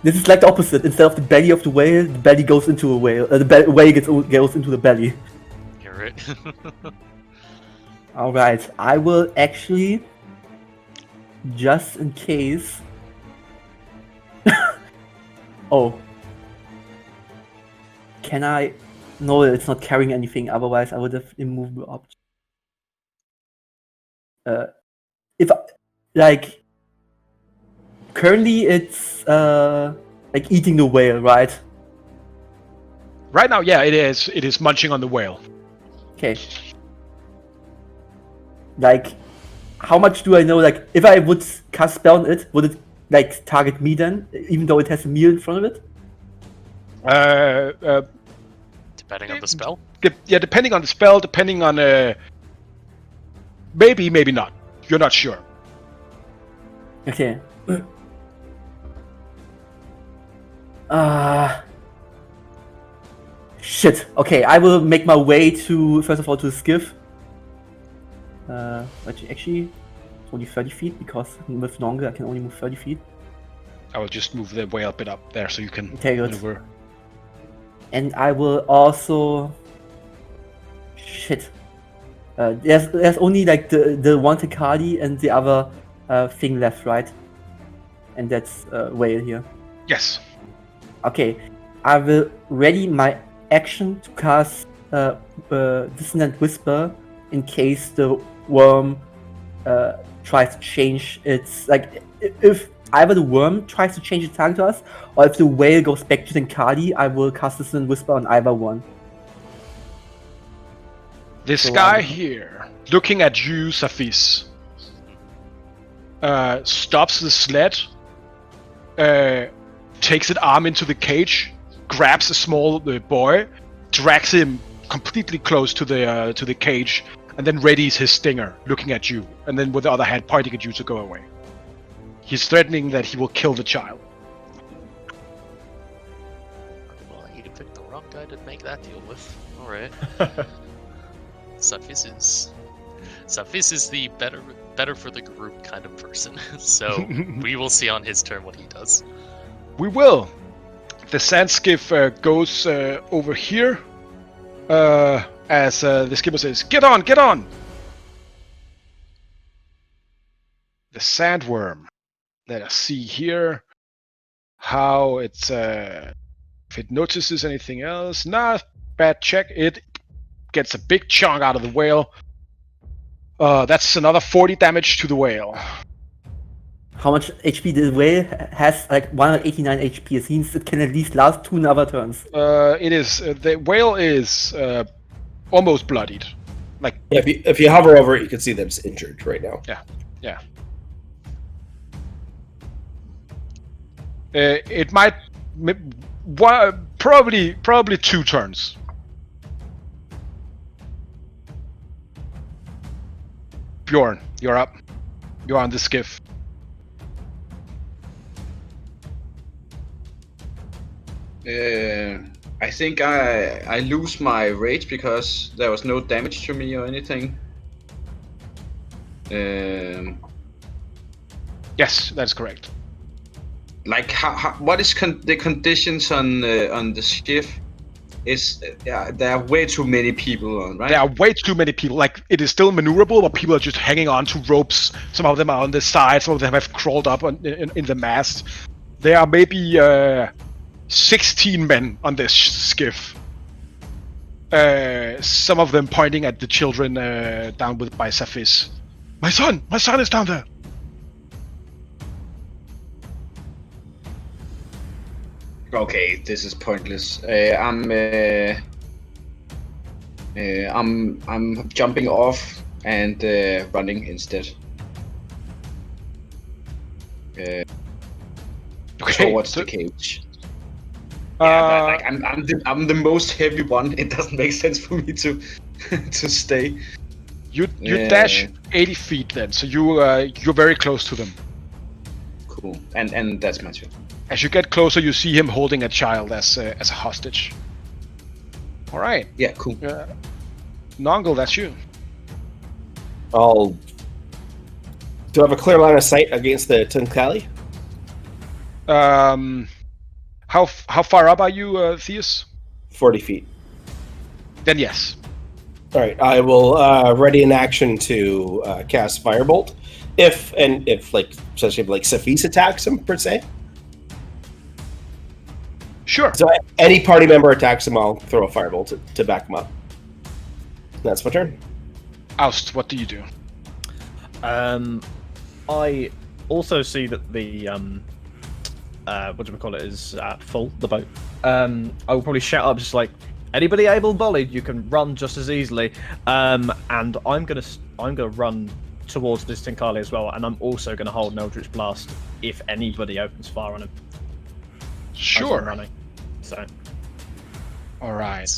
This is like the opposite. Instead of the belly of the whale, the belly goes into a whale. Whale goes into the belly. You're right. All right, I will actually, just in case. Oh. Can I? No, it's not carrying anything. Otherwise, I would have immovable object. If like currently it's like eating the whale, right? Right now, yeah, it is. It is munching on the whale. Okay. Like, how much do I know? Like, if I would cast spell on it, would it like target me then, even though it has a meal in front of it? Depending on the spell. Yeah, depending on the spell, depending on maybe not. You're not sure. Okay. Shit. Okay, I will make my way to first of all to the skiff. But actually, it's only 30 feet because with longer I can only move 30 feet. I will just move the whale bit up there so you can Okay, good. maneuver. And I will also. Shit. There's only like the one Takadi and the other thing left, right? And that's whale here. Yes. Okay, I will ready my action to cast Dissonant Whisper in case the worm tries to change its like if either the worm tries to change its target to us or if the whale goes back to Tenkadi, I will cast Dissonant Whisper on either one. This So guy I'm- here, looking at you, Safis, stops the sled, takes an arm into the cage, grabs a small boy, drags him completely close to the cage, and then readies his stinger, looking at you, and then with the other hand pointing at you to go away. He's threatening that he will kill the child. Well, you picked the wrong guy to make that deal with. Alright. Sufis is Safis is the better for the group kind of person. So we will see on his turn what he does. We will. The sand skiff goes over here as the skipper says, "Get on, get on!" The sandworm. Let us see here how it's if it notices anything else. Nah, bad check. It gets a big chunk out of the whale. That's another 40 damage to the whale. How much HP the whale has? Like 189 HP. It means it can at least last 2 another turns. It is the whale is almost bloodied. Like If you hover over it, you can see that it's injured right now. yeah. It might probably 2 turns. Bjorn, you're up. You're on the skiff. I think I lose my rage because there was no damage to me or anything. Yes, that's correct. Like what is the conditions on the skiff? Is there are way too many people on, right? There are way too many people. Like, it is still maneuverable, but people are just hanging on to ropes. Some of them are on the side. Some of them have crawled up in the mast. There are maybe 16 men on this skiff. Some of them pointing at the children down by Safis. My son is down there. Okay, this is pointless. I'm jumping off and running instead. Towards the cage. Like I'm the most heavy one. It doesn't make sense for me to stay. You dash 80 feet then, so you're very close to them. Cool, and that's my turn. As you get closer, you see him holding a child as a hostage. All right. Yeah, cool. Nongle, that's you. Do I have a clear line of sight against the Tunkali? How far up are you, Theus? 40 feet. Then yes. All right, I will ready in action to cast Firebolt. If especially if Safis attacks him per se. Sure. So any party member attacks him, I'll throw a Firebolt to back him up. That's my turn. Oust, what do you do? I also see that the is full, the boat. I will probably shout up just like, anybody able-bodied, you can run just as easily. And I'm gonna run towards this Tinkali as well, and I'm also gonna hold an Eldritch Blast if anybody opens fire on him. Sure. As I'm running. So. All right.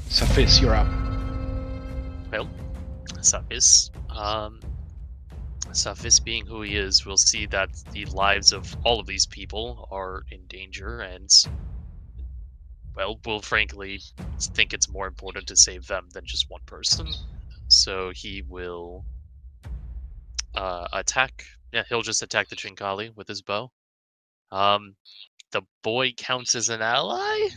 Safis, you're up. Well, Safis, Safis being who he is, will see that the lives of all of these people are in danger, and will frankly think it's more important to save them than just one person. So he will attack. Yeah, he'll just attack the Trinkali with his bow. The boy counts as an ally?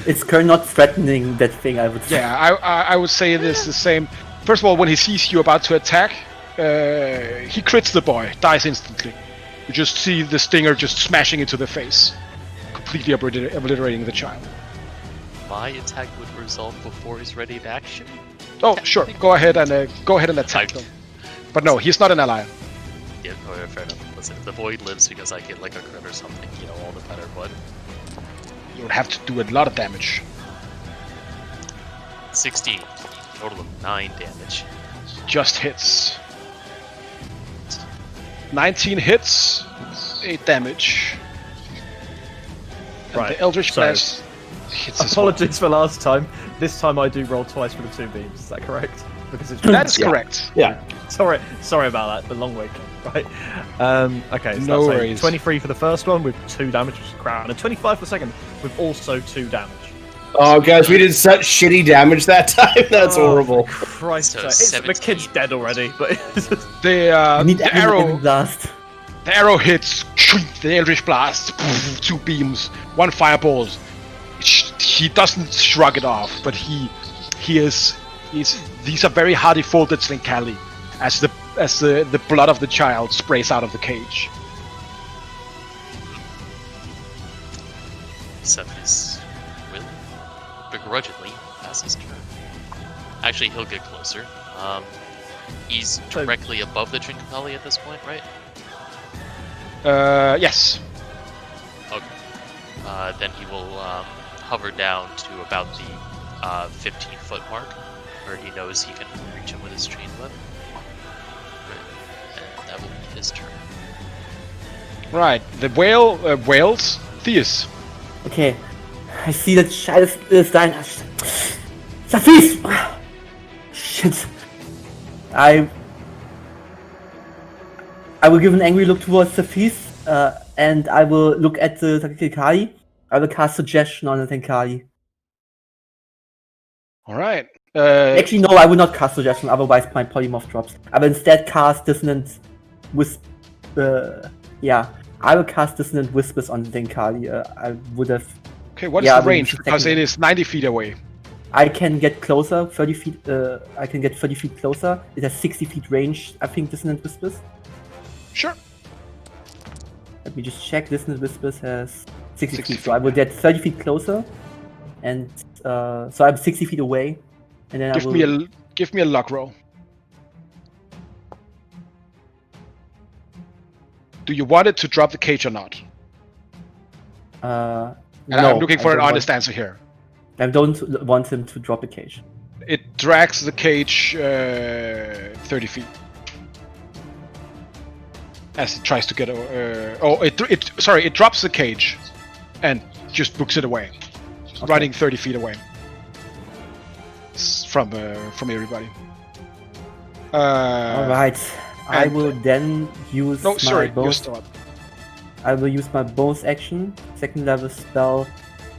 It's currently not threatening that thing, I would say. Yeah, I would say this the same. First of all, when he sees you about to attack, he crits the boy, dies instantly. You just see the stinger just smashing into the face, completely obliterating the child. My attack would resolve before he's ready to action. Oh, sure. Go ahead and attack him. But no, he's not an ally. Yeah, fair enough. Listen, if the boy lives because I get like a crit or something, all the better, but... You'll have to do a lot of damage. 16. Total of 9 damage. Just hits. 19 hits, 8 damage. And Right, the Eldritch so- Blast hits as well. Apologies for last time. This time I do roll twice for the 2 beams. Is that correct? Because it's That is Yeah. correct. Yeah. Sorry about that. The long week, right? Okay. So No that's worries. 23 for the first one with 2 damage, which is crap, and 25 for the second with also 2 damage. Oh, guys, we did such shitty damage that time. That's horrible. Christ, So the 17. kid's dead already, but The Need the Evan arrow blast. the arrow hits the Eldritch Blast. Two beams, one fireball. He doesn't shrug it off, but he's these are very hardy folded Slinkali as the blood of the child sprays out of the cage. Cephas will begrudgingly pass his turn. Actually, he'll get closer. He's directly above the Trincapelli at this point, right? Yes. Okay. Then he will hover down to about the 15-foot mark, where he knows he can reach him with his chain web. And that will be his turn. Right. The whale wails. Theus. Okay, I see the child is dying. Safis! Shit. I will give an angry look towards Safis, and I will look at the Tenkari. I will cast Suggestion on the Tenkari. All right. Actually, no, I will not cast Suggestion, otherwise my Polymorph drops. I will instead cast Dissonant Whisper. Yeah, I will cast Dissonant Whispers on the Tenkari. I would have. Okay, what is Yeah, the but range? it's a Because it second. is 90 feet away. I can get closer, 30 feet. I can get 30 feet closer. It has 60 feet range, I think, Dissonant Whispers. Sure. Let me just check. Dissonant Whispers has 60 60 feet, so I will get 30 feet closer. And so I'm 60 feet away. And then Give me a luck roll. Do you want it to drop the cage or not? No, I'm looking for I an don't honest answer here. I don't want him to drop the cage. It drags the cage 30 feet. As it tries to get it drops the cage and just books it away. Running 30 feet away from everybody. Alright. I will then use No, sorry, my you're bonus. still up. I will use my bonus action, second level spell,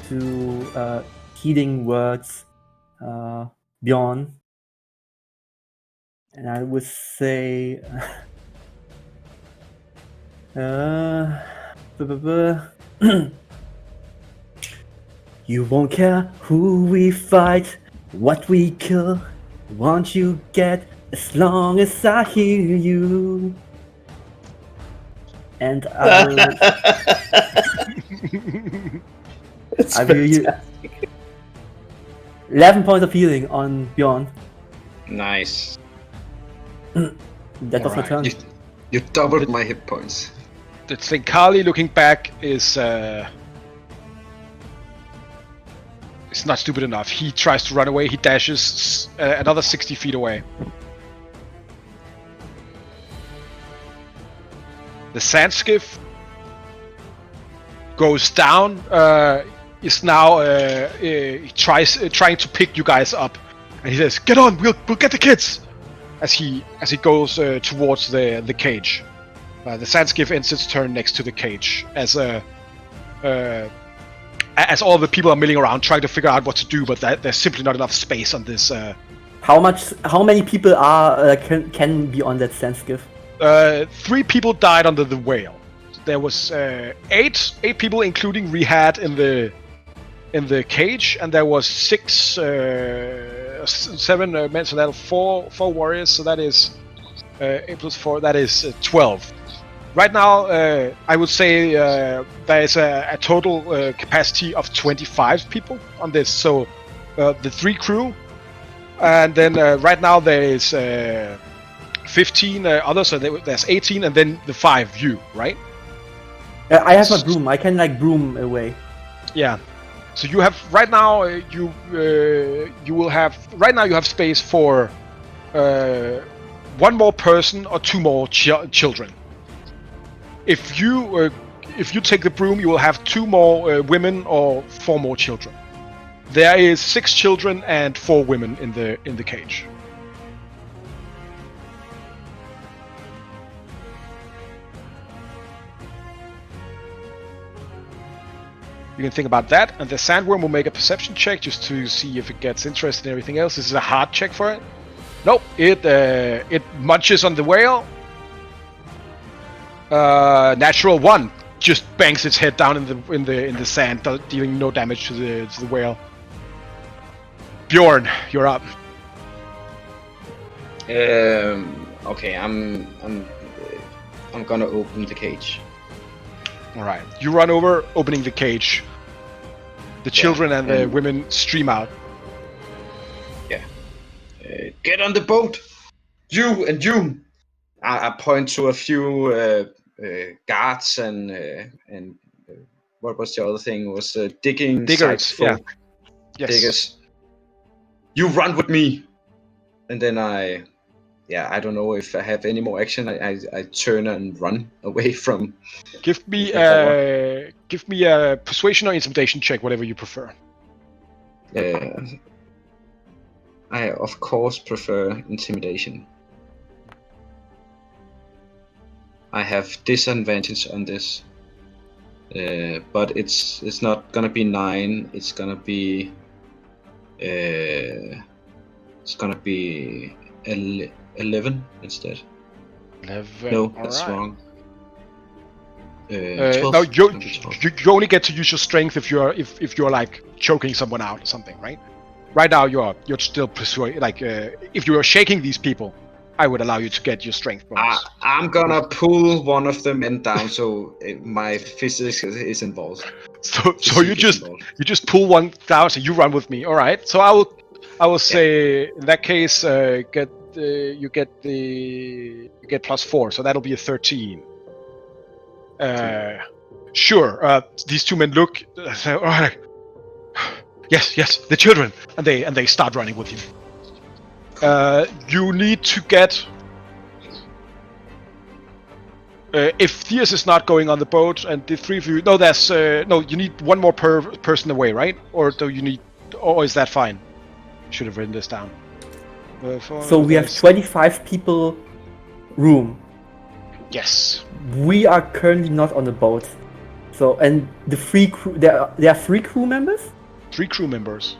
to healing words Bjorn. And I would say you won't care who we fight, what we kill, won't you get as long as I hear you. And I will use 11 points of healing on Bjorn. Nice. That was my turn. You doubled my hit points. The Slinkali looking back is not stupid enough. He tries to run away. He dashes another 60 feet away. The sand skiff goes down. Is now trying to pick you guys up, and he says, "Get on, we'll get the kids." As he goes towards the cage. The sand skiff ends its turn next to the cage as all the people are milling around trying to figure out what to do, but there's simply not enough space on this. How many people are can be on that sand skiff? 3 people died under the whale. There was 8 people, including Rehad in the cage, and there was 7 men. So that's 4 warriors. So that is 8 plus 4. That is 12. Right now, I would say there is a total capacity of 25 people on this. So the 3 crew, and then right now there is 15 others. So there's 18, and then the 5 you, right? I have my broom. I can broom away. Yeah. So you have right now. You will have right now. You have space for 1 more person or 2 more children. If you take the broom, you will have 2 more women or 4 more children. There is 6 children and 4 women in the cage. You can think about that, and the sandworm will make a perception check just to see if it gets interested in everything else. This is a hard check for it. Nope, it munches on the whale. Natural 1 just bangs its head down in the sand, dealing no damage to the whale. Bjorn, you're up. Okay, I'm gonna open the cage. All right, you run over, opening the cage. The children and the women stream out. Get on the boat, you and you. I point to a few guards and what was the other thing? It was digging Diggers, site folk. Yes. Diggers. You run with me, and then I don't know if I have any more action. I turn and run away from. Give me a persuasion or intimidation check, whatever you prefer. I of course prefer intimidation. I have disadvantage on this, but it's not gonna be 9. It's gonna be 11 instead. 11. No, that's wrong. 12. No, you only get to use your strength if you're like choking someone out or something, right? Right now you're still persuade if you are shaking these people, I would allow you to get your strength bonus. I'm gonna pull one of the men down, so my physics is involved. So you just pull one down, so you run with me. All right. So I will say in that case, you get +4, so that'll be a 13. Sure. These two men look. Say, all right. Yes, the children, and they start running with you. You need to get. If Theus is not going on the boat, and the 3 of you, you need one more person away, right? Or is that fine? Should have written this down. So we have 25 people room. Yes. We are currently not on the boat. So, and the 3 crew, there are 3 crew members? 3 crew members.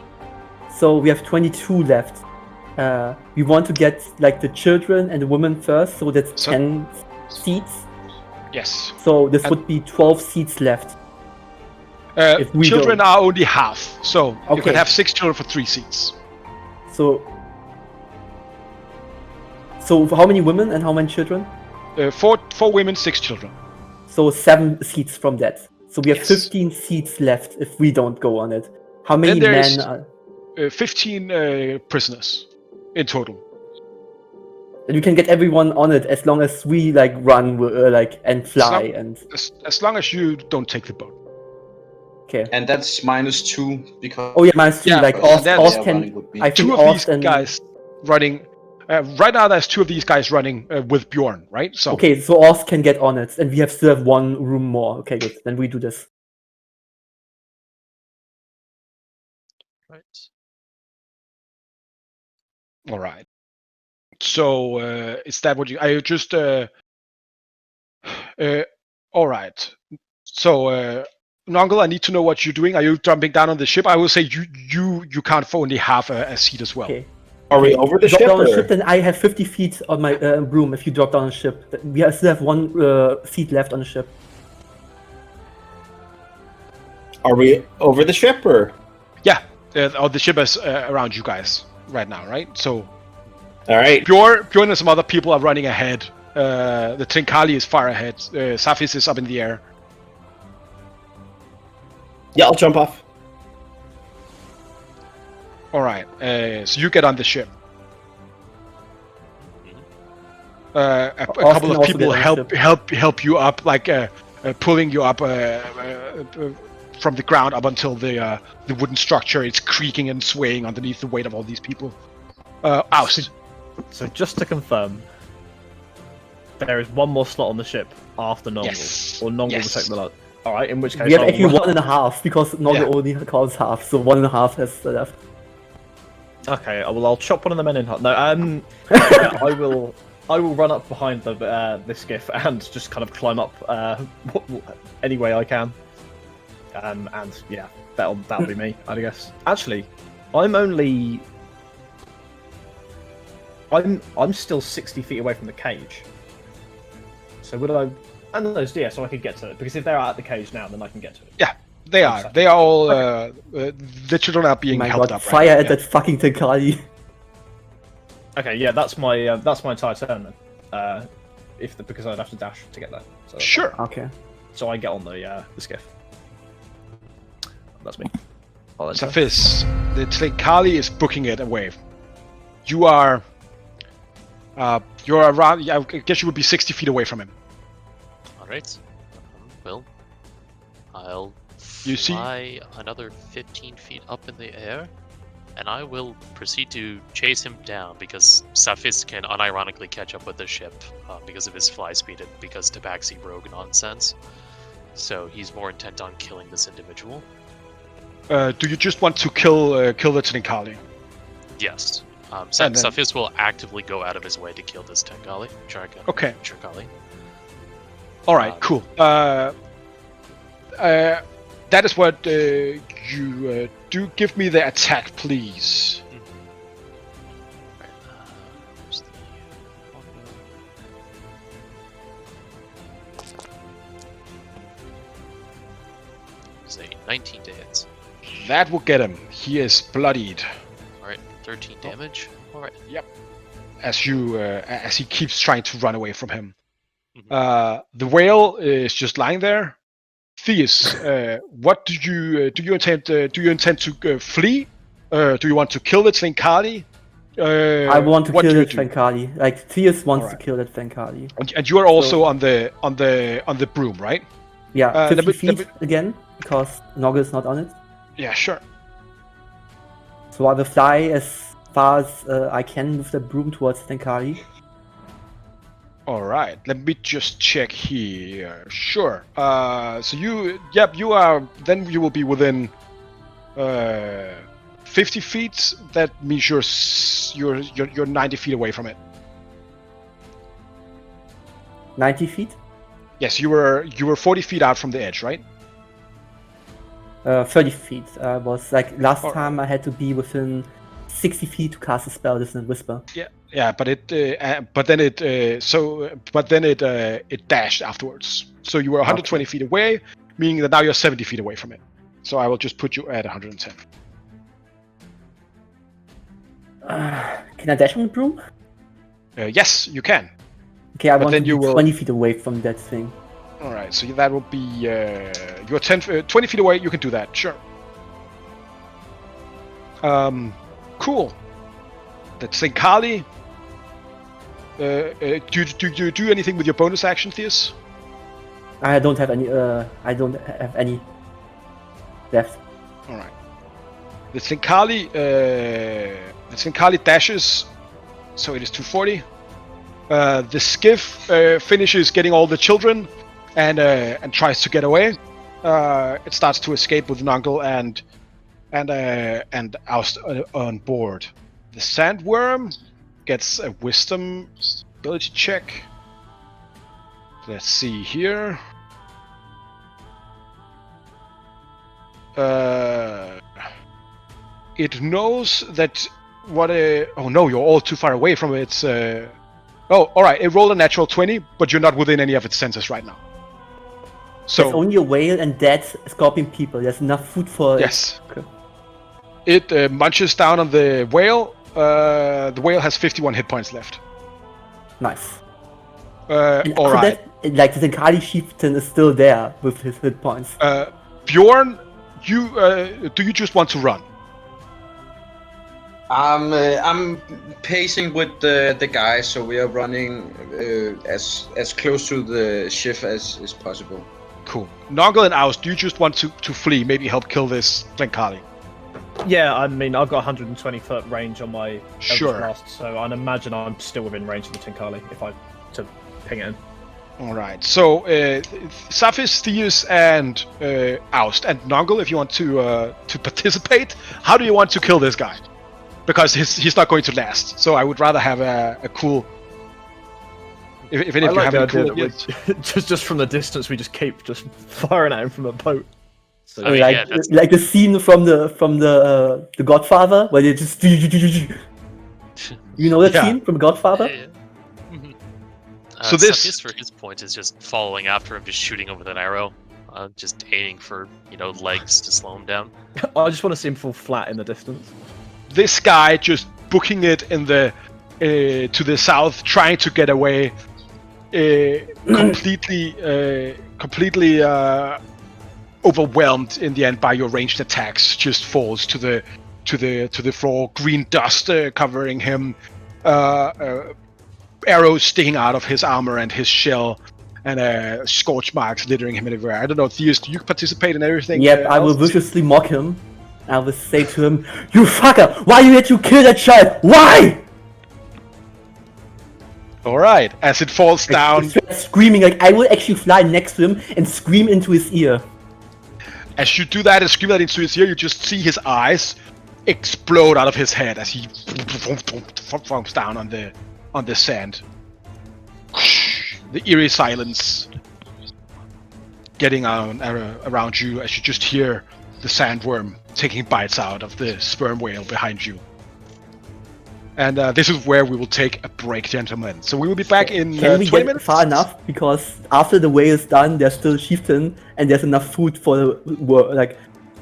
So we have 22 left. We want to get like the children and the women first, so that's 10 seats. Yes. So this would be 12 seats left. Children are only half, so you Okay. can have 6 children for 3 seats. So how many women and how many children? 4 women, 6 children. So 7 seats from that. So we have Yes. 15 seats left if we don't go on it. How many Then there's- men are... 15 prisoners in total. And we can get everyone on it as long as we like run and fly and As long as you don't take the boat. okay. And that's -2 because. Oh yeah, minus 2. Yeah, like that's- Ost yeah, can. running would be- I think 2 of Ost these and guys running. Right now, there's 2 of these guys running with Bjorn, right? So okay, so Ost can get on it, and we still have 1 room more. Okay, good. Then we do this. Right. all right. So is that what you? I just. All right. So. Nongle, I need to know what you're doing. Are you jumping down on the ship? I will say you count for only half a seat as well. Okay. Are we over the Drop ship? down the Or? ship, then I have 50 feet on my broom. If you drop down the ship, we still have 1 seat left on the ship. Are we over the ship or? Yeah. The ship is around you guys right now, right? So All right. Bjorn and some other people are running ahead. The Trinkali is far ahead. Safis is up in the air. Yeah, I'll jump off. All right. So you get on the ship. A couple of also people get on the help you up, like pulling you up from the ground up until the wooden structure. It's creaking and swaying underneath the weight of all these people. Oust. So just to confirm, there is 1 more slot on the ship after Nongle, Yes. or Nongle Yes. will take the lot. All right, in which case We have I'll actually run- 1.5 because Noggle only calls half, so 1.5 has left. Okay, well I'll chop one of the men in half. No, yeah, I will run up behind the skiff and just kind of climb up any way I can. And yeah, that'll be me, I guess. Actually, I'm still 60 feet away from the cage. So would I? And those, yeah, so I could get to it because if they're out of the cage now, then I can get to it. Yeah, they are. They are all. The children are being My helped God, up. fire right at that fucking Tenkali. Okay, yeah, that's my entire turn then. Because I'd have to dash to get there. So Sure. Okay. So I get on the skiff. That's me. Safis, the Tlenkali is booking it away. You are. You're around. I guess you would be 60 feet away from him. All right. Well, I'll You see- fly another 15 feet up in the air, and I will proceed to chase him down because Safis can unironically catch up with the ship because of his fly speed and because Tabaxi rogue nonsense. So he's more intent on killing this individual. Do you just want to kill the Tlenkali? Yes. And then- Safis will actively go out of his way to kill this Tenkali. Okay. Chirkali. All right. Cool. That is what you do. Give me the attack, please. Right, where's the longbow? It's a 19 to hit. That will get him. He is bloodied. Alright, 13 damage. Alright. As he keeps trying to run away from him. Mhm. The whale is just lying there. Theus, what do you intend? Do you intend to flee? Do you want to kill the Tlenkali? I want to what kill do you that do? Fenkali. Like Theus wants Alright. to kill that Fenkali. And you are also on the broom, right? Yeah, 50 let feet again because Noggle is not on it. Yeah, sure. So I will fly as far as I can with the broom towards Fenkali. All right. Let me just check here. Sure. So you are. Then you will be within 50 feet. That means you're 90 feet away from it. 90 feet? Yes, you were 40 feet out from the edge, right? 30 feet. I was like last Alright. time I had to be within 60 feet to cast a spell, Dissonant Whisper. Yeah, but then it dashed afterwards. So you were 120 feet away, meaning that now you're 70 feet away from it. So I will just put you at 110. Can I dash on the broom? Yes, you can. Okay, I But want then to you be will- 20 feet away from that thing. All right, so that will be you're 20 feet away. You can do that, sure. Cool. That's Tlenkali. Do you do anything with your bonus action, Theus? I don't have any. I don't have any left. All right. The Tlenkali dashes, so it is 240. The skiff finishes getting all the children and tries to get away. It starts to escape with Nungle and Oust on board. The sandworm gets a wisdom ability check. Let's see here. It knows that what a. Oh no, you're all too far away from its. Oh, all right. It rolled a natural 20, but you're not within any of its senses right now. There's So only a whale and dead scorpion people. There's enough food for. yes, Okay. it munches down on the whale. The whale has 51 hit points left. Nice. And All after right. that, like the Tenkali chieftain is still there with his hit points. Bjorn, you do you just want to run? I'm pacing with the guys, so we are running as close to the ship as possible. Cool. Noggle and Oust, do you just want to flee? Maybe help kill this Tlenkali? Yeah, I mean, I've got 120 foot range on my Eldritch Sure. Blast, so I'd imagine I'm still within range of the Tenkali if I to ping it in. All right. So Safis, Theus, and Oust, and Noggle, if you want to participate, how do you want to kill this guy? Because he's not going to last. So I would rather have a cool. If any I of you like have the any idea cool that ideas. just from the distance we just keep just firing at him from a boat. So I mean, like yeah, that's- like the scene from the Godfather where they just you know that Yeah. scene from Godfather. Yeah. Mhm. So this- Cepheus, for his point, is just following after him, just shooting him with an arrow, just aiming for legs to slow him down. I just want to see him fall flat in the distance. This guy just booking it in the to the south, trying to get away, completely overwhelmed in the end by your ranged attacks. Just falls to the floor. Green dust covering him. Arrows sticking out of his armor and his shell, and scorch marks littering him everywhere. I don't know, Theus, do you participate in everything? Yep, I will else? viciously mock him. I will say to him, "You fucker! Why you had to kill that child? Why?" All right, as it falls down, Screaming, like I will actually fly next to him and scream into his ear. as you do that and scream that into his ear, you just see his eyes explode out of his head as he falls down on the sand. The eerie silence getting around you as you just hear the sandworm taking bites out of the sperm whale behind you. And this is where we will take a break, gentlemen. So we will be back in Can we 20 get minutes. far enough? Because after the whale is done, there's still chieftain and there's enough food for the world. Like,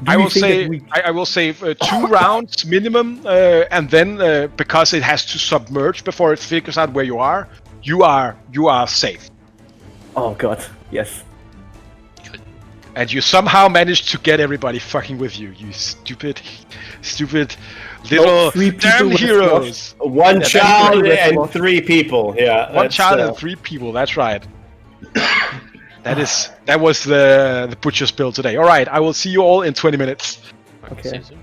I will say 2 rounds minimum, and then because it has to submerge before it figures out where you are safe. Oh god, yes. And you somehow managed to get everybody fucking with you. You stupid little 3 people damn with heroes. One Yeah, child that's and right. 3 people. Yeah. One that's, child and 3 people. That's right. That was the butcher's bill today. All right, I will see you all in 20 minutes. Okay. See you soon.